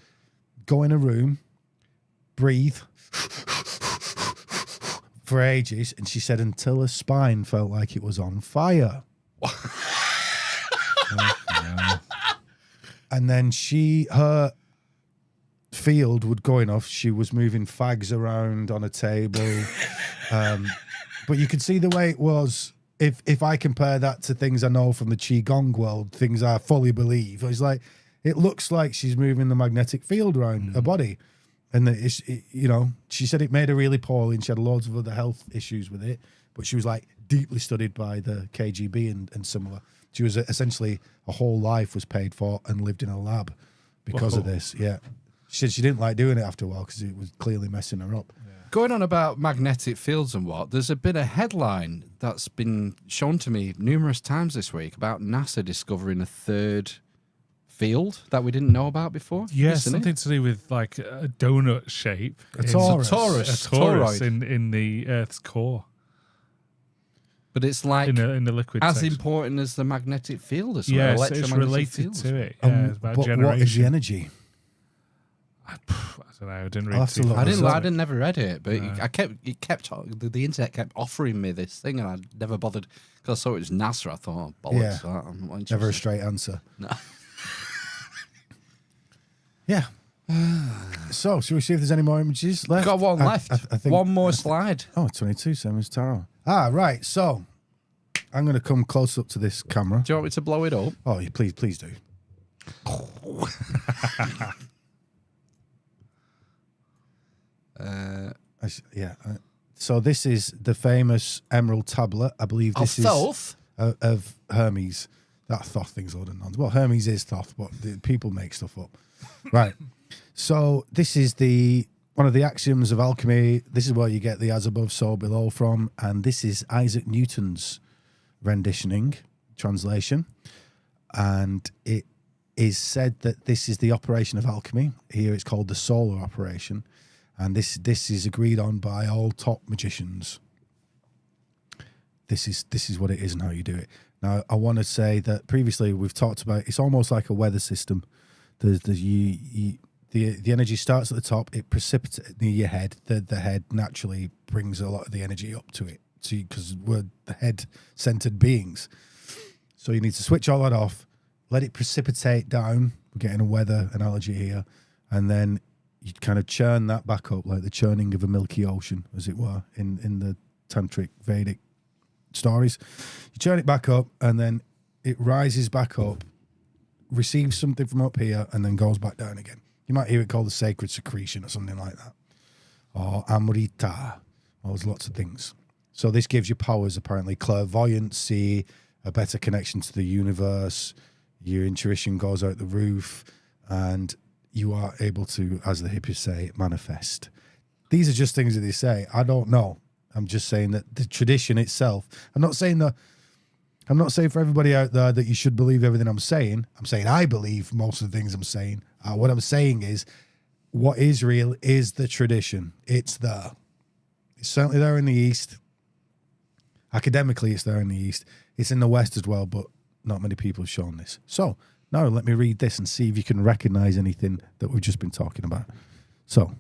go in a room, breathe for ages, and she said until her spine felt like it was on fire. And then her field would go enough. She was moving fags around on a table. But you could see the way it was. If I compare that to things I know from the Qigong world, things I fully believe, it's like it looks like she's moving the magnetic field around her body. And she said it made her really poorly, and she had loads of other health issues with it. But she was like deeply studied by the KGB and similar. She was essentially a whole life was paid for and lived in a lab because of this. Yeah, she said she didn't like doing it after a while because it was clearly messing her up. Yeah. Going on about magnetic fields and what, there's been a headline that's been shown to me numerous times this week about NASA discovering a third field that we didn't know about before. Yes, something to do with like a donut shape. A torus in the Earth's core. But it's like in the liquid as section. Important as the magnetic field as well. Yes, it's related to it. Yeah, it's about but generation. what is the energy? I don't know. I didn't read too far. I didn't never read it, but the internet kept offering me this thing, and I never bothered because I saw it was NASA. I thought, oh, bollocks, I'm not interested. Never a straight answer. No. Yeah. So, should we see if there's any more images left? Got one left. I think, one more slide. 22, same as tarot. Right. So, I'm going to come close up to this camera. Do you want me to blow it up? Oh, please do. So this is the famous emerald tablet. I believe this is Thoth? Of Hermes. That Thoth thing's all the nonsense. Well, Hermes is Thoth, but people make stuff up. Right. So this is one of the axioms of alchemy. This is where you get the as above, so below from. And this is Isaac Newton's renditioning, translation. And it is said that this is the operation of alchemy. Here it's called the solar operation. And this is agreed on by all top magicians. This is what it is and how you do it. Now, I want to say that previously we've talked about it's almost like a weather system. The energy starts at the top, it precipitates near your head. The head naturally brings a lot of the energy up to it, because we're the head-centered beings. So you need to switch all that off, let it precipitate down. We're getting a weather analogy here, and then you kind of churn that back up like the churning of a milky ocean, as it were, in the tantric Vedic stories. You churn it back up, and then it rises back up, receives something from up here, and then goes back down again. You might hear it called the sacred secretion or something like that, or amrita. Well, there's lots of things. So this gives you powers, apparently, clairvoyancy, a better connection to the universe. Your intuition goes out the roof, and you are able to, as the hippies say, manifest. These are just things that they say. I don't know. I'm just saying that the tradition itself. I'm not saying for everybody out there that you should believe everything I'm saying. I'm saying I believe most of the things I'm saying. What I'm saying is, what is real is the tradition. It's there. It's certainly there in the East. Academically, it's there in the East. It's in the West as well, but not many people have shown this. So now let me read this and see if you can recognize anything that we've just been talking about. So,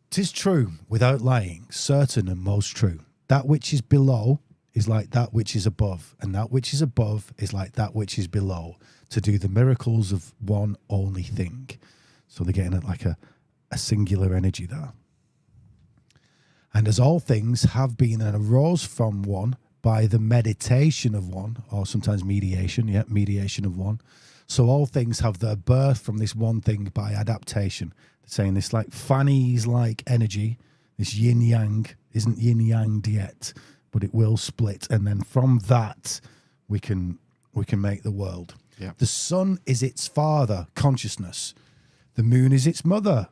'tis true, without lying, certain and most true. That which is below is like that which is above, and that which is above is like that which is below, to do the miracles of one only thing. So they're getting at like a singular energy there. And as all things have been and arose from one by the meditation of one, or sometimes mediation of one, so all things have their birth from this one thing by adaptation. They're saying this like Fanny's like energy, this yin-yang isn't yin yanged yet, but it will split, and then from that we can make the world. Yeah. The sun is its father, consciousness. The moon is its mother.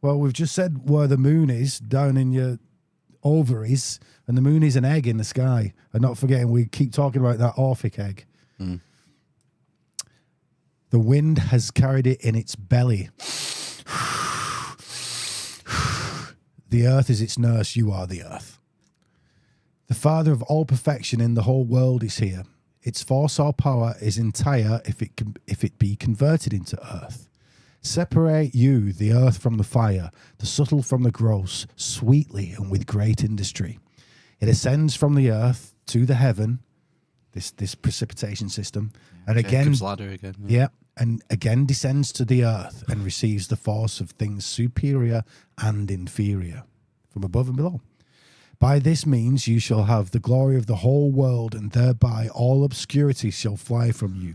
Well, we've just said where the moon is, down in your ovaries, and the moon is an egg in the sky. And not forgetting, we keep talking about that Orphic egg. Mm. The wind has carried it in its belly. The earth is its nurse, you are the earth. The father of all perfection in the whole world is here. Its force or power is entire if it be converted into earth. Separate you, the earth from the fire, the subtle from the gross, sweetly and with great industry. It ascends from the earth to the heaven, this precipitation system, and again, Jacob's ladder again. Yeah, and again descends to the earth and receives the force of things superior and inferior, from above and below. By this means you shall have the glory of the whole world, and thereby all obscurity shall fly from you.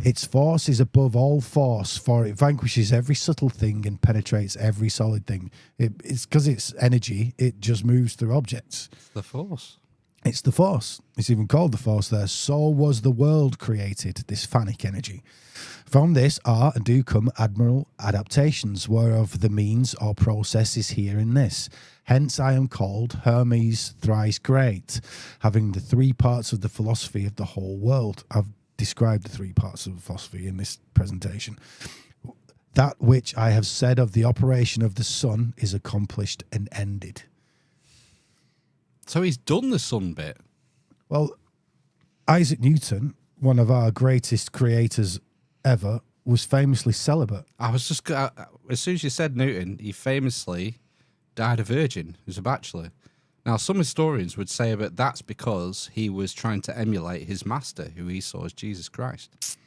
Its force is above all force, for it vanquishes every subtle thing and penetrates every solid thing. It's because it's energy, it just moves through objects. It's the force. It's the force. It's even called the force there. So was the world created, this phanic energy. From this are and do come admirable adaptations, whereof the means or process is here in this. Hence I am called Hermes thrice great, having the three parts of the philosophy of the whole world. I've described the three parts of philosophy in this presentation. That which I have said of the operation of the sun is accomplished and ended. So he's done the sun bit. Well, Isaac Newton, one of our greatest creators ever, was famously celibate. I was just as soon as you said Newton, he famously died a virgin. He was a bachelor. Now, some historians would say that that's because he was trying to emulate his master, who he saw as Jesus Christ.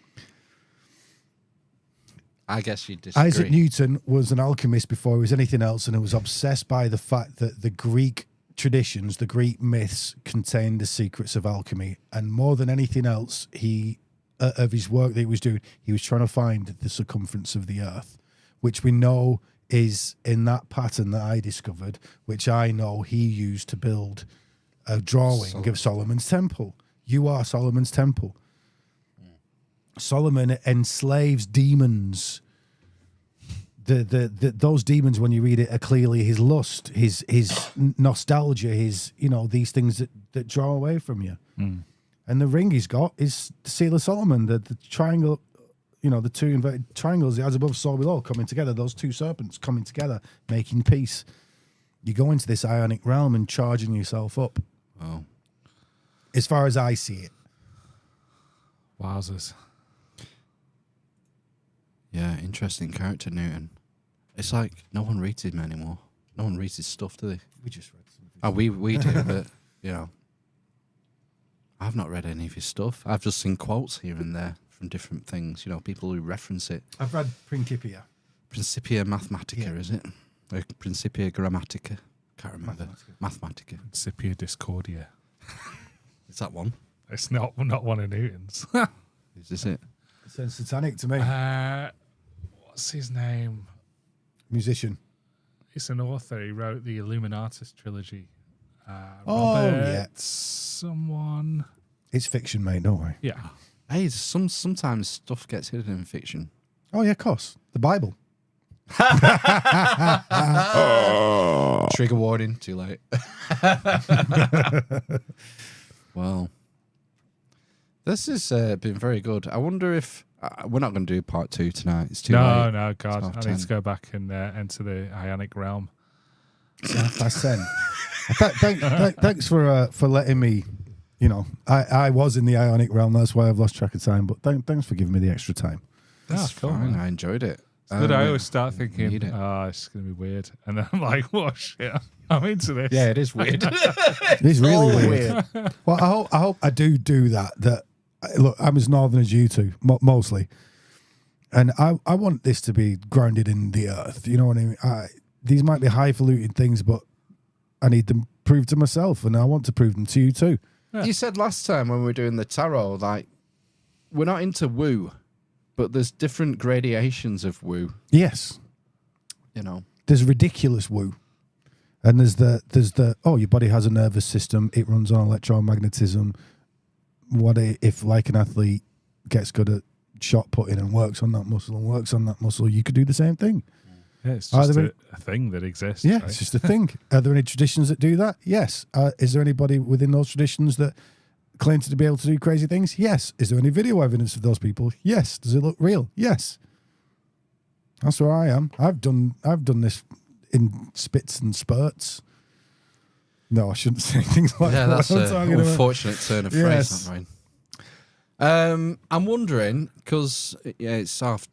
I guess you'd disagree. Isaac Newton was an alchemist before he was anything else, and was obsessed by the fact that the Greek traditions, the Greek myths, contained the secrets of alchemy. And more than anything else, he of his work that he was doing, he was trying to find the circumference of the earth, which we know is in that pattern that I discovered, which I know he used to build a drawing of Solomon's temple. You are Solomon's temple. Solomon enslaves demons. Those demons, when you read it, are clearly his lust, his nostalgia, his these things that draw away from you. Mm. And the ring he's got is the seal of Solomon, the triangle. The two inverted triangles, as above, so below, coming together, those two serpents coming together, making peace. You go into this ionic realm and charging yourself up. Oh. As far as I see it. Wowzers. Yeah, interesting character, Newton. It's like no one reads him anymore. No one reads his stuff, do they? We just read something. Oh, we do, but, I've not read any of his stuff. I've just seen quotes here and there from different things, people who reference it. I've read Principia. Principia Mathematica, is it? Or Principia Grammatica? Can't remember. Mathematica. Principia Discordia. Is that one? It's not one of Newton's. Is this it? It sounds satanic to me. What's his name? Musician. He's an author. He wrote the Illuminatus trilogy. Yeah. Someone. It's fiction, mate, don't worry. Yeah. Hey, sometimes stuff gets hidden in fiction. Oh, yeah, of course. The Bible. Trigger warning, too late. Well, this has been very good. I wonder if we're not going to do part 2 tonight. It's too late. No, God. It's I need to go back and enter the ionic realm. Thanks for letting me. I was in the ionic realm. That's why I've lost track of time. But thanks for giving me the extra time. That's fine. I enjoyed it. But I always start thinking, it's going to be weird. And then I'm like, oh, shit, I'm into this. Yeah, it is weird. It is really weird. Well, I hope I do that. Look, I'm as northern as you two, mostly. And I want this to be grounded in the earth. You know what I mean? These might be highfalutin things, but I need them proved to myself, and I want to prove them to you too. Yeah. You said last time when we were doing the tarot, like, we're not into woo, but there's different gradations of woo. Yes. There's ridiculous woo. And there's the your body has a nervous system. It runs on electromagnetism. What if, like, an athlete gets good at shot putting and works on that muscle, you could do the same thing. Yeah, it's just a thing that exists. Yeah, right? it's just a thing. Are there any traditions that do that? Yes. Is there anybody within those traditions that claims to be able to do crazy things? Yes. Is there any video evidence of those people? Yes. Does it look real? Yes. That's where I am. I've done this in spits and spurts. No, I shouldn't say things like that. Yeah, that's an unfortunate turn of phrase, Yes. that, Ryan. I'm wondering, because it's half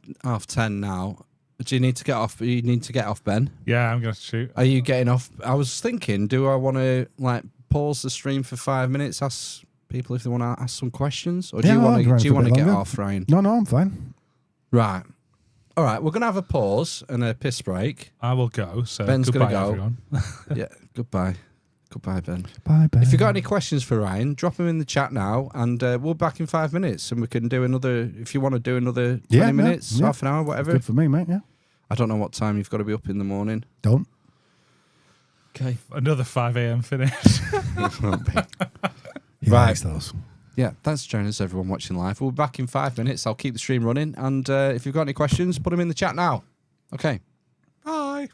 10 now. Do you need to get off? You need to get off, Ben. Yeah, I'm going to shoot. Are you getting off? I was thinking, do I want to pause the stream for 5 minutes, ask people if they want to ask some questions, or do you want to get off, Ryan? No, I'm fine. Right. All right, we're going to have a pause and a piss break. I will go. So Ben's going to go. Everyone. Yeah, goodbye. Goodbye, Ben. Bye, Ben. If you've got any questions for Ryan, drop them in the chat now, and we'll be back in 5 minutes, and we can do another, if you want to do another 20 minutes, half an hour, whatever. Good for me, mate, yeah. I don't know what time you've got to be up in the morning. Don't. Okay. Another 5 a.m. finish. Right. Those. Yeah, thanks for joining us, everyone watching live. We'll be back in 5 minutes. I'll keep the stream running, and if you've got any questions, put them in the chat now. Okay. Bye.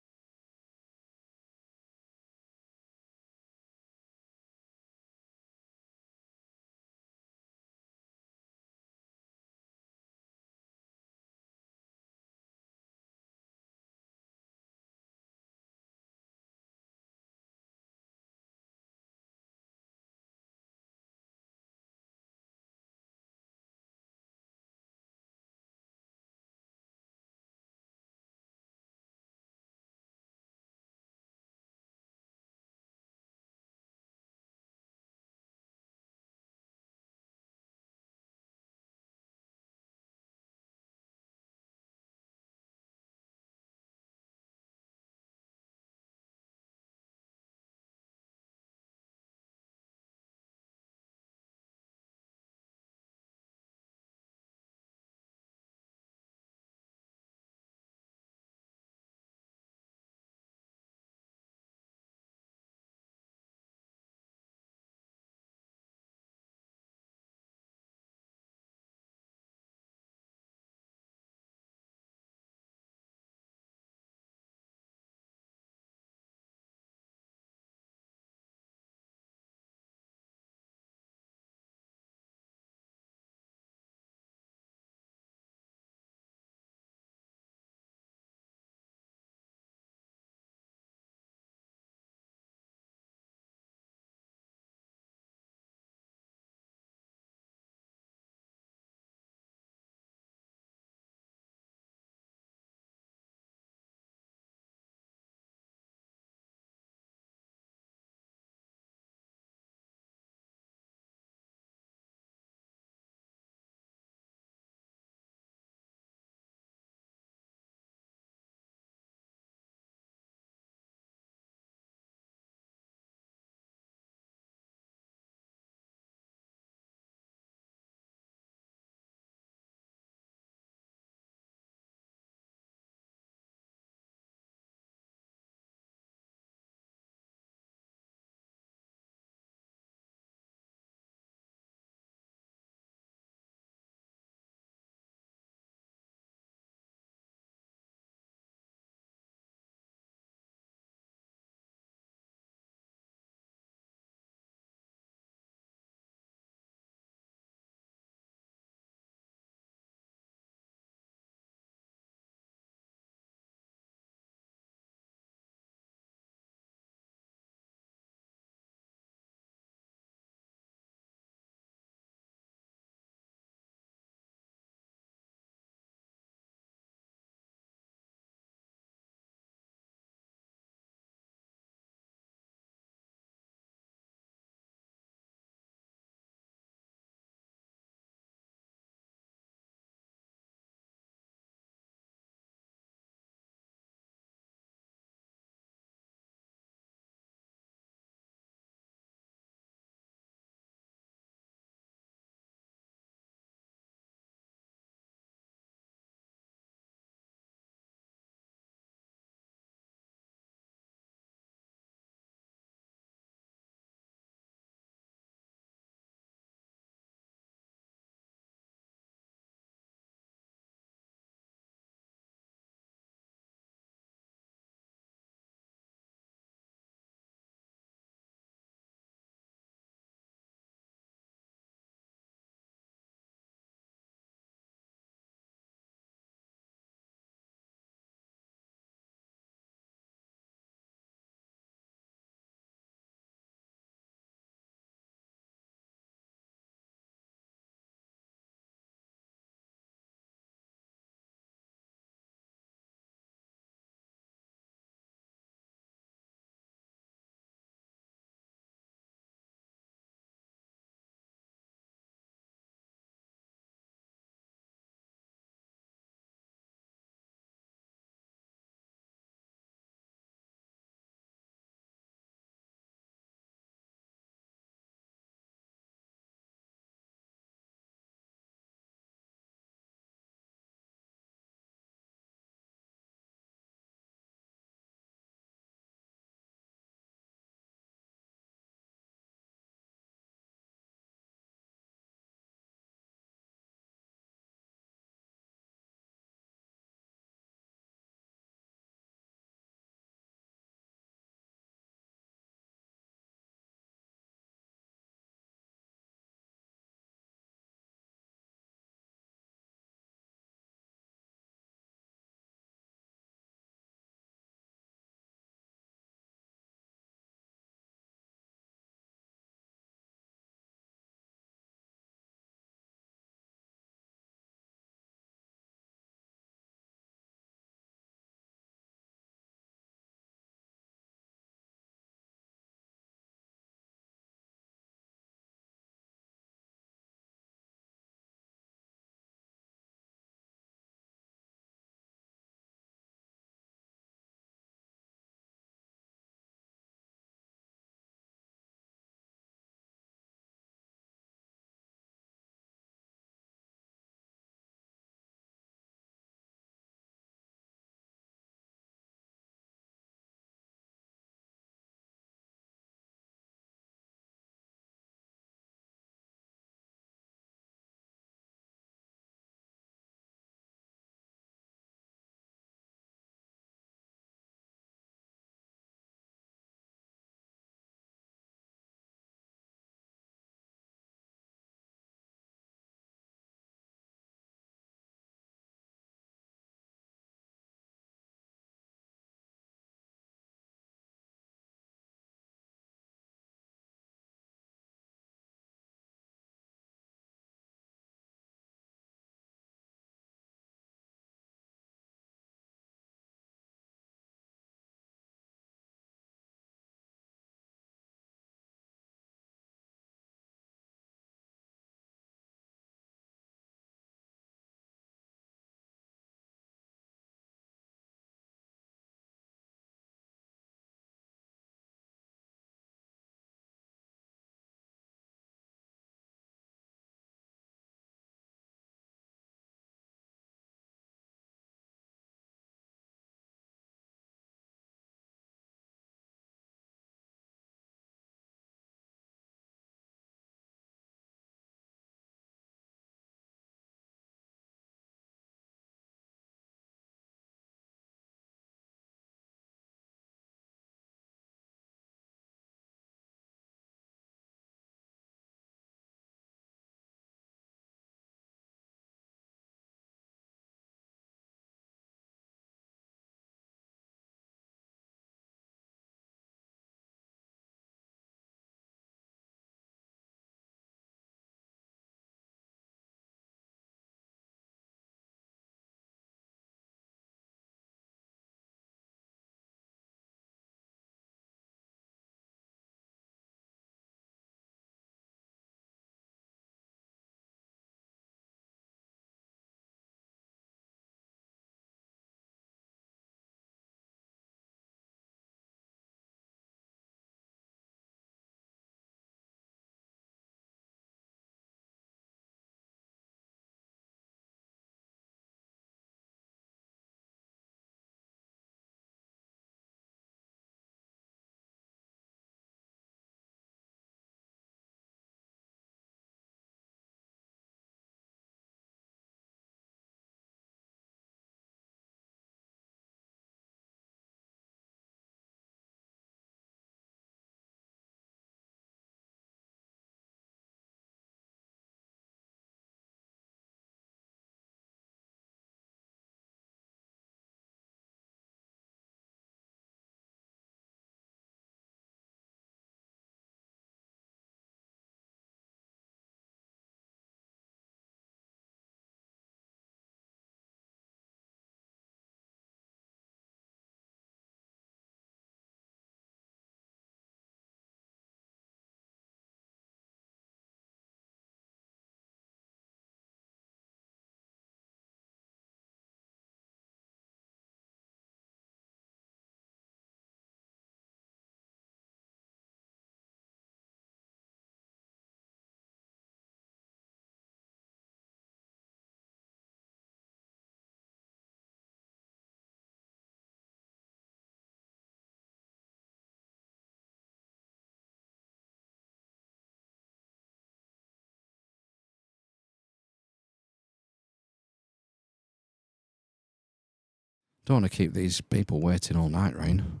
Don't want to keep these people waiting all night, Rain.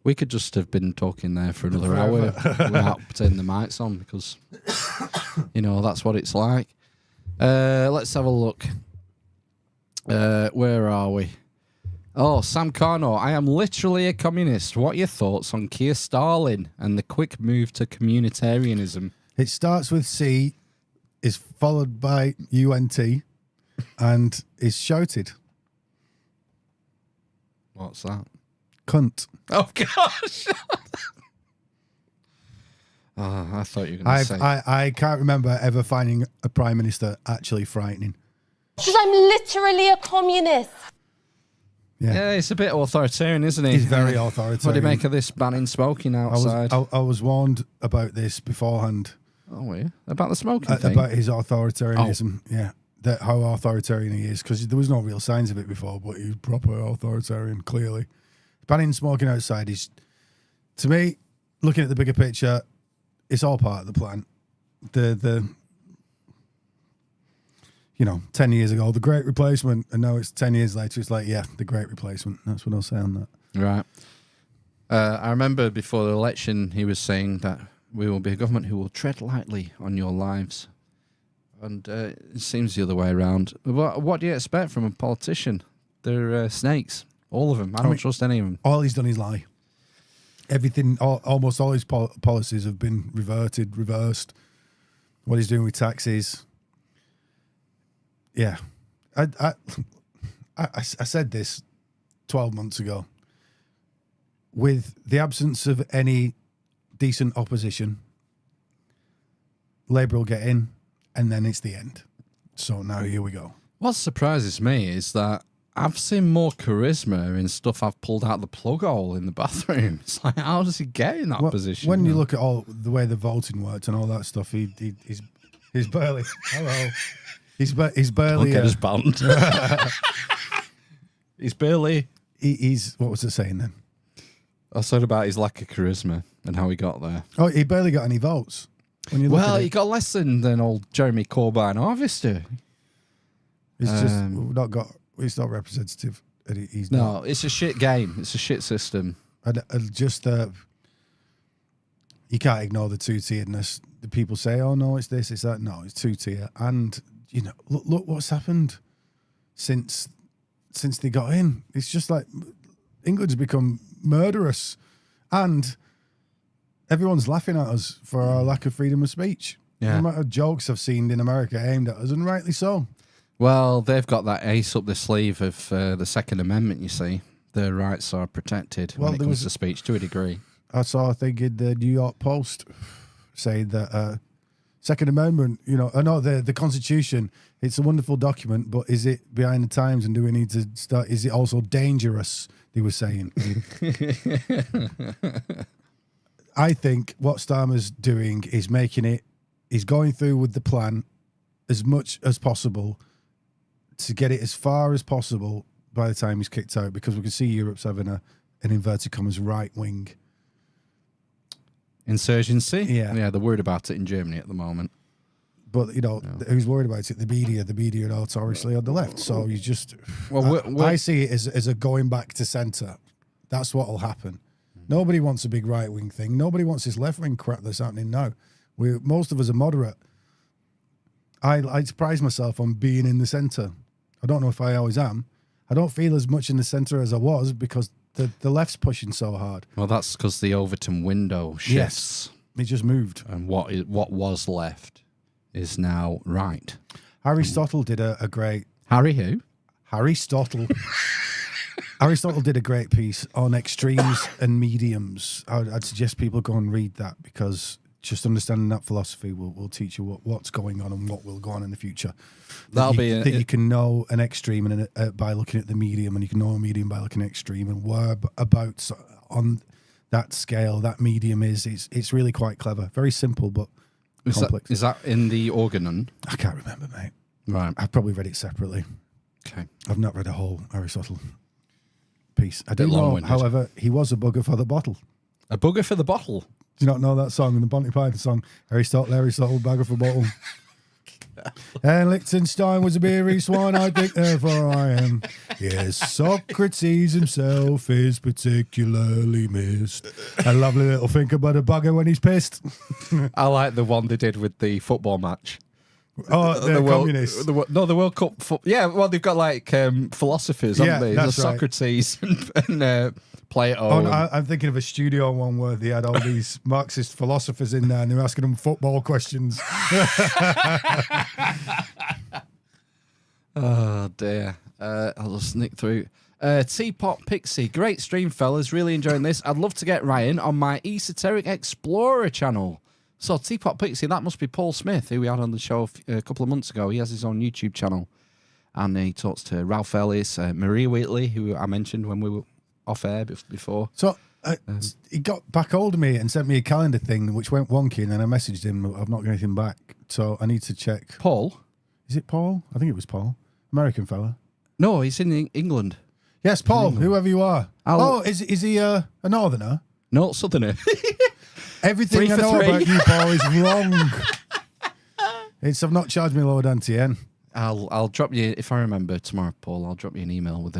We could just have been talking there for another hour without putting the mics on because, that's what it's like. Let's have a look. Where are we? Oh, Sam Carno, I am literally a communist. What are your thoughts on Keir Starlin and the quick move to communitarianism? It starts with C, is followed by UNT, and is shouted. What's that? Cunt. Oh, gosh. I thought you were going to say. I can't remember ever finding a prime minister actually frightening. Because I'm literally a communist. Yeah, it's a bit authoritarian, isn't he? He's very authoritarian. What do you make of this banning smoking outside? I was warned about this beforehand. Oh, were you? About the smoking thing? About his authoritarianism, yeah. How authoritarian he is, because there was no real signs of it before, but he's proper authoritarian, clearly. Banning smoking outside is, to me, looking at the bigger picture, it's all part of the plan. 10 years ago, the Great Replacement, and now it's 10 years later, it's like, yeah, the Great Replacement. That's what I'll say on that. Right. I remember before the election, he was saying that we will be a government who will tread lightly on your lives. And it seems the other way around. What do you expect from a politician? They're snakes. All of them. I don't trust any of them. All he's done is lie. Everything, almost all his policies have been reversed. What he's doing with taxes. Yeah. I said this 12 months ago. With the absence of any decent opposition, Labour will get in, and then it's the end. So now here we go. What surprises me is that I've seen more charisma in stuff I've pulled out the plug hole in the bathroom. It's like, how does he get in that position? When you look at all the way the voting worked and all that stuff, he's barely. Hello. He's barely. Don't get us banned. He's barely. He's. What was it saying then? I said about his lack of charisma and how he got there. Oh, he barely got any votes. When you well, he got less than old Jeremy Corbyn Harvester. He's just not got. He's not representative. He's no, not. It's a shit game. It's a shit system. And just you can't ignore the two-tieredness. The people say, "Oh no, it's this, it's that." No, it's two-tier. And look what's happened since they got in. It's just like England's become murderous, and everyone's laughing at us for our lack of freedom of speech. Yeah. The amount of jokes I've seen in America aimed at us, and rightly so. Well, they've got that ace up the sleeve of the Second Amendment, you see. Their rights are protected when it comes to speech to a degree. I saw a thing in the New York Post saying that Second Amendment, the Constitution, it's a wonderful document, but is it behind the times, and do we need to start, is it also dangerous, they were saying. I think what Starmer's doing is he's going through with the plan as much as possible to get it as far as possible by the time he's kicked out, because we can see Europe's having an inverted commas right wing insurgency. Yeah, they're worried about it in Germany at the moment. But who's worried about it? The media are notoriously on the left. So you just, I see it as a going back to centre. That's what will happen. Nobody wants a big right wing thing. Nobody wants this left wing crap that's happening now. Most of us are moderate. I surprise myself on being in the centre. I don't know if I always am. I don't feel as much in the centre as I was because the left's pushing so hard. Well, that's because the Overton window shifts. Yes, it just moved. And what was left is now right. Aristotle did a great... Harry who? Aristotle. Aristotle did a great piece on extremes and mediums. I'd suggest people go and read that, because just understanding that philosophy will teach you what's going on and what will go on in the future. You can know an extreme by looking at the medium, and you can know a medium by looking at extreme, and where about on that scale that medium is. It's really quite clever. Very simple, but complex. Is that in the Organon? I can't remember, mate. Right. I've probably read it separately. Okay. I've not read a whole Aristotle piece. I do know, however, he was a bugger for the bottle. A bugger for the bottle? Do you not know that song in the Monty Python song? Aristotle, bugger for bottle. And Liechtenstein was a beery swine, I think, therefore I am. Yes, Socrates himself is particularly missed. A lovely little think about a bugger when he's pissed. I like the one they did with the football match. Oh, the communists. The World Cup. Yeah, well, they've got like philosophers, haven't they? That's right. Socrates and Plato. Oh, no, I'm thinking of a studio one where they had all these Marxist philosophers in there and they were asking them football questions. Oh, dear. I'll just sneak through. Teapot Pixie. Great stream, fellas. Really enjoying this. I'd love to get Ryan on my Esoteric Explorer channel. So Teapot Pixie, that must be Paul Smith, who we had on the show a couple of months ago. He has his own YouTube channel. And he talks to Ralph Ellis, Maria Wheatley, who I mentioned when we were off air before. So he got back hold of me and sent me a calendar thing, which went wonky, and then I messaged him. I've not got anything back. So I need to check. Paul? Is it Paul? I think it was Paul. American fella. No, he's in England. Yes, Paul, whoever you are. Is he a northerner? No, southerner. Everything I know about you, Paul, is wrong. I've not charged me lower dantien. I'll drop you, if I remember tomorrow, Paul, I'll drop you an email with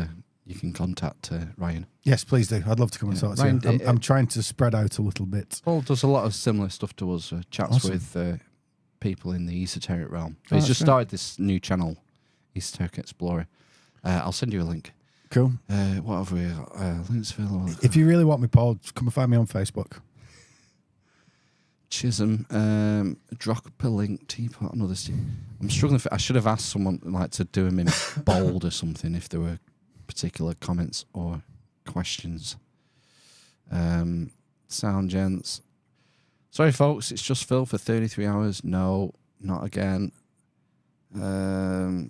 you can contact Ryan. Yes, please do. I'd love to come and talk to you. I'm trying to spread out a little bit. Paul does a lot of similar stuff to us, chats with people in the esoteric realm. So he's just started this new channel, Esoteric Explorer. I'll send you a link. Cool. What have we got? Linksville. If you really want me, Paul, come and find me on Facebook. Chisholm, drop a link, Teapot, another I'm struggling. I should have asked someone like to do them in bold or something if there were particular comments or questions. Sound gents. Sorry, folks, it's just Phil for 33 hours. No, not again. I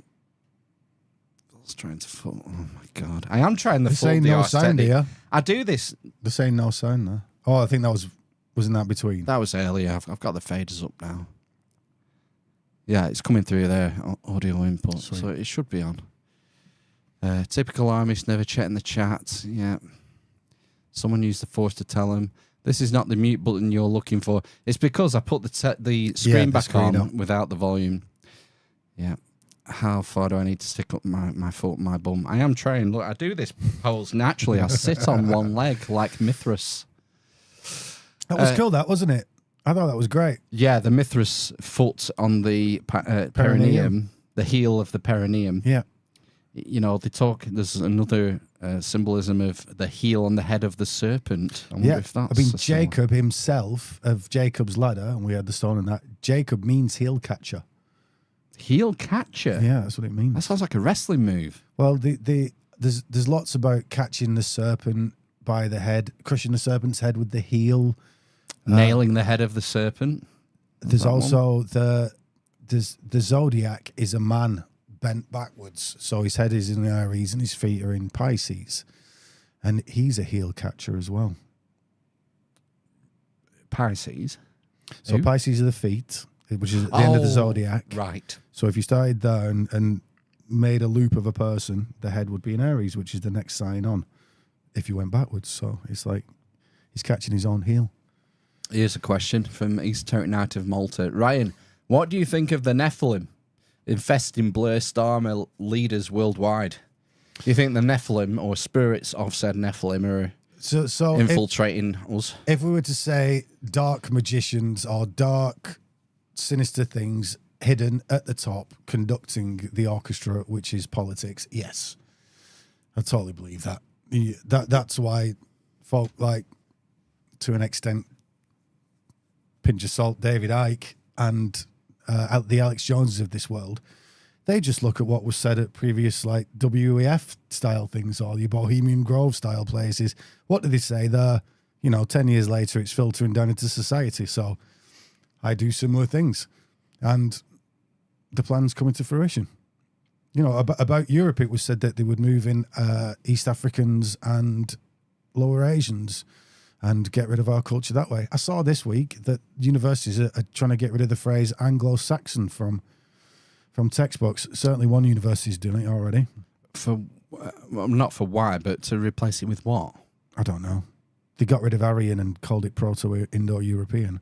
was trying to fold. Oh my god, I am trying to fold the no sound here. I do this. They're saying no sound there. Oh, I think that wasn't that between. That was earlier. I've got the faders up now. Yeah, it's coming through there. Audio input, sweet. So it should be on. Typical Amish, never checking the chat. Yeah. Someone used the force to tell him this is not the mute button you're looking for. It's because I put the screen back on without the volume. Yeah. How far do I need to stick up my foot, my bum? I am trying. Look, I do this pose naturally. I sit on one leg like Mithras. That was cool, that, wasn't it? I thought that was great. Yeah, the Mithras foot on the perineum, the heel of the perineum. Yeah. You know, there's another symbolism of the heel on the head of the serpent. I wonder if that's Jacob himself, of Jacob's ladder, and we had the stone in that, Jacob means heel catcher. Heel catcher? Yeah, that's what it means. That sounds like a wrestling move. Well, there's lots about catching the serpent by the head, crushing the serpent's head with the heel. Nailing the head of the serpent. There's also the Zodiac is a man bent backwards. So his head is in Aries and his feet are in Pisces. And he's a heel catcher as well. Pisces? So Pisces are the feet, which is at the end of the Zodiac. Right. So if you started there and made a loop of a person, the head would be in Aries, which is the next sign on if you went backwards. So it's like he's catching his own heel. Here's a question from Esoteric Knight of Malta. Ryan, what do you think of the Nephilim infesting Blur Star leaders worldwide? Do you think the Nephilim or spirits of said Nephilim are infiltrating us? If we were to say dark magicians or dark, sinister things hidden at the top, conducting the orchestra, which is politics, yes. I totally believe that. That's why folk like, to an extent, pinch of salt, David Icke and the Alex Joneses of this world, they just look at what was said at previous like WEF style things or your Bohemian Grove style places. What do they say? 10 years later, it's filtering down into society. So I do similar things. And the plan's coming to fruition. You know, about Europe, it was said that they would move in East Africans and Lower Asians and get rid of our culture that way. I saw this week that universities are trying to get rid of the phrase Anglo-Saxon from textbooks. Certainly one university is doing it already. Not for why, but to replace it with what? I don't know. They got rid of Aryan and called it Proto-Indo-European.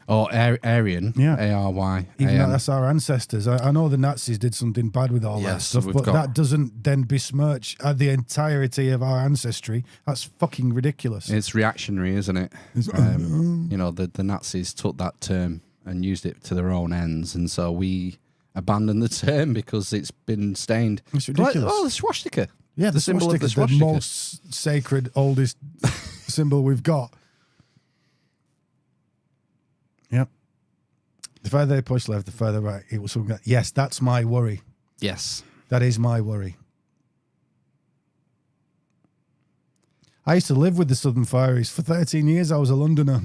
Or Aryan, Yeah. A-R-Y. Even though that's our ancestors. I know the Nazis did something bad with all that stuff, but that doesn't then besmirch the entirety of our ancestry. That's fucking ridiculous. It's reactionary, isn't it? The Nazis took that term and used it to their own ends, and so we abandoned the term because it's been stained. It's ridiculous. The swastika. Yeah, the symbol of the swastika, swastika. the most sacred, oldest symbol we've got. Yep. The further they push left, the further right. It was something. Yes, that's my worry. Yes. That is my worry. I used to live with the Southern Fairies. For 13 years, I was a Londoner.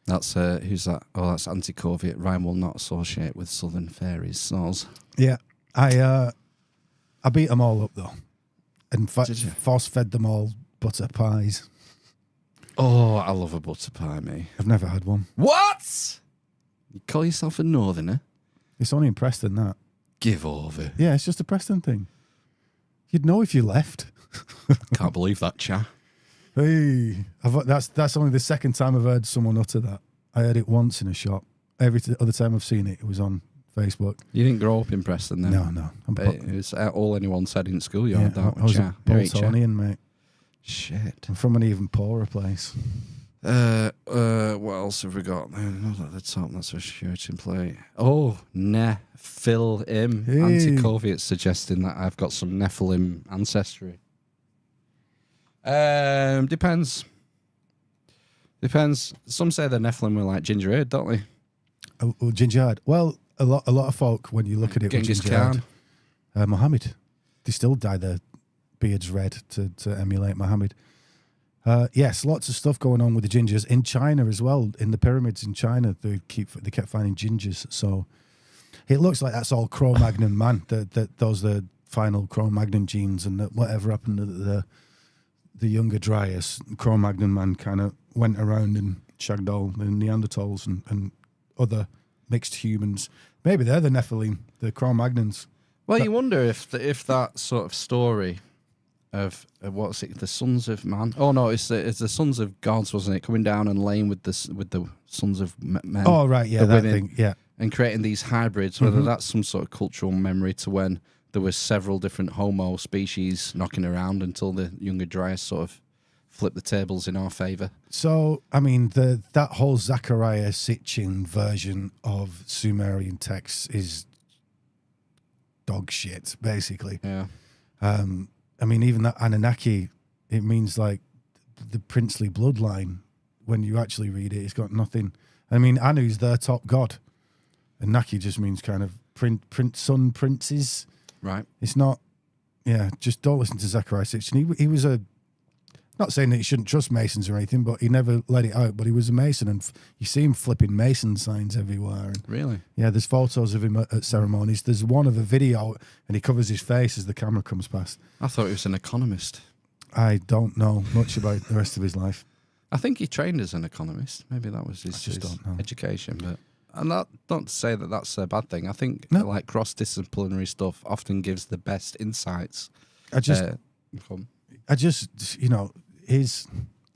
That's, who's that? Oh, that's Anti-Coviet. Ryan will not associate with Southern fairies. Snows. Yeah. I beat them all up, though. And force-fed them all butter pies. Oh, I love a butter pie, me. I've never had one. What? You call yourself a northerner? It's only in Preston, that. Give over. Yeah, it's just a Preston thing. You'd know if you left. Can't believe that, cha. Hey, that's only the second time I've heard someone utter that. I heard it once in a shop. Every other time I've seen it, it was on Facebook. You didn't grow up in Preston, then? No. It was all anyone said in school. You yeah, had that. I was a Boltonian, mate. Shit. I'm from an even poorer place. What else have we got? Not at the top. That's a shooting plate. Oh, Nephilim. Hey. Anti-Coviet suggesting that I've got some Nephilim ancestry. Depends. Some say the Nephilim were like ginger ale, don't they? Oh, ginger ale. Well, a lot of folk, when you look at it, Genghis ginger Khan. ale, Muhammad, they still dye their beards red to emulate Muhammad. Yes, lots of stuff going on with the gingers in China as well. In the pyramids in China, they kept finding gingers. So it looks like that's all Cro-Magnon man. That those are the final Cro-Magnon genes, and that whatever happened to the younger Dryas, Cro-Magnon man kind of went around and shagged all the Neanderthals and other mixed humans. Maybe they're the Nephilim, the Cro-Magnons. Well, you wonder if that sort of story of what's it, the sons of man? Oh no, it's the sons of gods, wasn't it? Coming down and laying with the sons of men. Oh right, yeah, that thing, yeah. And creating these hybrids. Whether that's some sort of cultural memory to when there were several different Homo species knocking around until the younger Dryas sort of flipped the tables in our favour. So, I mean, that whole Zechariah Sitchin version of Sumerian texts is dog shit, basically. Yeah. I mean, even that Anunnaki, it means like the princely bloodline. When you actually read it, it's got nothing. I mean, Anu's their top god, and Naki just means kind of son princes. Right. It's not. Yeah, just don't listen to Zechariah Sitchin. He was a. Not saying that you shouldn't trust Masons or anything, but he never let it out. But he was a Mason, and you see him flipping Mason signs everywhere. And really? Yeah, there's photos of him at ceremonies. There's one of a video, and he covers his face as the camera comes past. I thought he was an economist. I don't know much about the rest of his life. I think he trained as an economist. Maybe that was his education. But I'm not to say that that's a bad thing. I think like cross-disciplinary stuff often gives the best insights. I just, you know,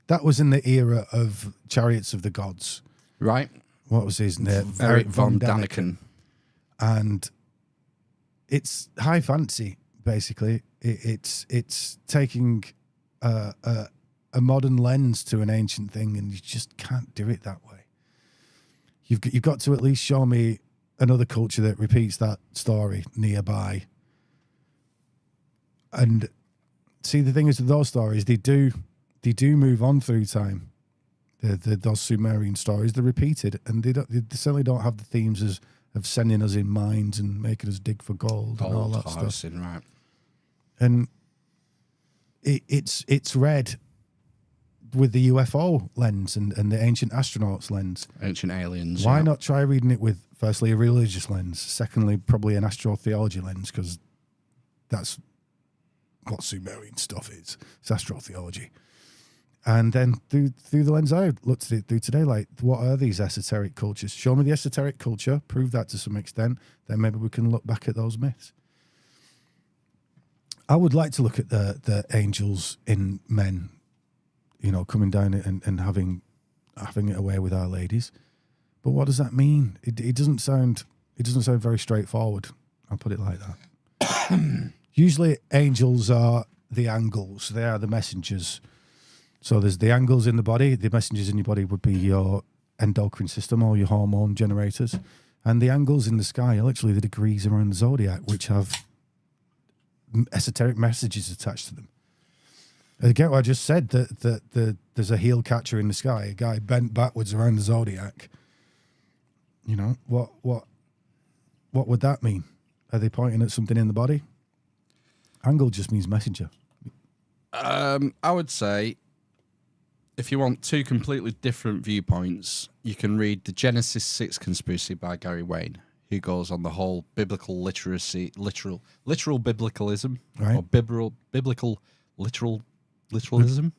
that was in the era of Chariots of the Gods. Right. What was his name? Erich von Daniken. And it's high fantasy, basically. It's taking a modern lens to an ancient thing, and you just can't do it that way. You've got to at least show me another culture that repeats that story nearby. And see, the thing is with those stories, they do move on through time. Those Sumerian stories, they're repeated, and they certainly don't have the themes of sending us in mines and making us dig for gold and all that stuff. Right. And it's read with the UFO lens and the ancient astronauts lens. Ancient aliens. Why not try reading it with, firstly, a religious lens, secondly, probably an astrotheology lens, because that's what Sumerian stuff is. It's astrotheology. And then through the lens I looked at it through today, like, what are these esoteric cultures? Show me the esoteric culture, prove that to some extent, then maybe we can look back at those myths. I would like to look at the angels in men, you know, coming down and having it away with our ladies. But what does that mean? It doesn't sound very straightforward. I'll put it like that. Usually angels are the angels. They are the messengers. So there's the angels in the body. The messengers in your body would be your endocrine system or your hormone generators. And the angles in the sky are literally the degrees around the Zodiac, which have esoteric messages attached to them. Again, what I just said, that there's a heel catcher in the sky, a guy bent backwards around the Zodiac. You know, what would that mean? Are they pointing at something in the body? Angle just means messenger. I would say, if you want two completely different viewpoints, you can read the Genesis 6 Conspiracy by Gary Wayne, who goes on the whole biblical literacy, literal biblicalism, right. or biblical literalism,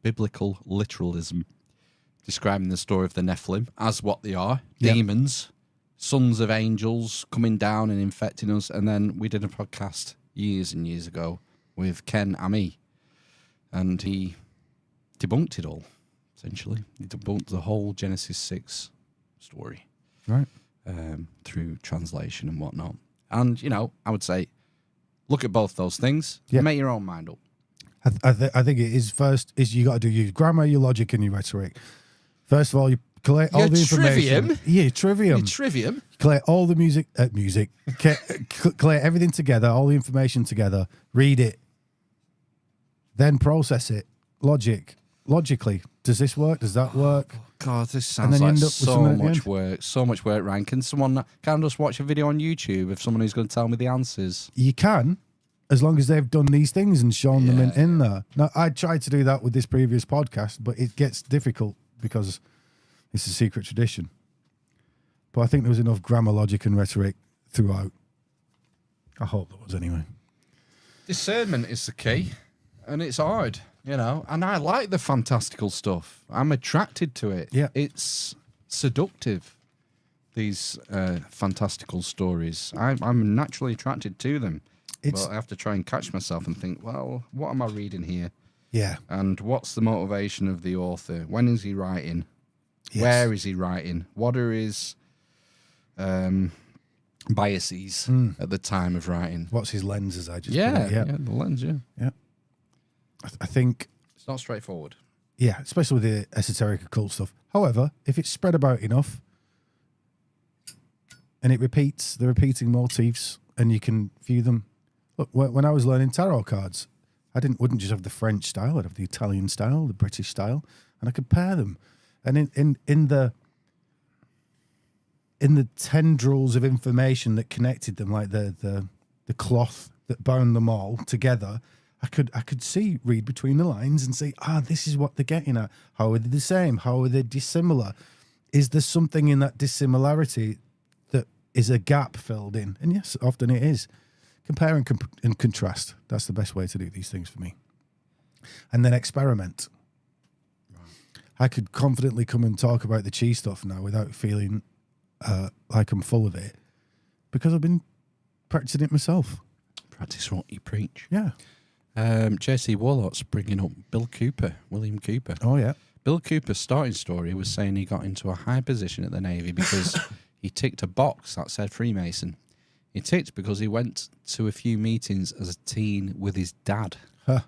biblical literalism, describing the story of the Nephilim as what they are, demons, sons of angels coming down and infecting us. And then we did a podcast years and years ago with Ken Ami, and he debunked it all, essentially. He debunked the whole Genesis 6 story. Right. Through translation and whatnot. And, you know, I would say, look at both those things, make your own mind up. I think it is first, is you got to do your grammar, your logic, and your rhetoric. First of all, you collect all the information. Trivium. Collect all the music, collect everything together, all the information together, read it, then process it. Logically, does this work? Does that work? God, this sounds like so much work, Ryan. Can just watch a video on YouTube of someone who's going to tell me the answers? You can, as long as they've done these things and shown them in there. Now, I tried to do that with this previous podcast, but it gets difficult because it's a secret tradition. But I think there was enough grammar, logic, and rhetoric throughout. I hope there was anyway. Discernment is the key, and it's hard. You know, and I like the fantastical stuff. I'm attracted to it. Yeah. It's seductive, these fantastical stories. I'm naturally attracted to them. But I have to try and catch myself and think, well, what am I reading here? Yeah. And what's the motivation of the author? When is he writing? Yes. Where is he writing? What are his biases at the time of writing? What's his lens, as I just put it? Yeah, the lens, Yeah. I think it's not straightforward. Yeah, especially with the esoteric occult stuff. However, if it's spread about enough and it repeats the repeating motifs and you can view them. Look, when I was learning tarot cards, I wouldn't just have the French style, I'd have the Italian style, the British style, and I could pair them. And in the tendrils of information that connected them, like the cloth that bound them all together, I could read between the lines and see, this is what they're getting at. How are they the same? How are they dissimilar? Is there something in that dissimilarity that is a gap filled in? And yes, often it is. Compare and contrast. That's the best way to do these things for me. And then experiment. Right. I could confidently come and talk about the chi stuff now without feeling like I'm full of it, because I've been practicing it myself. Practice what you preach. Yeah. JC Warlock's bringing up William Cooper. Oh, yeah. Bill Cooper's starting story was saying he got into a high position at the Navy because he ticked a box that said Freemason. He ticked because he went to a few meetings as a teen with his dad. Huh.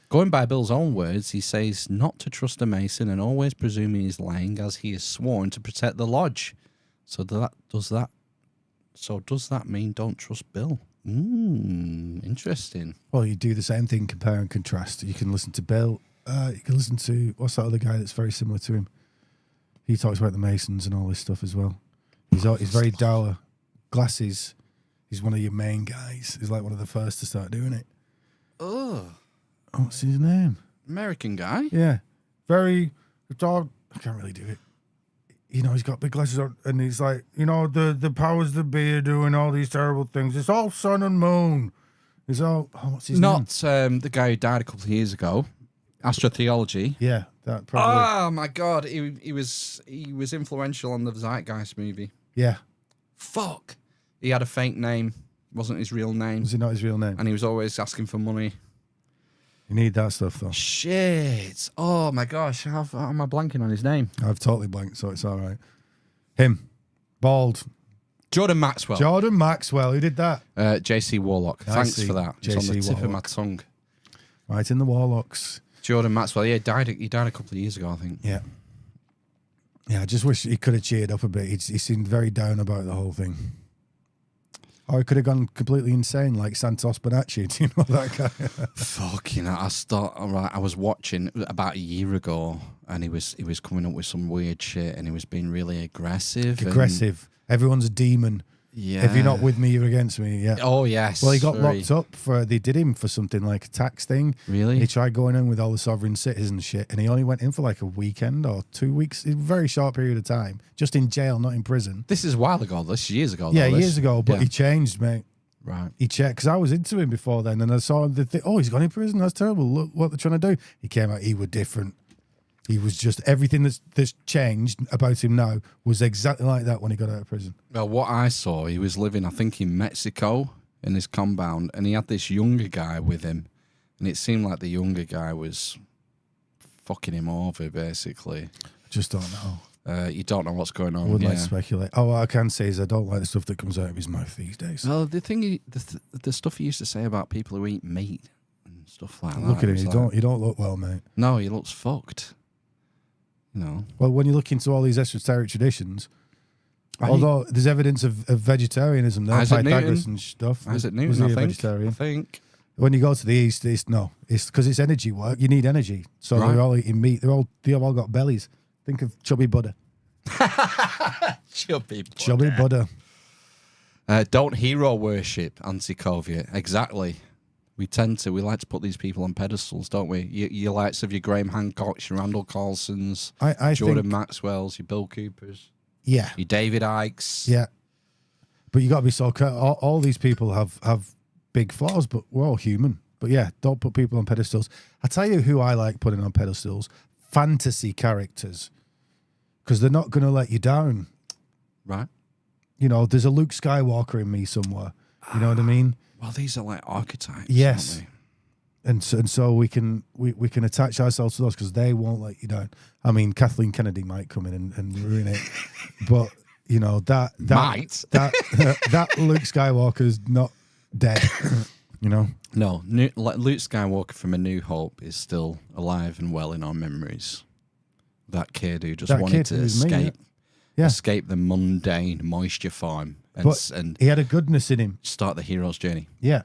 Going by Bill's own words, he says not to trust a Mason and always presume he is lying, as he is sworn to protect the lodge. So does that mean don't trust Bill? Interesting. Well, you do the same thing, compare and contrast. You can listen to Bill. You can listen to, what's that other guy that's very similar to him? He talks about the Masons and all this stuff as well. He's very dour. Glasses. He's one of your main guys. He's like one of the first to start doing it. Oh, what's his name? American guy? Yeah. Very, I can't really do it. You know, he's got big glasses on, and he's like, you know, the powers that be are doing all these terrible things. It's all sun and moon. It's all, what's his name? Not the guy who died a couple of years ago. Astrotheology. Yeah, that probably. Oh my God, he was influential on the Zeitgeist movie. Yeah. Fuck. He had a fake name. Wasn't his real name. Was it not his real name? And he was always asking for money. You need that stuff, though. Shit. Oh, my gosh. How am I blanking on his name? I've totally blanked, so it's all right. Him. Bald. Jordan Maxwell. Jordan Maxwell. Who did that? JC Warlock. Thanks for that. It's on the tip of my tongue. Right in the Warlocks. Jordan Maxwell. Yeah, he died a couple of years ago, I think. Yeah. Yeah, I just wish he could have cheered up a bit. He seemed very down about the whole thing. Or he could have gone completely insane like Santos Bonacci. Do you know that guy? Fucking I was watching about a year ago, and he was coming up with some weird shit, and he was being really aggressive. Everyone's a demon. Yeah. If you're not with me, you're against me. Yeah. Oh, yes. Well, he got locked up they did him for something like a tax thing. Really? He tried going in with all the sovereign citizen shit, and he only went in for like a weekend or 2 weeks, a very short period of time, just in jail, not in prison. This is a while ago. This is years ago. Yeah, years ago, but he changed, mate. Right. He checked, because I was into him before then, and I saw him, he's gone in prison, that's terrible, look what they're trying to do. He came out, he was different. He was just, everything that's changed about him now was exactly like that when he got out of prison. Well, what I saw, he was living, I think, in Mexico in his compound, and he had this younger guy with him, and it seemed like the younger guy was fucking him over, basically. Just don't know. You don't know what's going on. I wouldn't like to speculate. Oh, what I can say is I don't like the stuff that comes out of his mouth these days. Well, the thing, the stuff he used to say about people who eat meat and stuff like that. Look at him. You don't look well, mate. No, he looks fucked. No. Well, when you look into all these esoteric traditions, although there's evidence of vegetarianism there, Pythagoras and stuff. Isaac Newton, was he I a think. vegetarian? I think. When you go to the East, it's because it's energy work. You need energy. So they're all eating meat. They've all got bellies. Think of chubby Buddha. Chubby Buddha. Don't hero worship, anti-Coviot. Exactly. We like to put these people on pedestals, don't we? Your likes of your Graham Hancocks, your Randall Carlsons, Jordan Maxwell's, your Bill Coopers. Yeah. Your David Ikes. Yeah. But you got to be so careful. All these people have big flaws, but we're all human. But yeah, don't put people on pedestals. I tell you who I like putting on pedestals. Fantasy characters. Because they're not going to let you down. Right. You know, there's a Luke Skywalker in me somewhere. You know what I mean? Well, these are like archetypes, yes. aren't they? And so we can attach ourselves to those because they won't let you down. I mean, Kathleen Kennedy might come in and ruin it, but you know that Luke Skywalker's not dead. You know. No, Luke Skywalker from A New Hope is still alive and well in our memories. That kid who just wanted to escape the mundane moisture farm. And he had a goodness in him. Start the hero's journey. Yeah.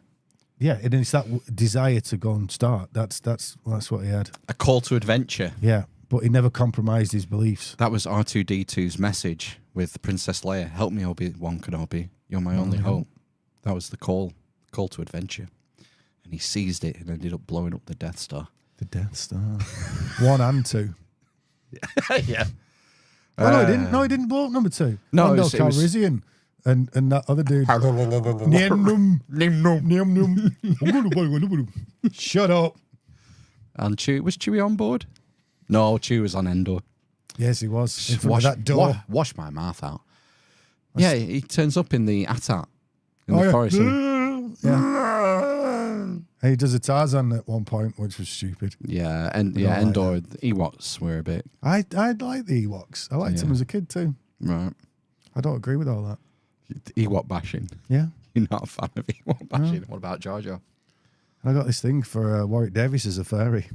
Yeah, and it's that desire to go and start. That's what he had. A call to adventure. Yeah, but he never compromised his beliefs. That was R2-D2's message with Princess Leia. Help me, Obi-Wan Kenobi. You're my only hope. That was the call to adventure. And he seized it and ended up blowing up the Death Star. The Death Star. 1 and 2. Yeah. Oh, no, he didn't. No, he didn't blow up number 2. No, it was Calrissian. And that other dude. Shut up. And Chewie, was Chewie on board? No, Chewie was on Endor. Yes, he was. In front of that door. Wash my mouth out. Yeah, he turns up in the AT-AT in the forest. Yeah. And he does a Tarzan at one point, which was stupid. Yeah, and Endor, the Ewoks were a bit. I like the Ewoks. I liked them as a kid too. Right. I don't agree with all that. Ewok bashing. Yeah. You're not a fan of Ewok bashing. No. What about Jar Jar? I got this thing for Warwick Davis as a fairy.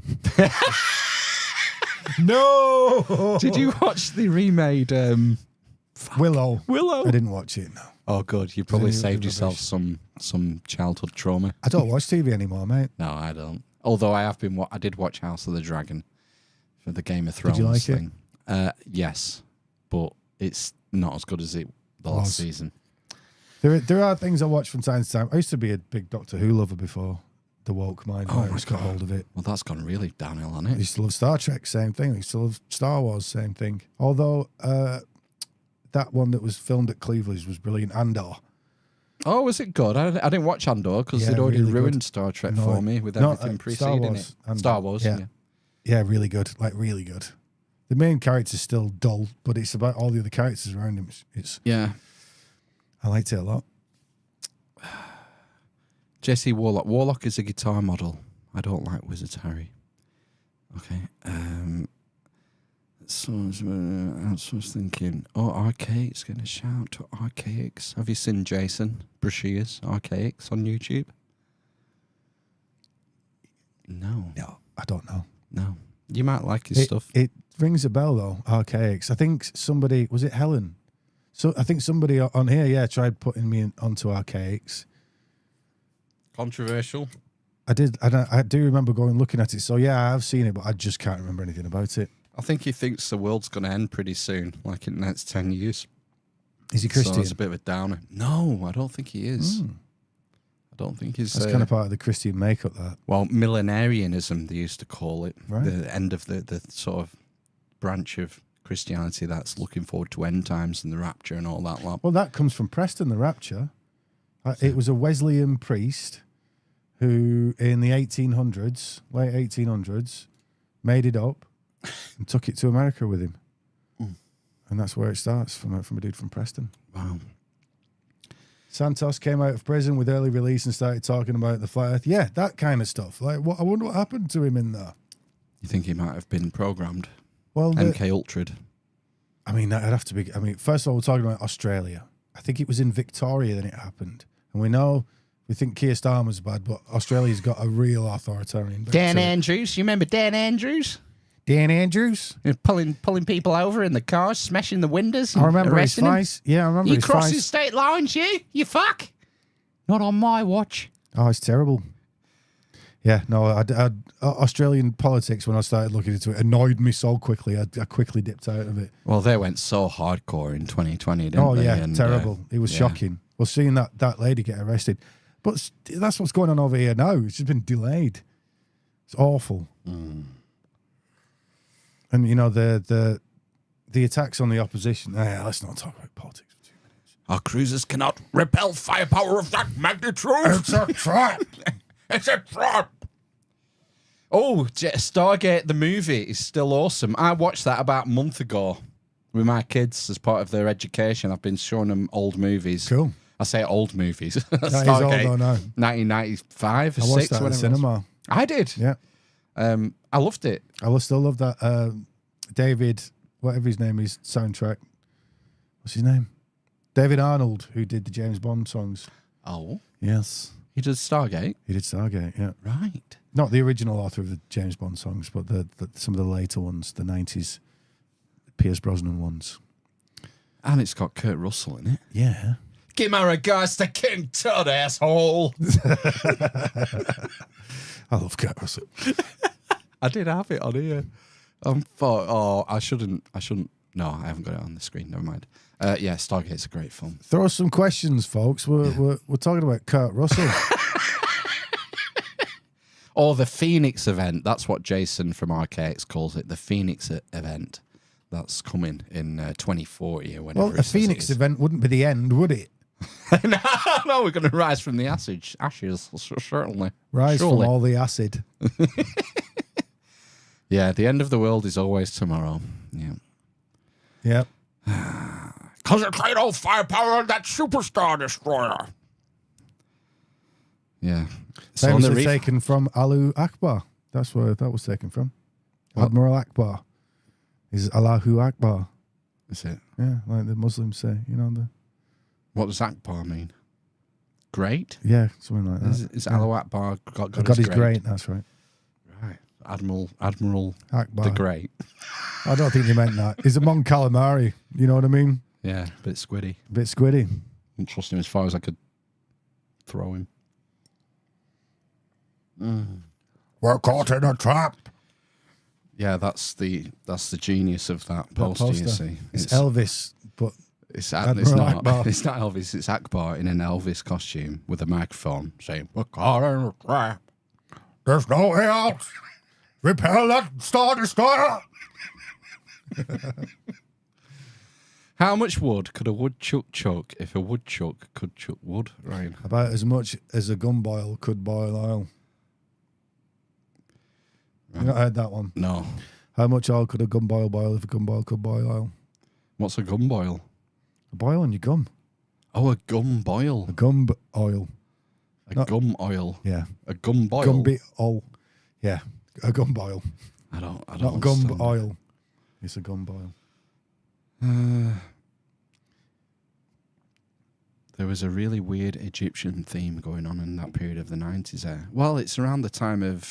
No! Did you watch the remade Willow? I didn't watch it, no. Oh, good. You probably saved yourself some childhood trauma. I don't watch TV anymore, mate. No, I don't. Although I did watch House of the Dragon for the Game of Thrones did you like thing. Yes, but it's not as good as the last season. There are things I watch from time to time. I used to be a big Doctor Who lover before the woke mind virus got hold of it. Well, that's gone really downhill on it. I used to love Star Trek, same thing. I used to love Star Wars, same thing. Although that one that was filmed at Cleveland's was brilliant. Andor. Oh, was it good? I didn't watch Andor because they'd already ruined Star Trek for me with everything preceding it. Star Wars, yeah. Yeah, really good. Like, really good. The main character's still dull, but it's about all the other characters around him. Yeah. I liked it a lot. Jesse Warlock. Warlock is a guitar model. I don't like Wizards Harry. Okay. So I was thinking, Archaics, getting a shout to Archaics. Have you seen Jason Brashear's Archaics on YouTube? No. No, I don't know. No. You might like his stuff. It rings a bell, though, Archaics. I think somebody, was it Helen? So I think somebody on here, tried putting me onto Archaics. Controversial. I do remember going looking at it. So, yeah, I've seen it, but I just can't remember anything about it. I think he thinks the world's going to end pretty soon, like in the next 10 years. Is he Christian? So it's a bit of a downer. No, I don't think he is. I don't think he's... That's kind of part of the Christian makeup, that. Well, millenarianism, they used to call it. Right. The end of the sort of branch of Christianity that's looking forward to end times and the rapture and all that lot. Well, that comes from Preston, the rapture. It was a Wesleyan priest who, in the 1800s, late 1800s, made it up and took it to America with him. And that's where it starts, from a dude from Preston. Wow. Santos came out of prison with early release and started talking about the flat earth. Yeah, that kind of stuff. Like, I wonder what happened to him in there. You think he might have been programmed? Well, MK Ultra'd. I mean, that'd have to be... I mean, first of all, we're talking about Australia. I think it was in Victoria that it happened. And we think Keir Starmer's bad, but Australia's got a real authoritarian... Dan Andrews. You remember Dan Andrews? Dan Andrews? Pulling people over in the cars, smashing the windows and I remember his arresting him. face. Yeah, I remember You his crossing face. state lines, you fuck. Not on my watch. Oh, it's terrible. Yeah, no, Australian politics, when I started looking into it, annoyed me so quickly. I quickly dipped out of it. Well, they went so hardcore in 2020, didn't they? Yeah, And, terrible. It was shocking. Well, seeing that lady get arrested. But that's what's going on over here now. It's just been delayed. It's awful. And, you know, the attacks on the opposition. Let's not talk about politics for 2 minutes. Our cruisers cannot repel firepower of that magnitude. It's a trap. It's a trap. Oh, Stargate, the movie, is still awesome. I watched that about a month ago with my kids as part of their education. I've been showing them old movies. Cool. I say old movies. That is old, though, now. 1995 or I watched 6. that at the cinema. I did. Yeah. I loved it. I will still love that. David, whatever his name is, soundtrack. What's his name? David Arnold, who did the James Bond songs. Oh. Yes. He did Stargate? He did Stargate, yeah. Right. Not the original author of the James Bond songs, but some of the later ones, the 90s Pierce Brosnan ones. And it's got Kurt Russell in it. Yeah. Give my regards to King Tut, asshole. I love Kurt Russell. I did have it on here. I shouldn't. No, I haven't got it on the screen. Never mind. Yeah, Stargate's a great film. Throw us some questions, folks. We're talking about Kurt Russell. Or the Phoenix event. That's what Jason from Archaics calls it. The Phoenix event. That's coming in 2040 or whenever. Well, a Phoenix event wouldn't be the end, would it? No, we're going to rise from the ashes, certainly. Rise Surely. from all the acid. Yeah, the end of the world is always tomorrow. Yeah. Yep. Because it's ain't all firepower on that superstar destroyer. Yeah. So Famously taken from Allahu Akbar. That's where that was taken from. Admiral Akbar. Is Allahu Akbar. Is it? Yeah, like the Muslims say, you know. What does Akbar mean? Great? Yeah, something like that. Is Allahu Akbar God is great, that's right. Right. Admiral Akbar. the Great. I don't think they meant that. He's a Mon Calamari, you know what I mean? Yeah, a bit squiddy. A bit squiddy. Didn't trust him as far as I could throw him. We're caught in a trap. Yeah, that's the genius of that poster. You see, it's Elvis, but it's Admiral not. Akbar. It's not Elvis. It's Akbar in an Elvis costume with a microphone saying, "We're caught in a trap. There's no way out. Repel that Star Destroyer." How much wood could a woodchuck chuck if a woodchuck could chuck wood, Ryan? About as much as a gun boil could boil oil. You not heard that one? No. How much oil could a gun boil if a gun boil could boil oil? What's a gum boil? A boil on your gum. Oh, a gum boil. A gum oil. A gum oil. Yeah. A gum boil. Gum oil. Yeah, a gun boil. I don't Not gun understand. oil. It's a gun boil. There was a really weird Egyptian theme going on in that period of the 90s there. Well, it's around the time of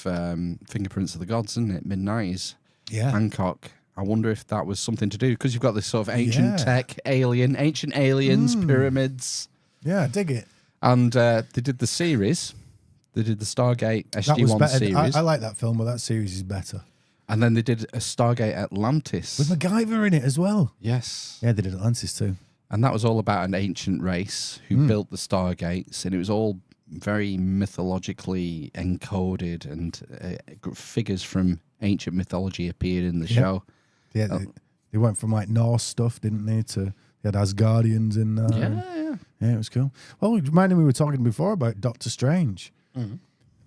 Fingerprints of the Gods, isn't it? Mid-90s. Yeah. Hancock. I wonder if that was something to do, because you've got this sort of ancient tech, ancient aliens, pyramids. Yeah, I dig it. And they did the series. They did the Stargate SG-1 series. I like that film, but that series is better. And then they did a Stargate Atlantis. With MacGyver in it as well. Yes. Yeah, they did Atlantis too. And that was all about an ancient race who built the Stargates, and it was all very mythologically encoded, and figures from ancient mythology appeared in the show. Yeah, they went from like Norse stuff, didn't they, to they had Asgardians in there. Yeah, it was cool. Well, it reminded me we were talking before about Doctor Strange.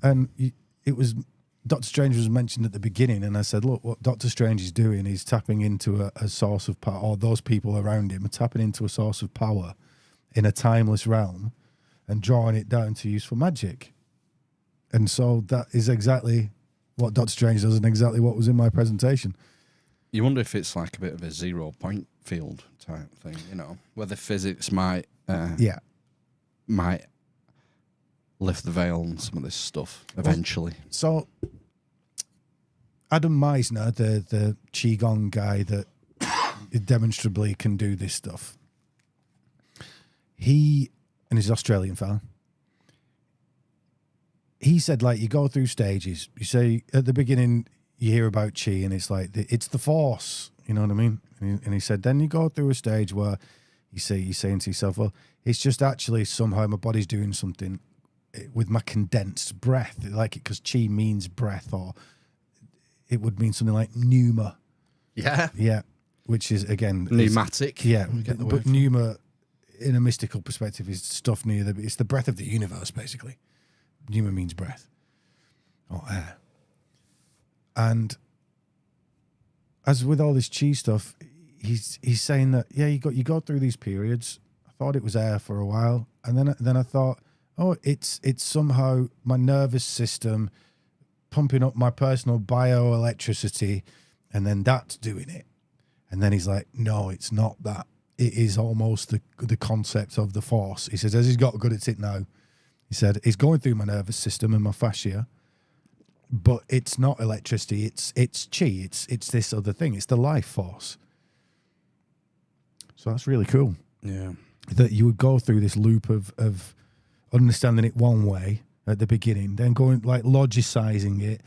And it was Doctor Strange was mentioned at the beginning, and I said, look, what Doctor Strange is doing is tapping into a source of power, or those people around him are tapping into a source of power in a timeless realm and drawing it down to useful magic. And so that is exactly what Doctor Strange does, and exactly what was in my presentation. You wonder if it's like a bit of a 0 point field type thing, you know, whether physics might lift the veil on some of this stuff eventually. So Adam Meisner, the Qigong guy that demonstrably can do this stuff, and he's an Australian fella, he said, like, you go through stages. You say at the beginning you hear about Qi, and it's like it's the Force, you know what I mean? And he said then you go through a stage where you're saying to yourself, well, it's just actually somehow my body's doing something with my condensed breath, like it, because Qi means breath, or it would mean something like pneuma. Yeah, which is again pneumatic. But pneuma, in a mystical perspective, is stuff near it's the breath of the universe, basically. Pneuma means breath or air. And as with all this Qi stuff, he's saying that you go through these periods. I thought it was air for a while, and then I thought, oh, it's somehow my nervous system pumping up my personal bioelectricity, and then that's doing it. And then he's like, no, it's not that. It is almost the concept of the Force. He says, as he's got good at it now, he said, it's going through my nervous system and my fascia, but it's not electricity, it's Qi, it's this other thing, it's the life force. So that's really cool. Yeah. That you would go through this loop of understanding it one way at the beginning, then going like logicizing it,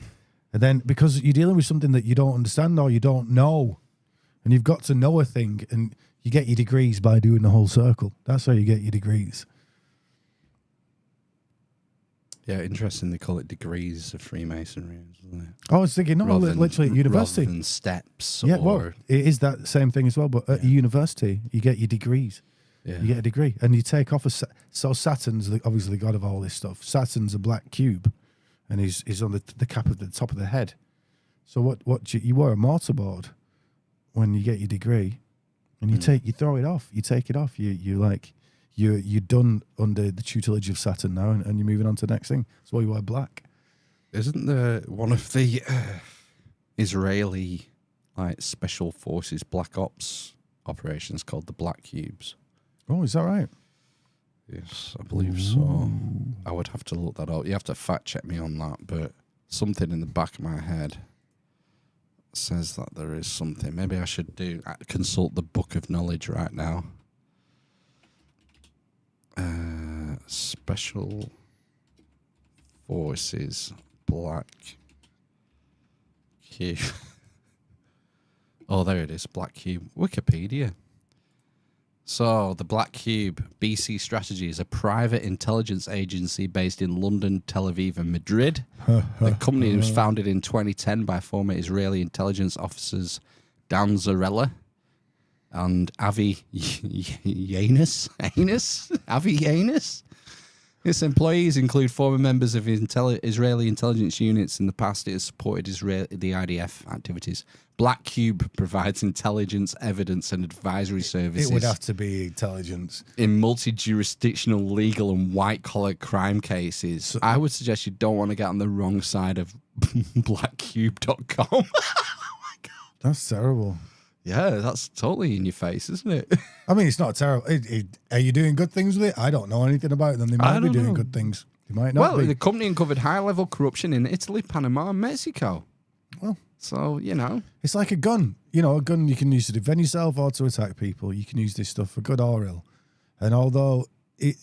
and then because you're dealing with something that you don't understand or you don't know, and you've got to know a thing, and you get your degrees by doing the whole circle. That's how you get your degrees. Yeah, interesting. They call it degrees of Freemasonry, isn't it? I was thinking, no, literally at university. Rather than steps. Yeah, well, it is that same thing as well, but at university, you get your degrees. Yeah. You get a degree, and you take off so Saturn's obviously the god of all this stuff. Saturn's a black cube, and he's on the cap of the top of the head. So you wear a mortarboard when you get your degree, and you throw it off. You take it off. You're done under the tutelage of Saturn now, and you're moving on to the next thing. That's why you wear black. Isn't there one of the Israeli special forces black ops operations called the Black Cubes? Oh, is that right? Yes, I believe so. I would have to look that up. You have to fact check me on that, but something in the back of my head says that there is something. Maybe I should consult the Book of Knowledge right now. Special Forces Black Cube. Oh, there it is. Black Cube. Wikipedia. So, the Black Cube BC Strategy is a private intelligence agency based in London, Tel Aviv, and Madrid. The company was founded in 2010 by former Israeli intelligence officers Dan Zarella and Avi Yannis. Avi Yannis? Its employees include former members of Israeli intelligence units. In the past, it has supported the IDF activities. Black Cube provides intelligence, evidence, and advisory services. It would have to be intelligence. In multi-jurisdictional, legal, and white-collar crime cases. So, I would suggest you don't want to get on the wrong side of blackcube.com. Oh my God. That's terrible. Yeah, that's totally in your face, isn't it? I mean, it's not terrible. Are you doing good things with it? I don't know anything about them. They might be doing good things. They might not well, be. the company uncovered high-level corruption in Italy, Panama, and Mexico. Well, so, you know. It's like a gun. You know, a gun you can use to defend yourself or to attack people. You can use this stuff for good or ill. And although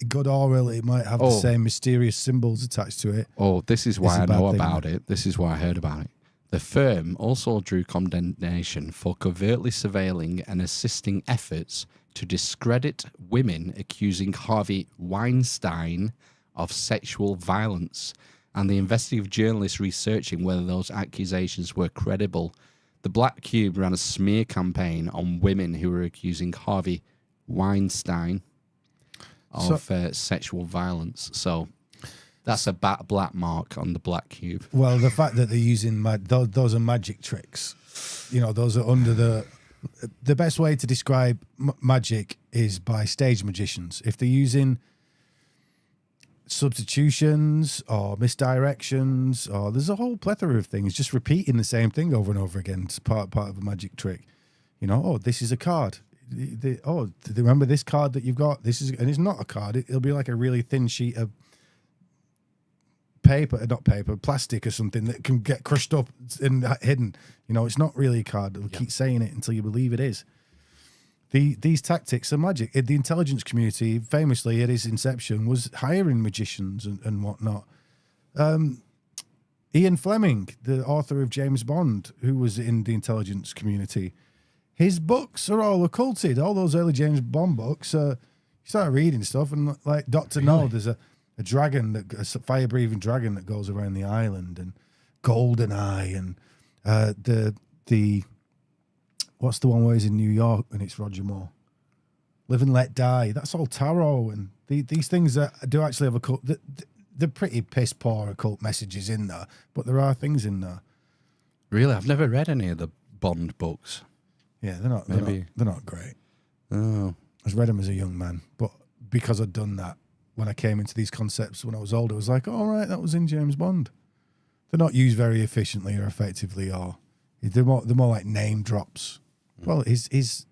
good or ill, it might have the same mysterious symbols attached to it. Oh, this is why I know about it. This is why I heard about it. The firm also drew condemnation for covertly surveilling and assisting efforts to discredit women accusing Harvey Weinstein of sexual violence, and the investigative journalists researching whether those accusations were credible. The Black Cube ran a smear campaign on women who were accusing Harvey Weinstein of sexual violence. So that's a black mark on the Black Cube. Well, the fact that they're using those are magic tricks. You know, those are under the best way to describe magic is by stage magicians. If they're using substitutions or misdirections, or there's a whole plethora of things, just repeating the same thing over and over again. It's part of a magic trick. You know, oh, this is a card. Remember this card that you've got? This is, and it's not a card. It'll be like a really thin sheet of plastic or something that can get crushed up and hidden. You know, it's not really a card. They'll keep saying it until you believe it is. These tactics are magic. The intelligence community, famously at its inception, was hiring magicians and whatnot. Ian Fleming, the author of James Bond, who was in the intelligence community, his books are all occulted. All those early James Bond books, you start reading stuff, and like Dr. No, there's a dragon, a fire-breathing dragon that goes around the island, and Goldeneye, and the what's the one where he's in New York and it's Roger Moore? Live and Let Die. That's all tarot, and these things do actually have occult. They're pretty piss poor occult messages in there, but there are things in there. Really, I've never read any of the Bond books. Yeah, they're not great. Oh, I read them as a young man, but because I'd done that when I came into these concepts when I was older, I was like, all right, that was in James Bond. They're not used very efficiently or effectively, or they're more like name drops. Well, his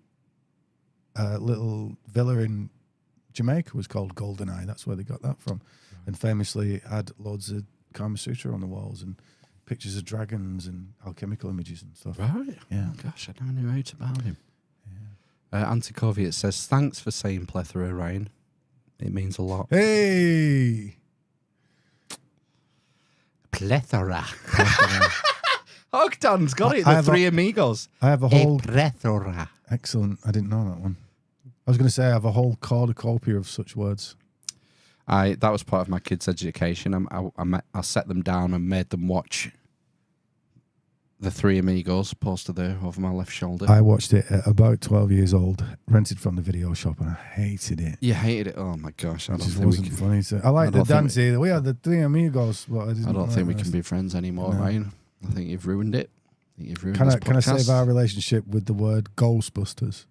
little villa in Jamaica was called Goldeneye. That's where they got that from. Right. And famously had loads of Kama Sutra on the walls and pictures of dragons and alchemical images and stuff. Right? Yeah. Oh, gosh, I never knew out about him. Yeah. Anticoviat says, thanks for saying plethora, Ryan. It means a lot. Hey! Plethora. Ogden's got it. The Three Amigos. I have a whole plethora. Excellent. I didn't know that one. I was going to say I have a whole cornucopia of such words. That was part of my kids' education. I set them down and made them watch the Three Amigos posted there over my left shoulder. I watched it at about 12 years old, rented from the video shop, and I hated it. You hated it? Oh my gosh! I don't think wasn't funny. I like the Dantian. We had the Three Amigos. But I don't think we can be friends anymore, Ryan. I think you've ruined it. Can I save our relationship with the word Ghostbusters?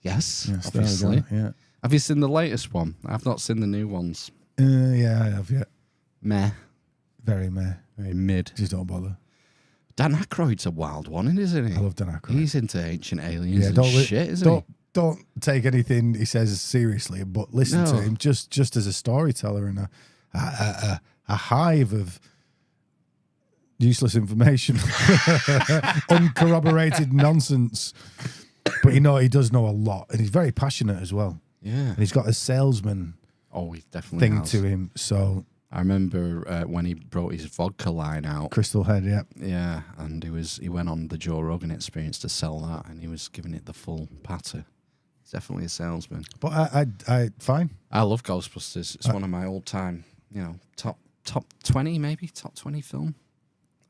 Yes, obviously. Yeah. Have you seen the latest one? I've not seen the new ones. Yeah, I have. Yeah. Meh. Very meh. Very mid. Just don't bother. Dan Aykroyd's a wild one, isn't he? I love Dan Aykroyd. He's into ancient aliens and shit, isn't he? Don't take anything he says seriously, but listen to him just as a storyteller and a hive of useless information, uncorroborated nonsense. But he does know a lot, and he's very passionate as well. Yeah, and he's got a salesman. Oh, he definitely thing has. To him. So I remember when he brought his vodka line out, Crystal Head. Yeah, yeah, and he went on the Joe Rogan Experience to sell that, and he was giving it the full patter. He's definitely a salesman. But I fine. I love Ghostbusters. It's one of my all-time, top 20 maybe, top 20 film.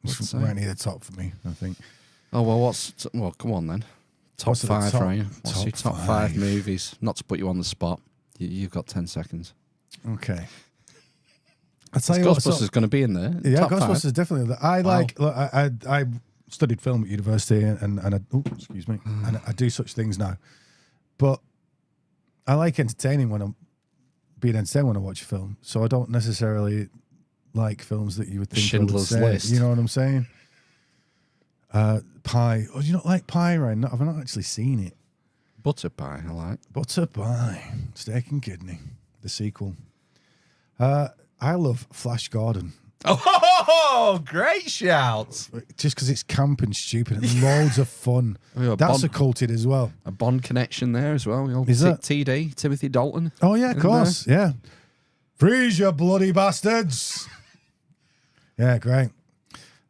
It's right near the top for me, I think. Oh well, come on then. Top 5, Ryan. What's your top 5 movies? Not to put you on the spot. You've got 10 seconds. Okay. I'll tell you Ghostbusters going to be in there. Yeah, top Ghostbusters 5. Definitely. I studied film at university and excuse me, and I do such things now. But I like being entertained when I watch a film. So I don't necessarily like films that you would think Schindler's I would say. List. You know what I'm saying? Pie. Oh, do you not like Pie, Ryan? No, I've not actually seen it. Butter pie, I like. Butter Pie, Steak and Kidney, the sequel. I love Flash Gordon. Oh, great shout! Just because it's camp and stupid and loads of fun. Yeah, That's Bond- occulted as well. A Bond connection there as well. Is that- TD, Timothy Dalton. Oh, yeah, of in course. Yeah. Freeze, you bloody bastards. Yeah, great.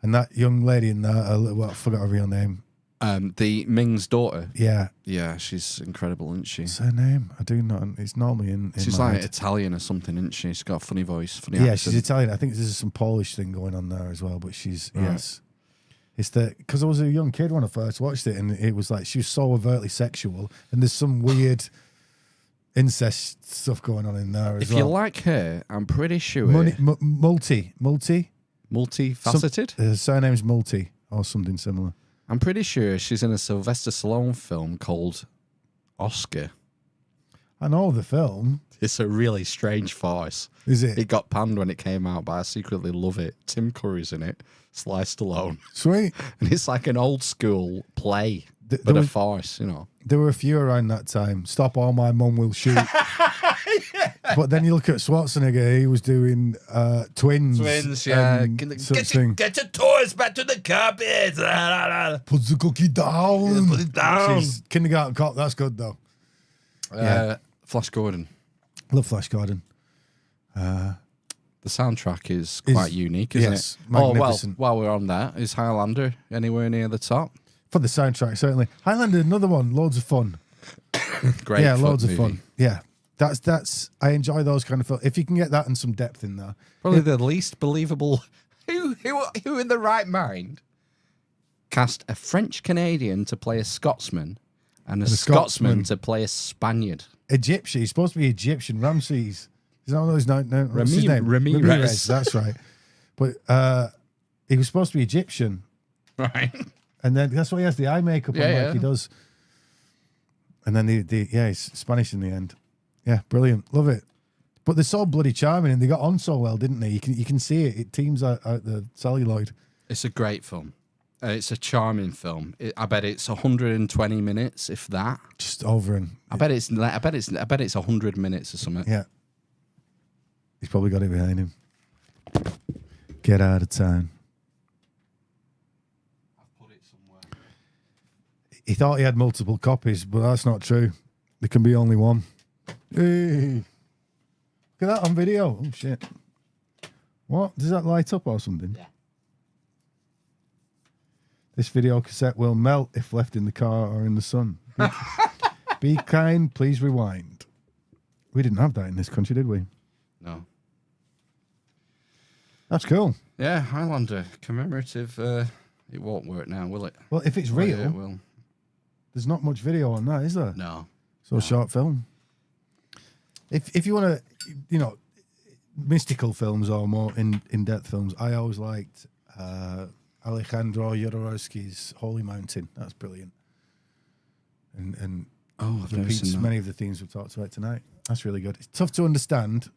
And that young lady in there, I forgot her real name. The Ming's daughter. Yeah. Yeah, she's incredible, isn't she? What's her name? I do not. It's normally in She's my like head. Italian or something, isn't she? She's got a funny voice, funny Yeah, accent. she's Italian. I think there's some Polish thing going on there as well, but she's, Right. yes. It's because I was a young kid when I first watched it, and it was like she was so overtly sexual, and there's some weird incest stuff going on in there as If well. you like her, I'm pretty sure. Multifaceted? Her surname's Multi or something similar. I'm pretty sure she's in a Sylvester Stallone film called Oscar. I know the film. It's a really strange farce. Is it? It got panned when it came out, but I secretly love it. Tim Curry's in it, Sly Stallone. Sweet. And it's like an old school play, There but a was- farce, you know. There were a few around that time. Stop or my mum will shoot. But then you look at Schwarzenegger, he was doing Twins. and such thing. Get your toys back to the carpet. Put the cookie down. Yeah, put it down. Jeez, Kindergarten Cop, that's good though. Flash Gordon. Love Flash Gordon. The soundtrack is quite unique, isn't yes, it? Oh, well, magnificent. while we're on that, is Highlander anywhere near the top? For the soundtrack, certainly. Highlander, another one, loads of fun. Great yeah, fun loads movie. of fun. Yeah. That's I enjoy those kind of films. If you can get that and some depth in there. Probably the least believable. Who in the right mind cast a French Canadian to play a Scotsman and a Scotsman to play a Spaniard? Egyptian. He's supposed to be Egyptian. Ramses. Is that what his name? No, what's his name? Ramirez. That's right. But he was supposed to be Egyptian. Right. And then that's why he has the eye makeup on like he does. And then he's Spanish in the end. Yeah, brilliant. Love it. But they're so bloody charming and they got on so well, didn't they? You can see it. It teams out the celluloid. It's a great film. It's a charming film. I bet it's 120 minutes, if that. Just over and I bet it's 100 minutes or something. yeah. He's probably got it behind him. Get out of town. I've put it somewhere. He thought he had multiple copies, but that's not true. There can be only one. Hey. Look at that on video. Oh, shit. What? Does that light up or something? Yeah. This video cassette will melt if left in the car or in the sun. Be kind, please rewind. We didn't have that in this country, did we? No. That's cool. Yeah, Highlander commemorative. It won't work now, will it? Well, if it's Oh, real, yeah, it will. there's not much video on that, is there? No. So short film. If you want to, mystical films or more in-depth films, I always liked Alejandro Jodorowsky's Holy Mountain. That's brilliant. And I've never repeats seen that. many of the themes we've talked about tonight. That's really good. It's tough to understand,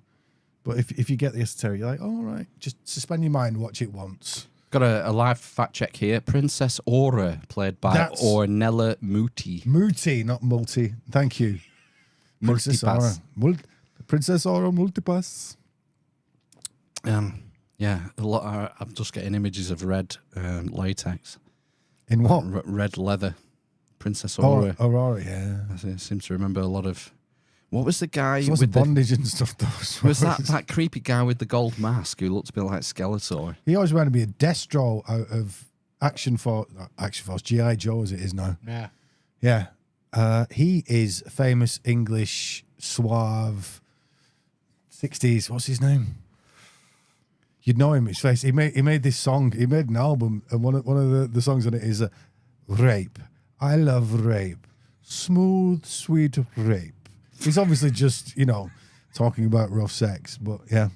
but if you get the esoteric, you're like, all right, just suspend your mind, watch it once. Got a live fact check here. Princess Aura, played by That's- Ornella Muti. Muti, not multi. Thank you. Princess Aura. Multipass. Princess Aura Multipass. Yeah, a lot. I'm just getting images of red latex, In what? red leather. Princess Aura. Aurora, yeah. I seem to remember a lot of. What was the guy Lots with of bondage and stuff, though. Was that creepy guy with the gold mask who looked a bit like Skeletor? He always wanted to be a Destro out of Action Force, G.I. Joe as it is now. Yeah. Yeah. He is famous English, suave, 60s. What's his name? You'd know him. His face. He made this song. He made an album, and one of the songs on it is Rape. I love rape. Smooth, sweet rape. He's obviously just, talking about rough sex, but yeah.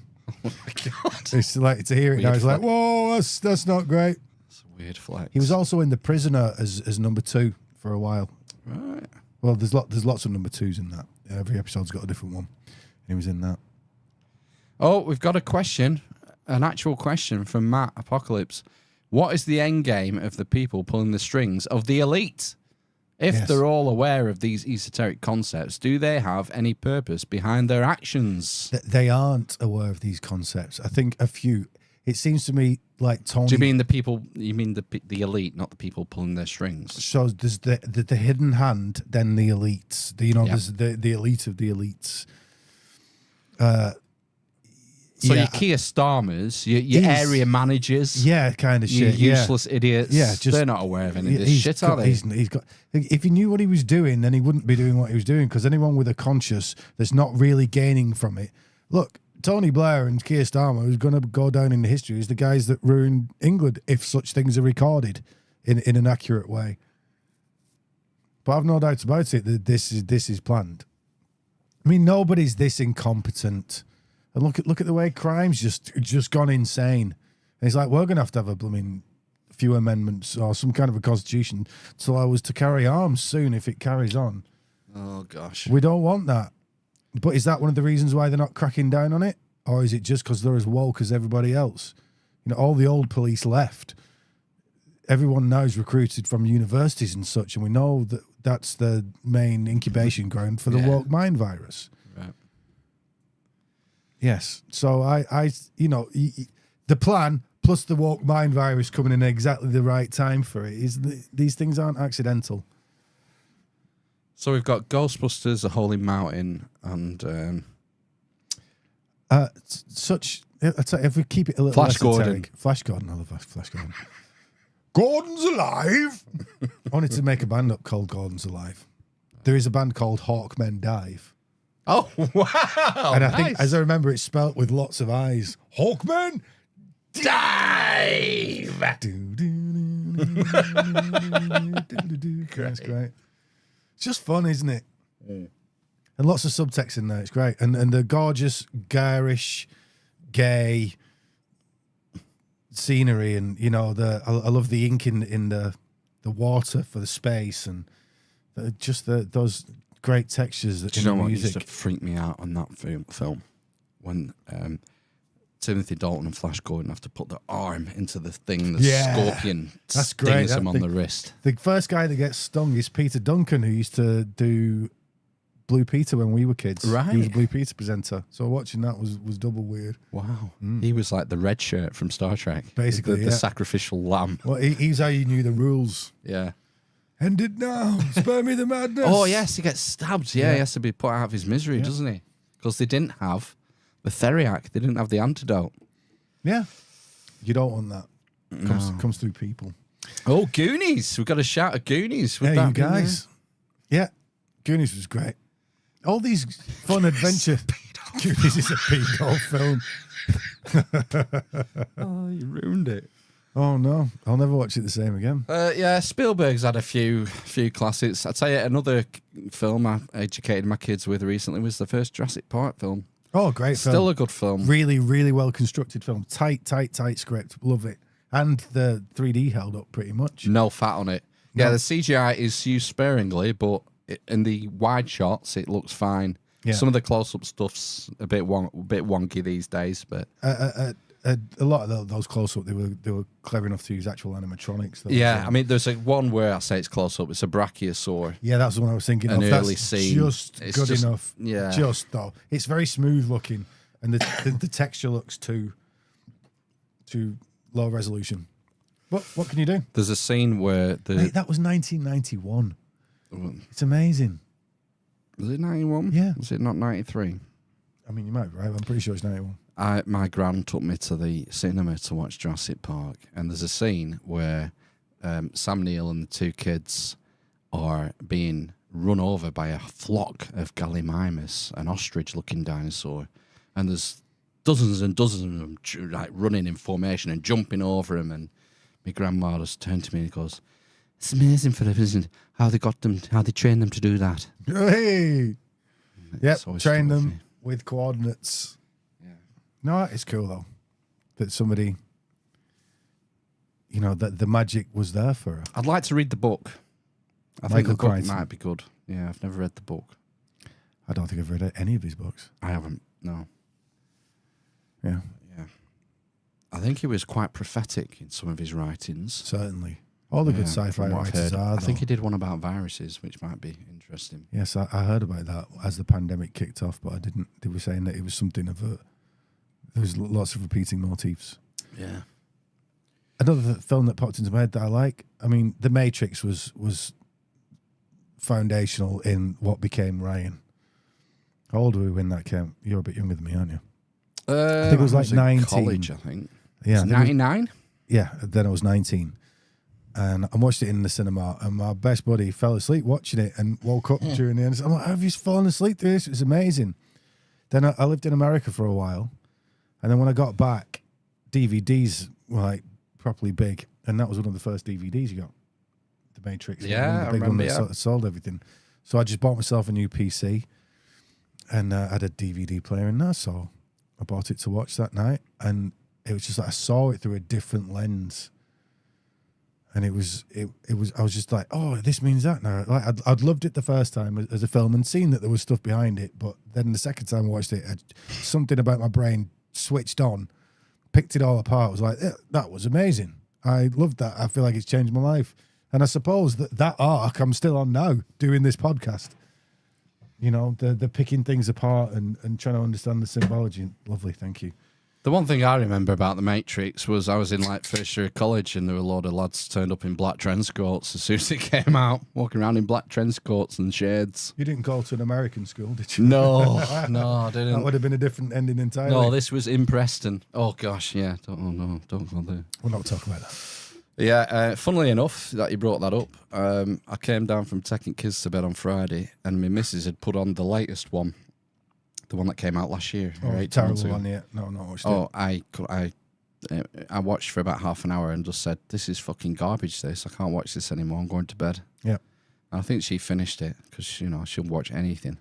Oh my god. It's like to hear it now. Weird It's like, flex. whoa, that's not great. It's a weird flex. He was also in The Prisoner as number 2 for a while. right. Well, there's lots of number 2s in that. Every episode's got a different one. And he was in that. Oh, we've got a question. an actual question from Matt Apocalypse. What is the end game of the people pulling the strings of the elite? If they're all aware of these esoteric concepts, do they have any purpose behind their actions? They aren't aware of these concepts. I think a few. It seems to me like Tony. Do you mean the people? You mean the elite, not the people pulling their strings? So there's the hidden hand, then the elites. There's the elite of the elites. So your Keir Starmers, your area managers, kind of your shit, useless idiots. Yeah, they're not aware of any of this shit, are they? He's got. If he knew what he was doing, then he wouldn't be doing what he was doing. Because anyone with a conscience that's not really gaining from it. Look, Tony Blair and Keir Starmer, who's going to go down in history, is the guys that ruined England if such things are recorded in an accurate way. But I've no doubts about it that this is planned. I mean, nobody's this incompetent. And look at the way crime's just gone insane. And it's like, we're going to have a blooming few amendments or some kind of a constitution to allow us to carry arms soon if it carries on. Oh, gosh. We don't want that. But is that one of the reasons why they're not cracking down on it? Or is it just because they're as woke as everybody else? All the old police left. Everyone now is recruited from universities and such, and we know that that's the main incubation ground for the woke mind virus. Right. Yes. So the plan plus the woke mind virus coming in at exactly the right time for it is these things aren't accidental. So we've got Ghostbusters, A Holy Mountain, and if we keep it a little Flash esoteric. Gordon. Flash Gordon, I love Flash Gordon. Gordon's alive. I wanted to make a band up called Gordon's Alive. There is a band called Hawkmen Dive. Oh, wow. And I think, as I remember, it's spelt with lots of I's. Hawkmen Dive! That's great. It's just fun, isn't it? And lots of subtext in there. It's great. And the gorgeous, garish, gay scenery, and I love the ink in the water for the space, and those great textures. Do you know what used to freak me out on that film? When Timothy Dalton and Flash Gordon have to put their arm into the thing, the scorpion stings him on the wrist. The first guy that gets stung is Peter Duncan, who used to do Blue Peter when we were kids. Right. He was a Blue Peter presenter. So watching that was double weird. Wow. He was like the red shirt from Star Trek. Basically, the sacrificial lamb. Well, he's how you knew the rules. Yeah. End it now. Spare me the madness. Oh, yes, he gets stabbed. Yeah, he has to be put out of his misery, doesn't he? Because they didn't have the Theriac. They didn't have the antidote. Yeah. You don't want that. Comes through people. Oh, Goonies. We've got a shout at Goonies. Yeah, you guys. Yeah. Goonies was great. All these fun adventure. Goonies is a pedo film. Oh, you ruined it. Oh, no. I'll never watch it the same again. Yeah, Spielberg's had a few classics. I'll tell you, another film I educated my kids with recently was the first Jurassic Park film. Oh, great film. Still a good film. Really, really well constructed film. Tight script. Love it. And the 3D held up pretty much. No fat on it. Yeah, the CGI is used sparingly, but in the wide shots, it looks fine. Yeah. Some of the close-up stuff's a bit wonky these days, but a lot of those close-up, they were clever enough to use actual animatronics. Yeah, I mean, there's one where I say it's close-up. It's a brachiosaur. Yeah, that's the one I was thinking of. Early that's scene. Just it's good just, enough. Yeah, just though it's very smooth looking, and the texture looks too low resolution. What can you do? There's a scene where Mate, that was 1991. It's amazing. Was it 91? Yeah. Was it not 93? I mean, you might be right. I'm pretty sure it's 91. My gran took me to the cinema to watch Jurassic Park, and there's a scene where Sam Neill and the two kids are being run over by a flock of Gallimimus, an ostrich-looking dinosaur, and there's dozens and dozens of them like running in formation and jumping over him, and my grandma just turned to me and goes, "It's amazing for them, isn't it? How they trained them to do that." Hey, yep, train them with coordinates. Yeah. No, it's cool though that somebody, that the magic was there for her. I'd like to read the book. I think the book might be good. Yeah, I've never read the book. I don't think I've read any of his books. I haven't. No. Yeah. Yeah. I think he was quite prophetic in some of his writings. Certainly. All the good sci-fi from what I've writers heard. are, I though. think he did one about viruses, which might be interesting. Yes, I heard about that as the pandemic kicked off, but I didn't. They were saying that it was something of a... There was lots of repeating motifs. Yeah. Another film that popped into my head that I like, I mean, The Matrix was foundational in what became Ryan. How old were we when that came? You're a bit younger than me, aren't you? I think it was like 19. College, I think. Yeah. 99? Yeah, then I was 19. And I watched it in the cinema, and my best buddy fell asleep watching it and woke up during the end. I'm like, have you fallen asleep through this? It was amazing. Then I lived in America for a while, and then when I got back, DVDs were like properly big, and that was one of the first DVDs you got. The Matrix. Yeah, the big I remember, one that sold everything. So I just bought myself a new PC, and had a DVD player in there, so I bought it to watch that night, and it was just like I saw it through a different lens. And it was I was just like, oh, this means that now. Like I'd loved it the first time as a film and seen that there was stuff behind it, but then the second time I watched it, something about my brain switched on, picked it all apart. Was like, that was amazing. I loved that. I feel like it's changed my life. And I suppose that arc I'm still on now, doing this podcast. You know, the picking things apart and trying to understand the symbology. Lovely, thank you. The one thing I remember about The Matrix was I was in like first year of college, and there were a load of lads turned up in black trench coats as soon as it came out, walking around in black trench coats and shades. You didn't go to an American school, did you? No, no, I didn't. That would have been a different ending entirely. No, this was in Preston. Oh gosh, yeah. Don't go there. We'll not talk about that. Yeah, funnily enough that you brought that up, I came down from taking kids to bed on Friday, and my missus had put on the latest one. The one that came out last year. Oh, terrible one, yeah. No, not watched it. I watched for about half an hour and just said, this is fucking garbage, this. I can't watch this anymore. I'm going to bed. Yeah. And I think she finished it because, you know, she'll watch anything.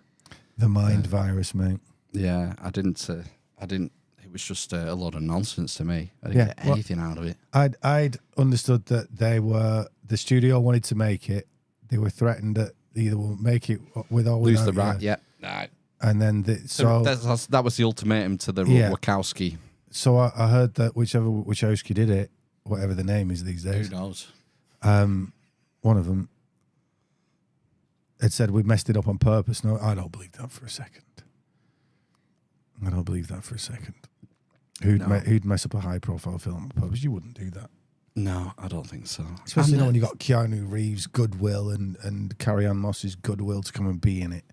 The mind virus, mate. Yeah, I didn't, it was just a lot of nonsense to me. I didn't get anything out of it. I'd understood that the studio wanted to make it. They were threatened that they either will make it with or Lose without the right, you. yeah. Nah. And then that was the ultimatum to the Wachowski. So I heard that whichever Wachowski did it, whatever the name is these days. Who knows? One of them had said we messed it up on purpose. No, I don't believe that for a second. I don't believe that for a second. Who'd mess up a high-profile film on purpose? You wouldn't do that. No, I don't think so. Especially when you got Keanu Reeves' goodwill and Carrie-Ann Moss's goodwill to come and be in it.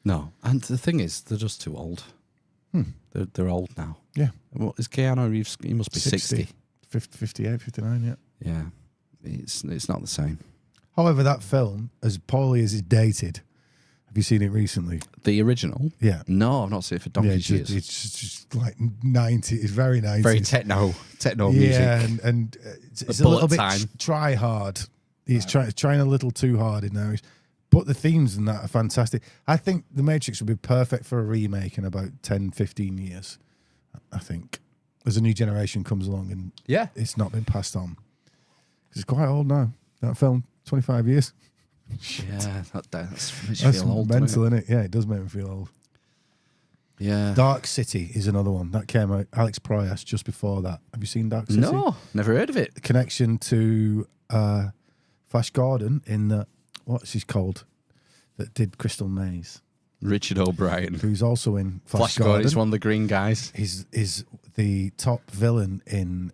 No, and the thing is, they're just too old. They're old now. Yeah. What is Keanu Reeves? He must be 60. 58, 59, yeah. Yeah, it's not the same. However, that film, as poorly as it's dated, have you seen it recently? The original? Yeah. No, I've not seen it for donkey's years. It's just like 90. It's very 90s. Very techno music. Yeah, and it's a little bit try hard. He's trying a little too hard in there. But the themes in that are fantastic. I think The Matrix would be perfect for a remake in about 10, 15 years. I think. As a new generation comes along and it's not been passed on. Because it's quite old now. That film, 25 years. Yeah, that makes you feel old. Mental, isn't it? Yeah, it does make me feel old. Yeah. Dark City is another one. That came out. Alex Proyas just before that. Have you seen Dark City? No, never heard of it. The connection to Flash Gordon in the... What's he called? That did Crystal Maze. Richard O'Brien. Who's also in Flash Gordon. He's one of the green guys. He's the top villain in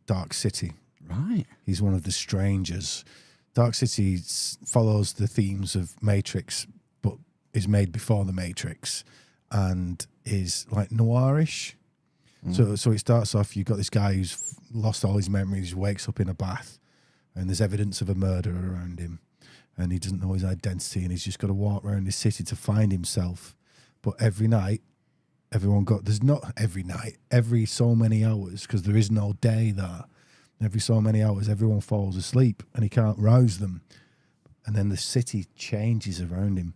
Dark City. Right. He's one of the strangers. Dark City follows the themes of Matrix, but is made before the Matrix and is like noirish. So it starts off, you've got this guy who's lost all his memories, wakes up in a bath, and there's evidence of a murder around him. And he doesn't know his identity, and he's just got to walk around the city to find himself. But every night, every so many hours, because there is no day there, every so many hours, everyone falls asleep, and he can't rouse them. And then the city changes around him.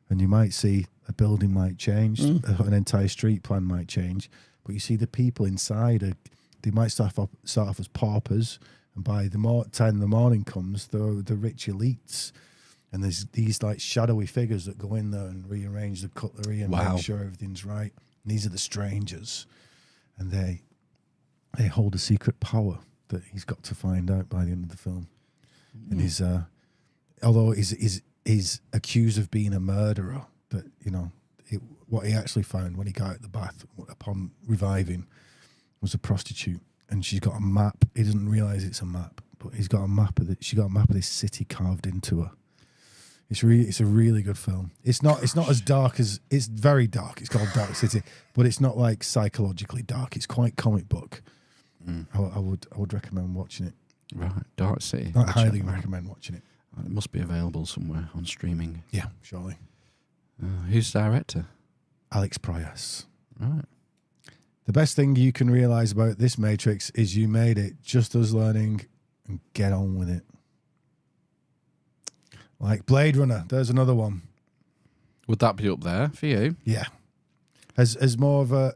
And you might see a building might change, an entire street plan might change, but you see the people inside, they might start off as paupers, and by the time the morning comes, the rich elites, and there's these like shadowy figures that go in there and rearrange the cutlery and make sure everything's right. And these are the strangers, and they hold a secret power that he's got to find out by the end of the film. And he's, although he's accused of being a murderer, that, you know, what he actually found when he got out of the bath upon reviving was a prostitute, and she's got a map. He doesn't realize it's a map, but he's got a map of she got a map of this city carved into her. It's a really good film. It's not as dark as, it's very dark. It's called Dark City, but it's not like psychologically dark. It's quite comic book. I would recommend watching it. Right, Dark City. I highly recommend watching it. It must be available somewhere on streaming. Yeah, surely. Who's the director? Alex Proyas. Right. The best thing you can realize about this Matrix is you made it just as learning and get on with it. Like Blade Runner, there's another one. Would that be up there for you? Yeah. As more of a,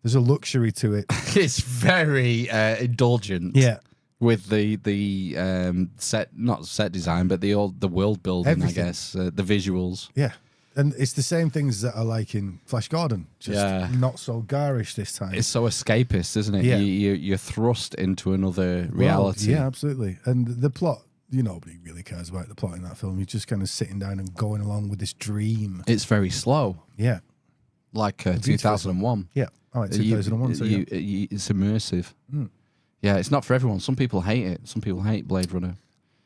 there's a luxury to it. It's very indulgent. Yeah. With the set, not set design, but the world building, Everything. I guess, the visuals. Yeah. And it's the same things that I like in Flash Gordon, just not so garish this time. It's so escapist, isn't it? Yeah. You're thrust into another reality. Yeah, absolutely. And the plot, nobody really cares about the plot in that film. You're just kind of sitting down and going along with this dream. It's very slow. Yeah. Like 2001. Yeah. Oh, it's 2001. It's immersive. Yeah, it's not for everyone. Some people hate it. Some people hate Blade Runner.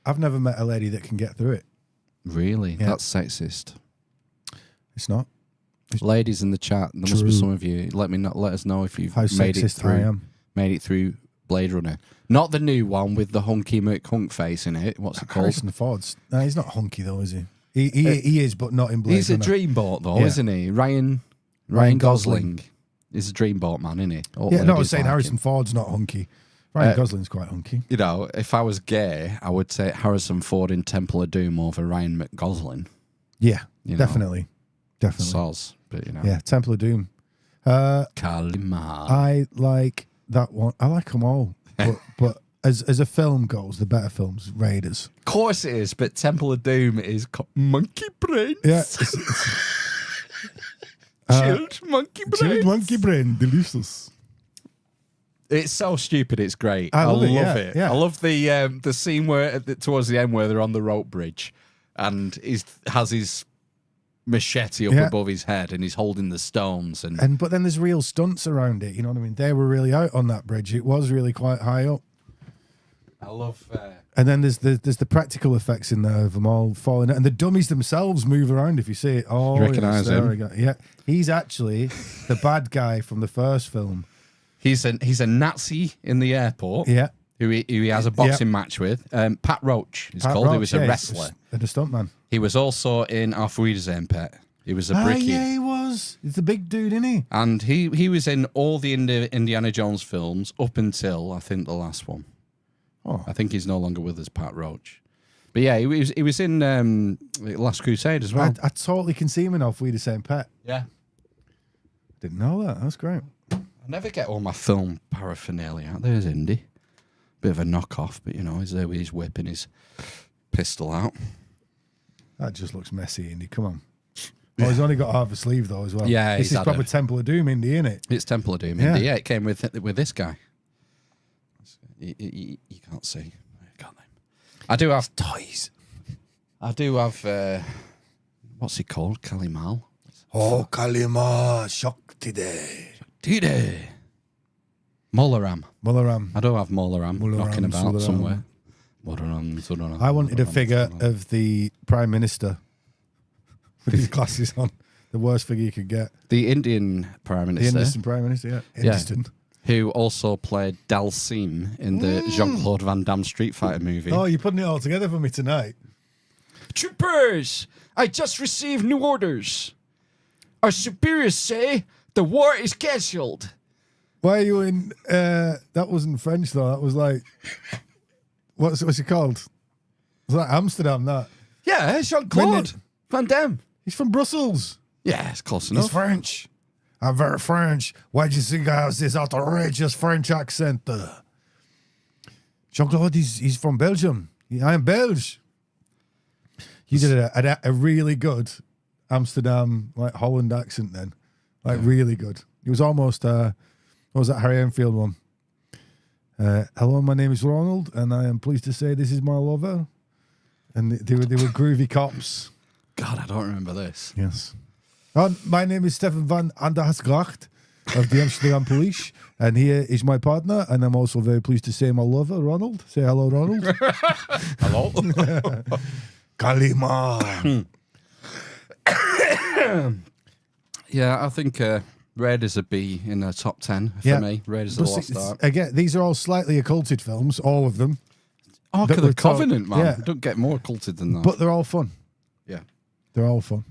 I've never met a lady that can get through it. Really? Yeah. That's sexist. It's not. Ladies in the chat, there must be some of you. Let us know if you've made it through Blade Runner. Not the new one with the hunky McHunk face in it. What's it called? Harrison Ford's. No, he's not hunky though, is he? He is, but not in Blade He's Runner. a dreamboat though, isn't he? Ryan Gosling is a dreamboat man, isn't he? I was saying Harrison Ford's not hunky. Ryan Gosling's quite hunky. You know, if I was gay, I would say Harrison Ford in Temple of Doom over Ryan McGosling. Yeah, definitely. Definitely. Soz, but you know. Yeah, Temple of Doom. Kalima. I like that one. I like them all. But as a film goes, the better films, Raiders. Of course it is, but Temple of Doom is monkey brains. Yeah. Chilled monkey brains. Chilled monkey brain, delicious. It's so stupid, it's great. I love it. Yeah. I love the scene where towards the end where they're on the rope bridge and he has his machete up above his head and he's holding the stones but then there's real stunts around it, you know what I mean? They were really out on that bridge. It was really quite high up. I love and then there's the practical effects in there of them all falling out, and the dummies themselves move around if you see it. Oh, you recognise him? Yeah, he's actually the bad guy from the first film. He's a Nazi in the airport. Yeah. Who he has a boxing match with. Pat Roach, he's called. He was a wrestler. And a stuntman. He was also in Auf Wiedersehen, Pet. He was a brickie. Yeah, he was. He's the big dude, isn't he? And he was in all the Indiana Jones films up until, I think, the last one. Oh. I think he's no longer with us, Pat Roach. But yeah, he was in Last Crusade as well. I totally can see him in Auf Wiedersehen, Pet. Yeah. Didn't know that. That's great. I never get all my film paraphernalia out. There's Indy. Bit of a knockoff, but you know, he's there with his whip and his pistol out. That just looks messy, Indy. Come on. Oh, he's only got half a sleeve though as well. Yeah, this is proper Temple of Doom, Indy, isn't it? It's Temple of Doom, Indy. Yeah, it came with this guy. You can't see. Can't they? I do have toys. I do have. What's he called? Kalimal. Oh, Kalima, Shakti-de. Molaram. I do have Molaram knocking about somewhere. I wanted a figure of the Prime Minister with his glasses on. The worst figure you could get. The Indian Prime Minister. The Indian Prime Minister, yeah. Hindustan. Who also played Dalsim in the Jean-Claude Van Damme Street Fighter movie. Oh, you're putting it all together for me tonight. Troopers, I just received new orders. Our superiors say the war is cancelled. Why are you in... that wasn't French, though. That was like... What's it called? It was like Amsterdam, that. Yeah, Jean-Claude Van Damme. He's from Brussels. Yeah, it's close enough. He's French. I'm very French. Why do you think I have this outrageous French accent? Jean-Claude, he's from Belgium. I am Belge. You did a really good Amsterdam, like Holland accent then. Like really good. It was almost... what was that Harry Enfield one? Hello, my name is Ronald, and I am pleased to say this is my lover. And they were groovy cops. God, I don't remember this. Yes. My name is Stefan van Andersgracht of the Amsterdam Police, and here is my partner, and I'm also very pleased to say my lover, Ronald. Say hello, Ronald. Hello. Kalima. Yeah, I think Raiders would be in the top 10 for me. Raiders of the Lost Ark. Again, these are all slightly occulted films, all of them. Ark of the Covenant, man. Yeah. Don't get more occulted than that. But they're all fun. Yeah. They're all fun.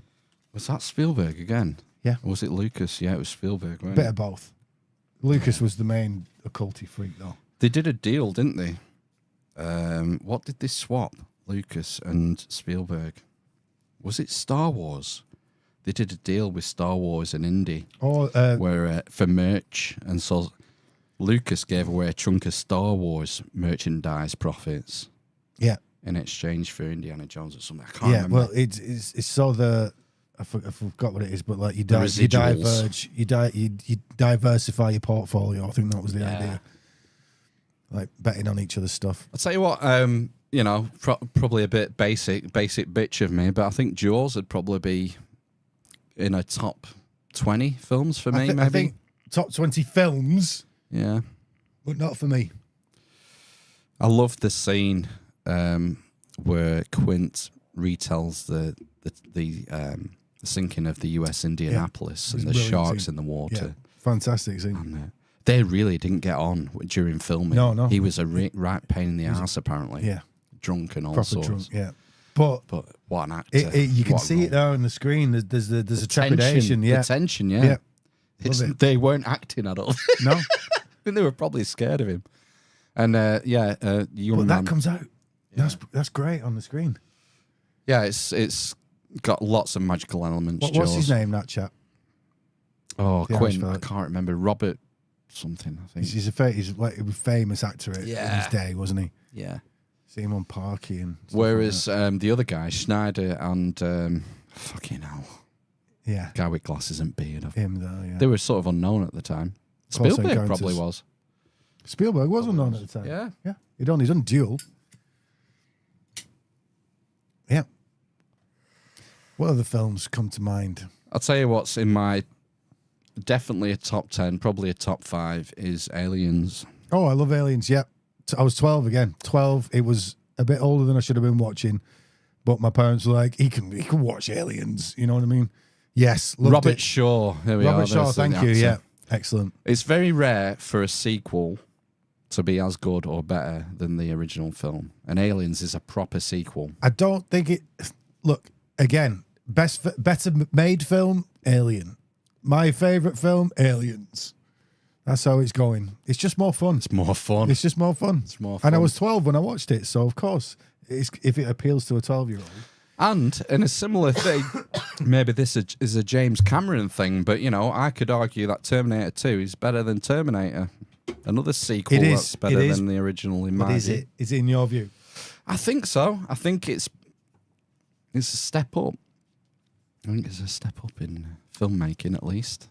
Was that Spielberg again? Yeah. Or was it Lucas? Yeah, it was Spielberg, right? Bit of both. Lucas was the main occulty freak, though. They did a deal, didn't they? What did they swap, Lucas and Spielberg? Was it Star Wars? They did a deal with Star Wars and Indy where for merch, and so Lucas gave away a chunk of Star Wars merchandise profits. Yeah. In exchange for Indiana Jones or something. I can't remember. Well, it's so I forgot what it is, but like you diverge, you diversify your portfolio. I think that was the idea. Like betting on each other's stuff. I'll tell you what, you know, probably a bit basic bitch of me, but I think Jaws would probably be in a top 20 films for me, maybe. I think top 20 films. Yeah. But not for me. I love the scene where Quint retells the sinking of the US Indianapolis and the sharks in the water. Yeah. Fantastic scene. And, they really didn't get on during filming. No. He was a right pain in the ass, apparently. Yeah. Drunk and all Proper sorts. Drunk, yeah. But what an actor. You can see it there on the screen. There's a trepidation. The tension, yeah. They weren't acting at all. No. I think they were probably scared of him. And young man. That comes out. Yeah. That's great on the screen. Yeah, it's got lots of magical elements. What's his name, that chap? Oh, Quinn. I can't remember. Robert something, I think. He's like a famous actor in his day, wasn't he? Yeah. See him on Parky and stuff. Whereas the other guy, Schneider and fucking hell. Yeah. Guy with glasses and beard. Him though, yeah. They were sort of unknown at the time. Spielberg probably was. Spielberg was unknown at the time. Yeah. Yeah. He's on Duel. Yeah. What other films come to mind? I'll tell you what's in my definitely a top 10, probably a top 5 is Aliens. Oh, I love Aliens, yeah. I was 12 again. 12, it was a bit older than I should have been watching, but my parents were like, he can watch Aliens, you know what I mean? Yes. Robert Shaw. There we are. Robert Shaw, thank you, yeah. Excellent. It's very rare for a sequel to be as good or better than the original film. And Aliens is a proper sequel. I don't think it... Look, again, better made film, Alien. My favourite film, Aliens. That's how it's going. It's just more fun. It's more fun. It's just more fun. It's more fun. And I was 12 when I watched it, so of course, if it appeals to a 12-year-old. And in a similar thing, maybe this is a James Cameron thing, but, you know, I could argue that Terminator 2 is better than Terminator. Another sequel that's better than the original in my view. Is it in your view? I think so. I think it's a step up. I think it's a step up in filmmaking, at least.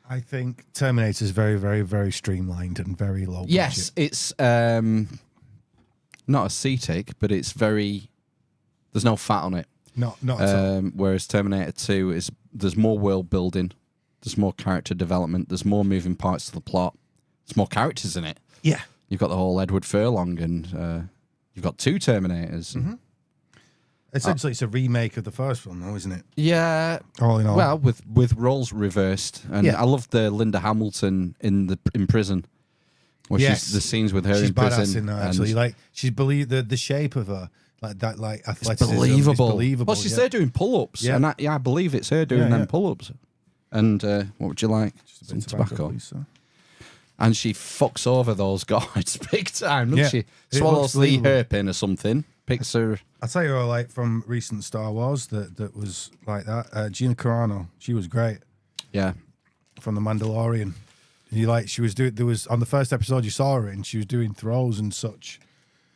I think Terminator is very, very, very streamlined and very low budget. Yes, it's not a C-take, but it's very... There's no fat on it. Not at all. Whereas Terminator 2 there's more world building, there's more character development, there's more moving parts to the plot, there's more characters in it. Yeah. You've got the whole Edward Furlong, and you've got 2 Terminators. Mm-hmm. Essentially, it's a remake of the first film, though, isn't it? Yeah. All in all. Well, with roles reversed, and I love the Linda Hamilton in prison. Where she's the scenes with her in prison. She's badass in there, actually. Like she's the shape of her, like that, like athleticism. It's believable. It's believable. Well, she's there doing pull-ups, and I believe it's her doing them pull-ups. And what would you like? Some tobacco. Please, and she fucks over those guards big time, doesn't she? Swallows the hairpin or something. Picks her. I'll tell you, like from recent Star Wars that was like that. Gina Carano, she was great. Yeah, from The Mandalorian. She was doing. There was on the first episode you saw her in. She was doing throws and such,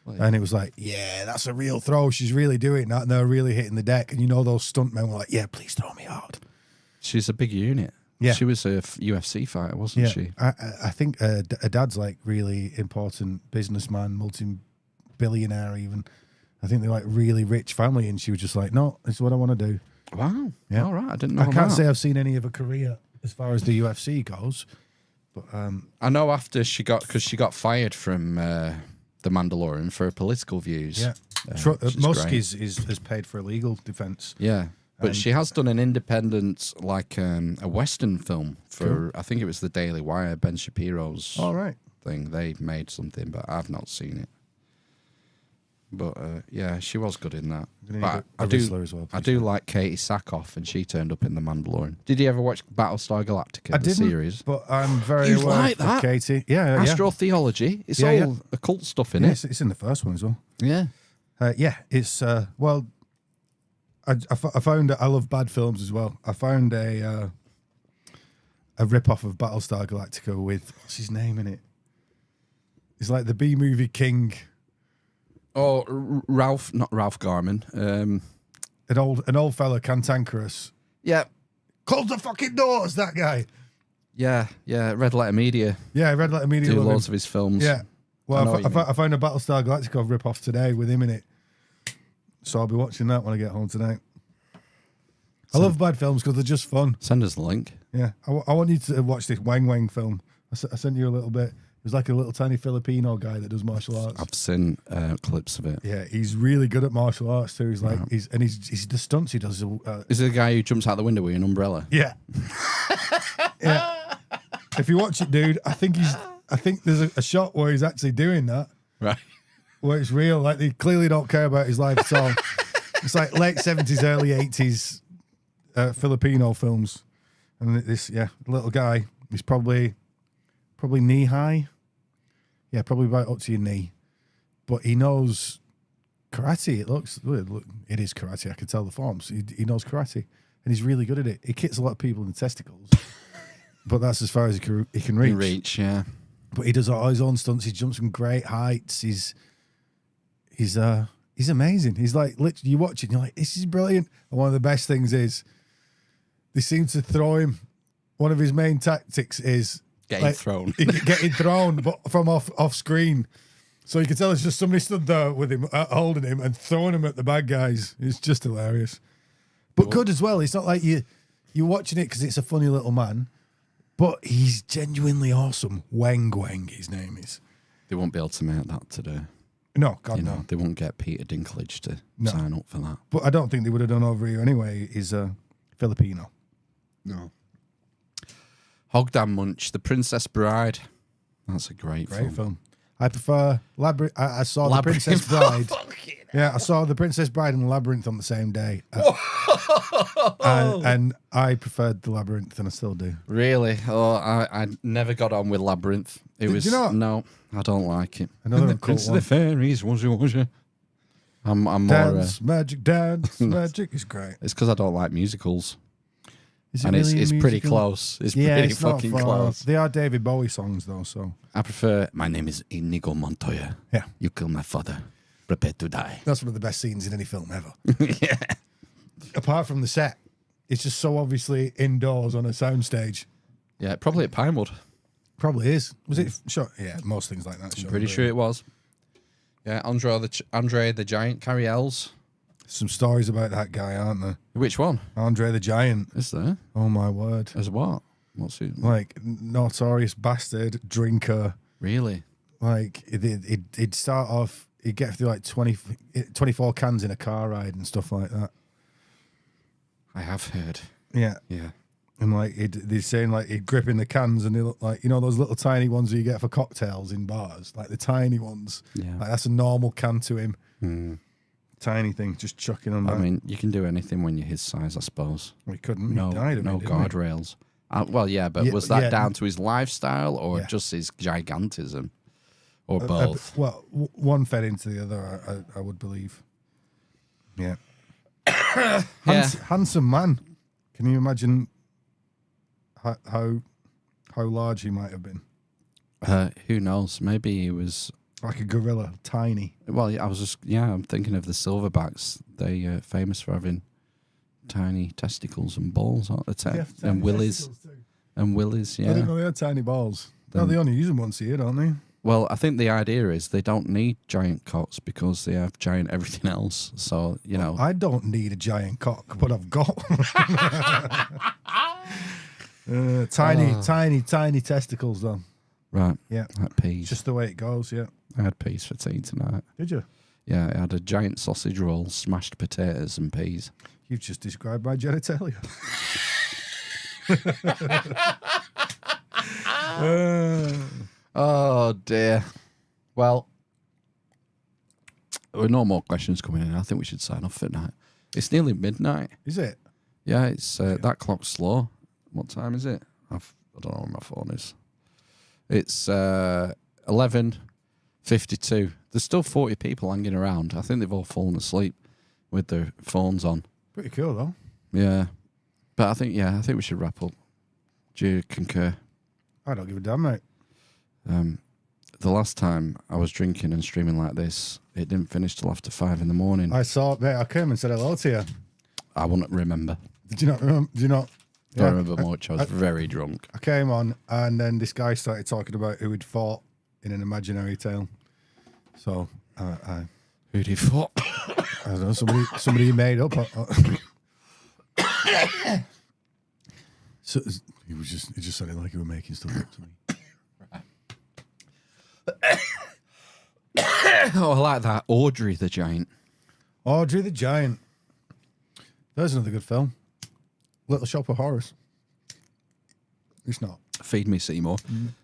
and it was like, yeah, that's a real throw. She's really doing that, and they're really hitting the deck. And those stuntmen were like, yeah, please throw me hard. She's a big unit. Yeah. She was a UFC fighter, wasn't she? I think her dad's like really important businessman, multi-billionaire even. I think they're like really rich family, and she was just like, no, this is what I want to do. Wow. Yeah. All right. I didn't know I can't that. say I've seen any of her career as far as the UFC goes, but I know after she got fired from The Mandalorian for her political views. yeah, Musk is paid for legal defense. Yeah. But she has done an independent, like a Western film for, I think it was the Daily Wire, Ben Shapiro's All right. thing. They made something, but I've not seen it. But yeah, she was good in that. But I do like Katie Sackhoff, and she turned up in The Mandalorian. Did you ever watch Battlestar Galactica, I the didn't, series? but I'm very You aware like of that? Katie. Yeah, Astrotheology. It's Yeah, all occult stuff in yeah. it. It's in the first one as well. Yeah. Yeah, it's well. I found I love bad films as well. I found a rip-off of Battlestar Galactica with what's his name in it? It's like the B movie king. Oh, not Ralph Garman. An old fella, cantankerous. Yeah. Close the fucking doors, that guy. Yeah. Red Letter Media. Yeah, Red Letter Media. Do loads of his films. Yeah. Well, I I found a Battlestar Galactica rip-off today with him in it. So I'll be watching that when I get home tonight. I love bad films because they're just fun. Send us the link. Yeah. I want you to watch this Wang Wang film. I sent you a little bit. It was like a little tiny Filipino guy that does martial arts. I've seen clips of it. Yeah, he's really good at martial arts too. He's like, he's the stunts he does. Is it the guy who jumps out the window with an umbrella? Yeah. Yeah. If you watch it, dude, I think there's a shot where he's actually doing that. Right. Where it's real. Like, they clearly don't care about his life at all. It's like late 70s, early 80s Filipino films. And this, little guy, he's probably knee high. Yeah, probably about up to your knee. But he knows karate. It is karate. I can tell the forms. He knows karate. And he's really good at it. He kicks a lot of people in the testicles. But that's as far as he can reach. Yeah. But he does all his own stunts. He jumps from great heights. He's amazing. He's like, literally, you watch it and you're like, this is brilliant. And one of the best things is they seem to throw him. One of his main tactics is Getting thrown. Getting thrown, but from off screen. So you can tell it's just somebody stood there with him, holding him and throwing him at the bad guys. It's just hilarious. But good as well. It's not like you're watching it because it's a funny little man. But he's genuinely awesome. Wang Wang, his name is. They won't be able to make that today. No, God, no. They won't get Peter Dinklage to sign up for that. But I don't think they would have done over here anyway. He's Filipino. No. Hogdam Munch, The Princess Bride. That's a great film. I prefer Labyrinth. I saw The Princess Bride. Yeah, I saw The Princess Bride and Labyrinth on the same day. And I preferred The Labyrinth, and I still do. Really? Oh, I never got on with Labyrinth. Did you not? No, I don't like it. Another and cool one. The fairies, was you? I'm more. Dance magic. It's great. It's because I don't like musicals. Is it and really it's pretty close. It's pretty fucking close. They are David Bowie songs though, so I prefer My Name is Inigo Montoya. Yeah. You killed my father. Prepare to die. That's one of the best scenes in any film ever. Yeah. Apart from the set, it's just so obviously indoors on a soundstage. Yeah, probably at Pinewood. Probably is. Was it shot? Yeah, most things like that. I'm pretty sure it was. Yeah, Andre the Giant, Carrie Ells. Some stories about that guy, aren't there? Which one? Andre the Giant. Is there? Oh my word. As what? What's it? Like, notorious bastard, drinker. Really? Like, he'd start off, he'd get through like 24 cans in a car ride and stuff like that. I have heard. Yeah. Yeah. And like, they're saying like he'd grip in the cans and they look like, you know, those little tiny ones that you get for cocktails in bars, like the tiny ones. Yeah. Like, that's a normal can to him. Mm. Tiny thing, just chucking them down. I mean, you can do anything when you're his size, I suppose. Well, he couldn't. No, he died of no it, didn't he? guardrails. Well, yeah, but was that down to his lifestyle or just his gigantism? Or both? Well, one fed into the other, I would believe. Yeah. Handsome man. Can you imagine how large he might have been? Who knows? Maybe he was like a gorilla, tiny. Well, I'm thinking of the silverbacks. They famous for having tiny testicles and balls, aren't they? And willies. And willies, I yeah. didn't know they had tiny balls. No, they only use them once a year, don't they? Well, I think the idea is they don't need giant cocks because they have giant everything else. So, you know. I don't need a giant cock, but I've got tiny testicles, though. Right. Yeah. Like peas. Just the way it goes, yeah. I had peas for tea tonight. Did you? Yeah, I had a giant sausage roll, smashed potatoes and peas. You've just described my genitalia. Oh, dear. Well, with no more questions coming in, I think we should sign off for tonight. It's nearly midnight. Is it? Yeah, it's that clock's slow. What time is it? I don't know where my phone is. It's 11:52. There's still 40 people hanging around. I think they've all fallen asleep with their phones on. Pretty cool, though. Yeah. But I think we should wrap up. Do you concur? I don't give a damn, mate. The last time I was drinking and streaming like this, it didn't finish till after 5 in the morning. I saw it, mate. I came and said hello to you. I wouldn't remember. Did you not remember? Do you not? Don't remember much. I was very drunk. I came on, and then this guy started talking about who had fought in an imaginary tale. So, Who'd he fought? I don't know, somebody he made up. So he just sounded like he was making stuff up to me. Oh, I like that. Audrey the Giant. Audrey the Giant. There's another good film. Little Shop of Horrors. It's not. Feed me, Seymour.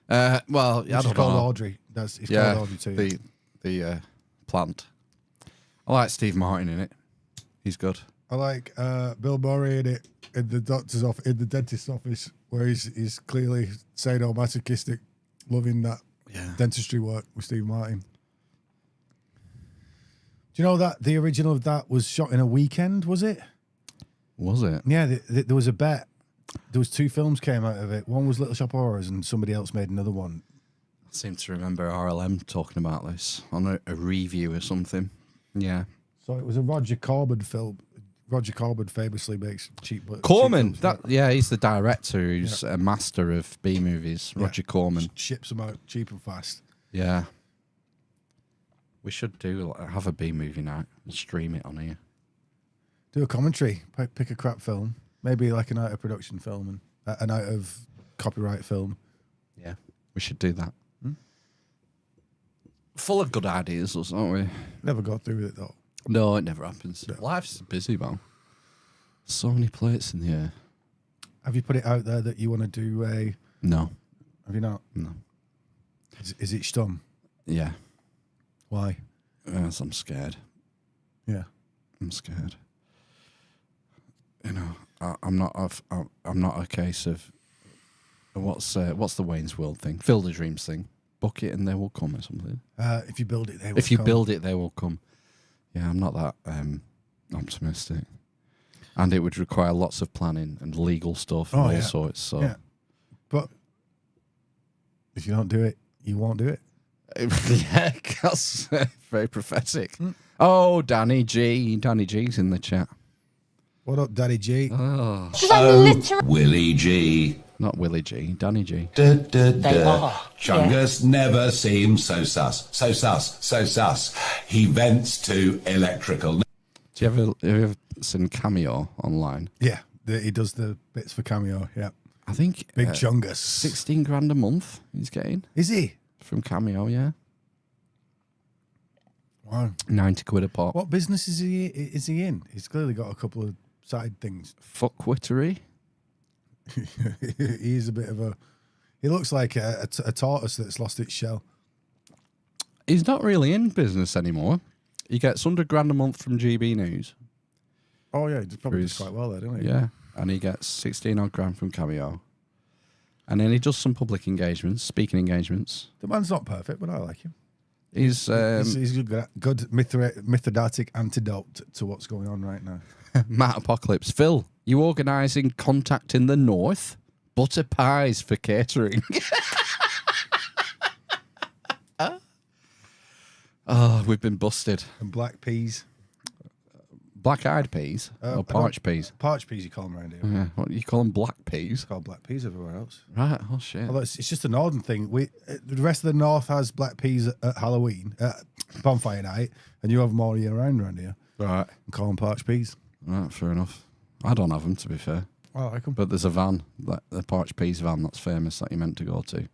Well, I It's don't called know. Audrey. It's called Audrey too. The plant. I like Steve Martin in it. He's good. I like Bill Murray in it in the dentist's office, where he's clearly sadomasochistic, loving that dentistry work with Steve Martin. Do you know that the original of that was shot in a weekend? Was it? Was it? Yeah, there was a bet. There was 2 films came out of it. One was Little Shop of Horrors, and somebody else made another one. I seem to remember RLM talking about this on a review or something. Yeah. So it was a Roger Corman film. Roger Corman famously makes cheap. Corman, cheap films, he's the director who's a master of B movies. Roger Corman ships them out cheap and fast. Yeah. We should have a B movie night and stream it on here. Do a commentary. Pick a crap film, maybe like an out of production film and an out of copyright film. Yeah, we should do that. Full of good ideas, aren't we? Never got through with it though. No, it never happens. No. Life's busy, man. So many plates in the air. Have you put it out there that you want to do a? No. Have you not? No. Is it stum? Yeah. Why? Yes, I'm scared. Yeah. I'm scared. You know, I'm not a case of what's the Wayne's World thing, Field of Dreams thing. Book it and they will come or something. If you build it, they will. If you build it, they will come. Yeah, I'm not that optimistic, and it would require lots of planning and legal stuff and all sorts. So, yeah. But if you don't do it, you won't do it. Yeah, that's very prophetic. Oh, Danny G's in the chat. What up, Daddy G? Oh, Willie G. Not Willie G, Danny G. Chungus never seems so sus. So sus. He vents to electrical. Do you ever seen Cameo online? Yeah, he does the bits for Cameo. Yeah, I think Big Chungus. 16 grand a month he's getting. Is he? From Cameo, yeah. Wow. 90 quid a pop. What business is he in? He's clearly got a couple of side things. Fuckwittery. He's a bit of a. He looks like a tortoise that's lost its shell. He's not really in business anymore. He gets 100 grand a month from GB News. Oh yeah, he probably does quite well there, doesn't he? Yeah, and he gets 16 odd grand from Cameo. And then he does some public engagements, speaking engagements. The man's not perfect, but I like him. He's a good Mithridatic antidote to what's going on right now. Matt Apocalypse. Phil, you organising contact in the north? Butter pies for catering. Oh, we've been busted. And black peas. Black-eyed peas or parched peas? Parched peas, you call them around here. Yeah. What do you call them? Black peas? It's called black peas everywhere else. Right. Oh shit. Although it's just a northern thing. The rest of the north has black peas at Halloween, bonfire night, and you have them all year round around here. Right. And call them parched peas. Right. Fair enough. I don't have them, to be fair. Oh, I like them. But there's a van, the parched peas van, that's famous that you're meant to go to.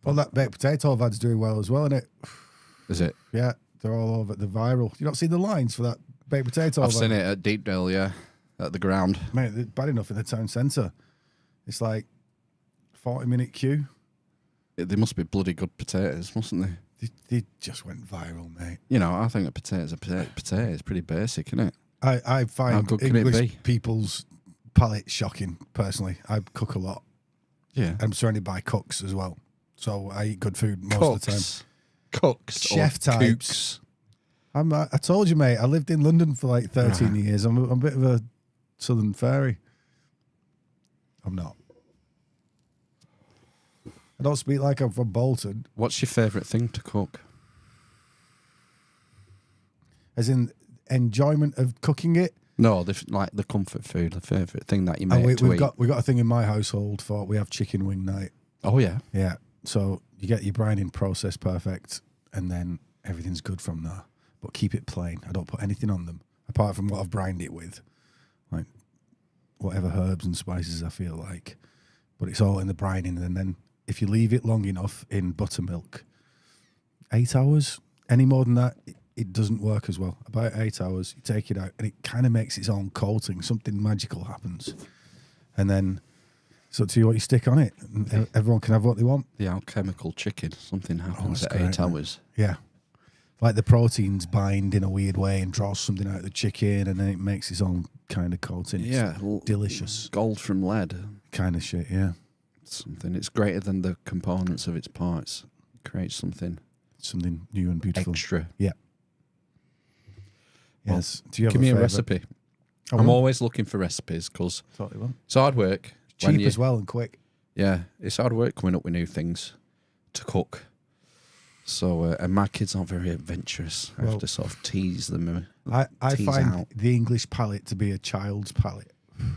Well, that baked potato van's doing well as well, isn't it? Is it? Yeah, they're all over the viral. You don't see the lines for that baked potato van? I've seen it at Deepdale, yeah, at the ground. Mate, they're bad enough in the town centre. It's like 40-minute queue. They must be bloody good potatoes, mustn't they? They just went viral, mate. You know, I think a potato's a potato. It's pretty basic, isn't it? I find How good can it English be? people's palate shocking, personally. I cook a lot. Yeah. I'm surrounded by cooks as well. So I eat good food most of the time. Cooks. Chef or types. kooks. I told you, mate, I lived in London for like 13 years. I'm a bit of a southern fairy. I'm not. I don't speak like I'm from Bolton. What's your favourite thing to cook? As in enjoyment of cooking it. No, like the comfort food, the favourite thing that you make to we've eat. got a thing in my household for we have chicken wing night. Oh, yeah. Yeah. So you get your brining process perfect and then everything's good from there. But keep it plain. I don't put anything on them apart from what I've brined it with. Like whatever herbs and spices I feel like. But it's all in the brining, and then if you leave it long enough in buttermilk, 8 hours, any more than that, it doesn't work as well. About 8 hours, you take it out, and it kind of makes its own coating. Something magical happens. And then it's up to you what you stick on it. And everyone can have what they want. The alchemical chicken. Something happens at great, 8 hours. Yeah. Like the proteins bind in a weird way and draws something out of the chicken, and then it makes its own kind of coating. It's Yeah. delicious. Gold from lead. Kind of shit, yeah. Something. It's greater than the components of its parts. It creates something Something new and beautiful. extra. Yeah. Well, Yes. Do you have Give me a favourite? recipe. I I'm will. always looking for recipes because Totally will. it's hard work. when Cheap you- as well and quick. Yeah, it's hard work coming up with new things to cook. So, and my kids aren't very adventurous. I have Well- to sort of tease them. I tease find out. the English palate to be a child's palate.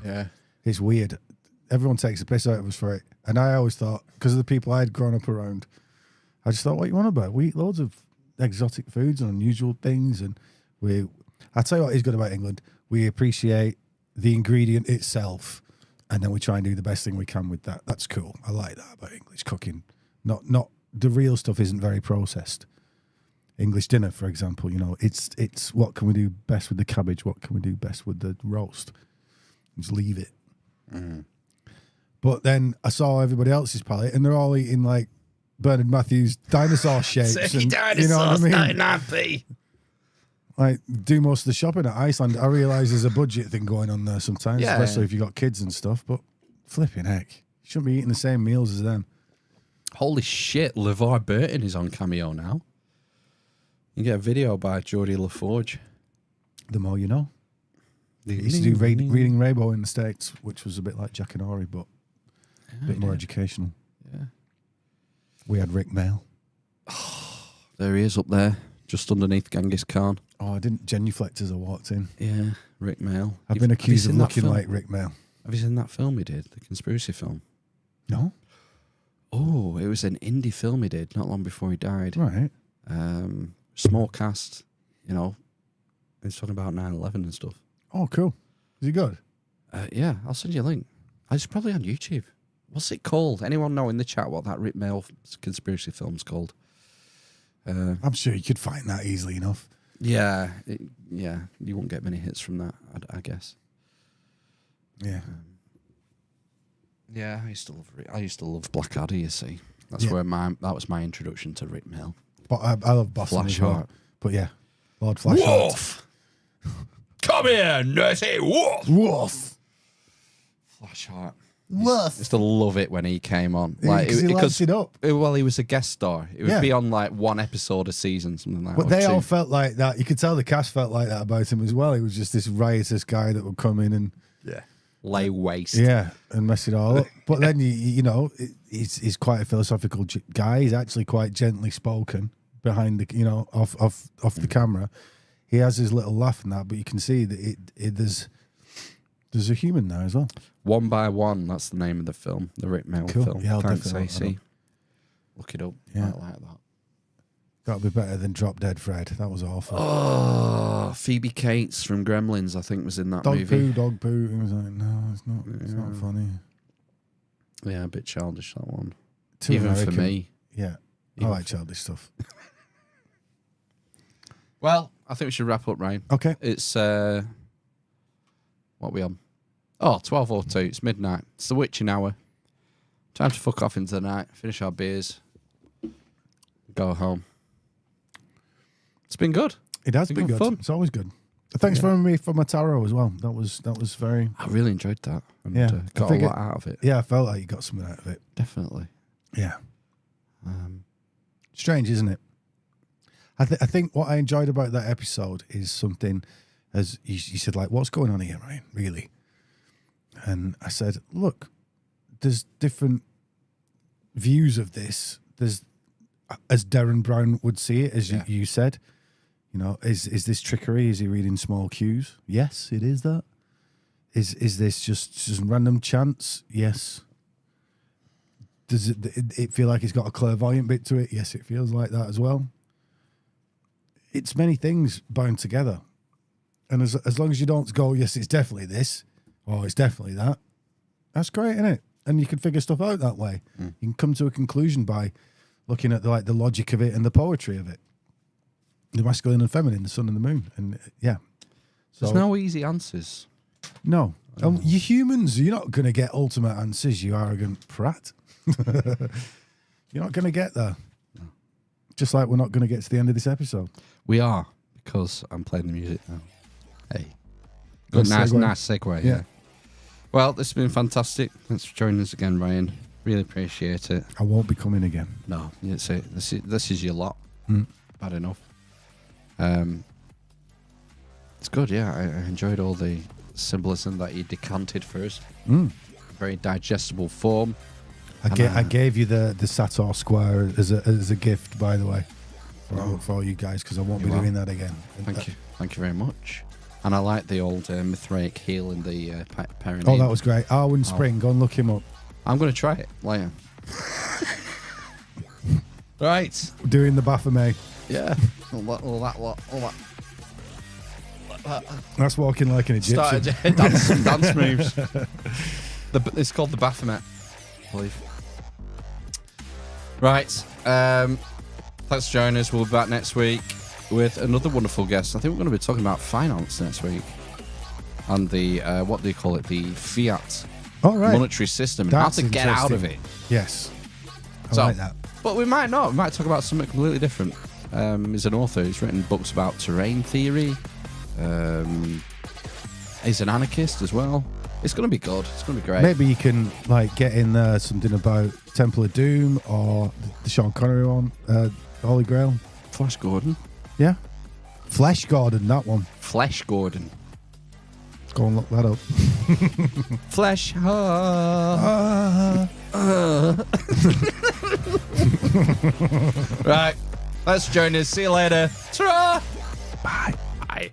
Yeah. It's weird. Everyone takes the piss out of us for it. And I always thought, because of the people I had grown up around, I just thought, what you want about? We eat loads of exotic foods and unusual things. And I'll tell you what is good about England. We appreciate the ingredient itself. And then we try and do the best thing we can with that. That's cool. I like that about English cooking. Not the real stuff isn't very processed. English dinner, for example, you know, it's what can we do best with the cabbage? What can we do best with the roast? Just leave it. But then I saw everybody else's palate, and they're all eating like Bernard Matthews dinosaur shapes. And, you know what I mean? Like do most of the shopping at Iceland. I realise there's a budget thing going on there sometimes, Yeah. especially if you've got kids and stuff. But flipping heck, you shouldn't be eating the same meals as them. Holy shit, LeVar Burton is on Cameo now. You get a video by Geordie LaForge. The more you know. He used to do Reading Rainbow in the States, which was a bit like Jack and Ori, but a bit more educational. Yeah. We had Rick Mail. There he is up there, just underneath Genghis Khan. Oh, I didn't genuflect as I walked in. Yeah, Rick Mail. I've been accused of seen that looking film? like Rick Mail. Have you seen that film he did, the conspiracy film? No? Oh, it was an indie film he did not long before he died. Right. Small cast, you know. It's talking about 9/11 and stuff. Oh, cool. Is he good? Yeah, I'll send you a link. It's probably on YouTube. What's it called? Anyone know in the chat what that Rick Mail conspiracy film's called? I'm sure you could find that easily enough. Yeah, you won't get many hits from that, I guess. Yeah. Yeah, I used to love Blackadder. You see, that's Yeah. where that was my introduction to Rick Mail. But I love Boston as well. Flashheart. But yeah, Lord Flashheart. Come here, nutty wolf! Wolf! Flashheart. Wolf! Used to love it when he came on. Yeah, 'cause he lights it up. Well, he was a guest star. It would Yeah. be on like one episode a season, something like that. But they all felt like that. You could tell the cast felt like that about him as well. He was just this riotous guy that would come in and lay waste. yeah, and mess it all up. But then you know, he's quite a philosophical guy. He's actually quite gently spoken behind the off the camera. he has his little laugh and that, but you can see that there's a human there as well. One by One, that's the name of the film, the Rick Mail film. Yeah, I'll Thanks, definitely AC. Look it up. Yeah. I like that. Got to be better than Drop Dead Fred. That was awful. Oh, Phoebe Cates from Gremlins, I think, was in that movie. Dog poo. It was like, no, it's not. It's not funny. Yeah, a bit childish, that one. Too Even American. for me. Yeah, I like childish stuff. Well, I think we should wrap up, Ryan. Okay. It's, what are we on? Oh, 12:02. It's midnight. It's the witching hour. Time to fuck off into the night, finish our beers, go home. It's been good. It has been good. Fun. It's always good. Thanks for having me for my tarot as well. That was very. I really enjoyed that. And Yeah, got a lot out of it. Yeah, I felt like you got something out of it. Definitely. Yeah. Strange, isn't it? I think what I enjoyed about that episode is something, as you said, like, what's going on here, Ryan? Really? And I said, look, there's different views of this. There's, as Darren Brown would see it, as you said, you know, is this trickery? Is he reading small cues? Yes, it is that. Is this just random chance? Yes. Does it feel like it's got a clairvoyant bit to it? Yes, it feels like that as well. It's many things bound together. And as long as you don't go, yes, it's definitely this, or it's definitely that, that's great, isn't it? And you can figure stuff out that way. You can come to a conclusion by looking at the logic of it and the poetry of it. The masculine and feminine, the sun and the moon. And yeah. So, there's no easy answers. No. You humans, you're not going to get ultimate answers, you arrogant prat. You're not going to get there. No. Just like we're not going to get to the end of this episode. We are, because I'm playing the music now. Hey. Good, nice segue. Yeah. Well, this has been fantastic. Thanks for joining us again, Ryan. Really appreciate it. I won't be coming again. No, it's it. This is your lot. Bad enough. It's good, yeah. I enjoyed all the symbolism that you decanted for us. Very digestible form. I gave you the Sator square as a gift, by the way, for all you guys, because I won't be doing that again. Thank you very much. And I like the old Mithraic heel in the perineum. Oh, that was great. Arwen Spring, go and look him up. I'm going to try it later. Right. Doing the Baphomet. Yeah. All that. That's walking like an Egyptian. Started dance moves. It's called the Baphomet, I believe. Right. Thanks for joining us. We'll be back next week with another wonderful guest. I think we're going to be talking about finance next week. And the, what do you call it? The fiat monetary system. And how to get out of it. Yes. I like that. But we might not. We might talk about something completely different. He's an author. He's written books about terrain theory. He's an anarchist as well. It's going to be good. It's going to be great. Maybe you can get in there something about Temple of Doom or the Sean Connery one, Holy Grail. Flash Gordon. Yeah. Flesh Gordon, that one. Flesh Gordon. Go and look that up. Flesh. Right. Let's join us. See you later. Ta-ra! Bye. Bye.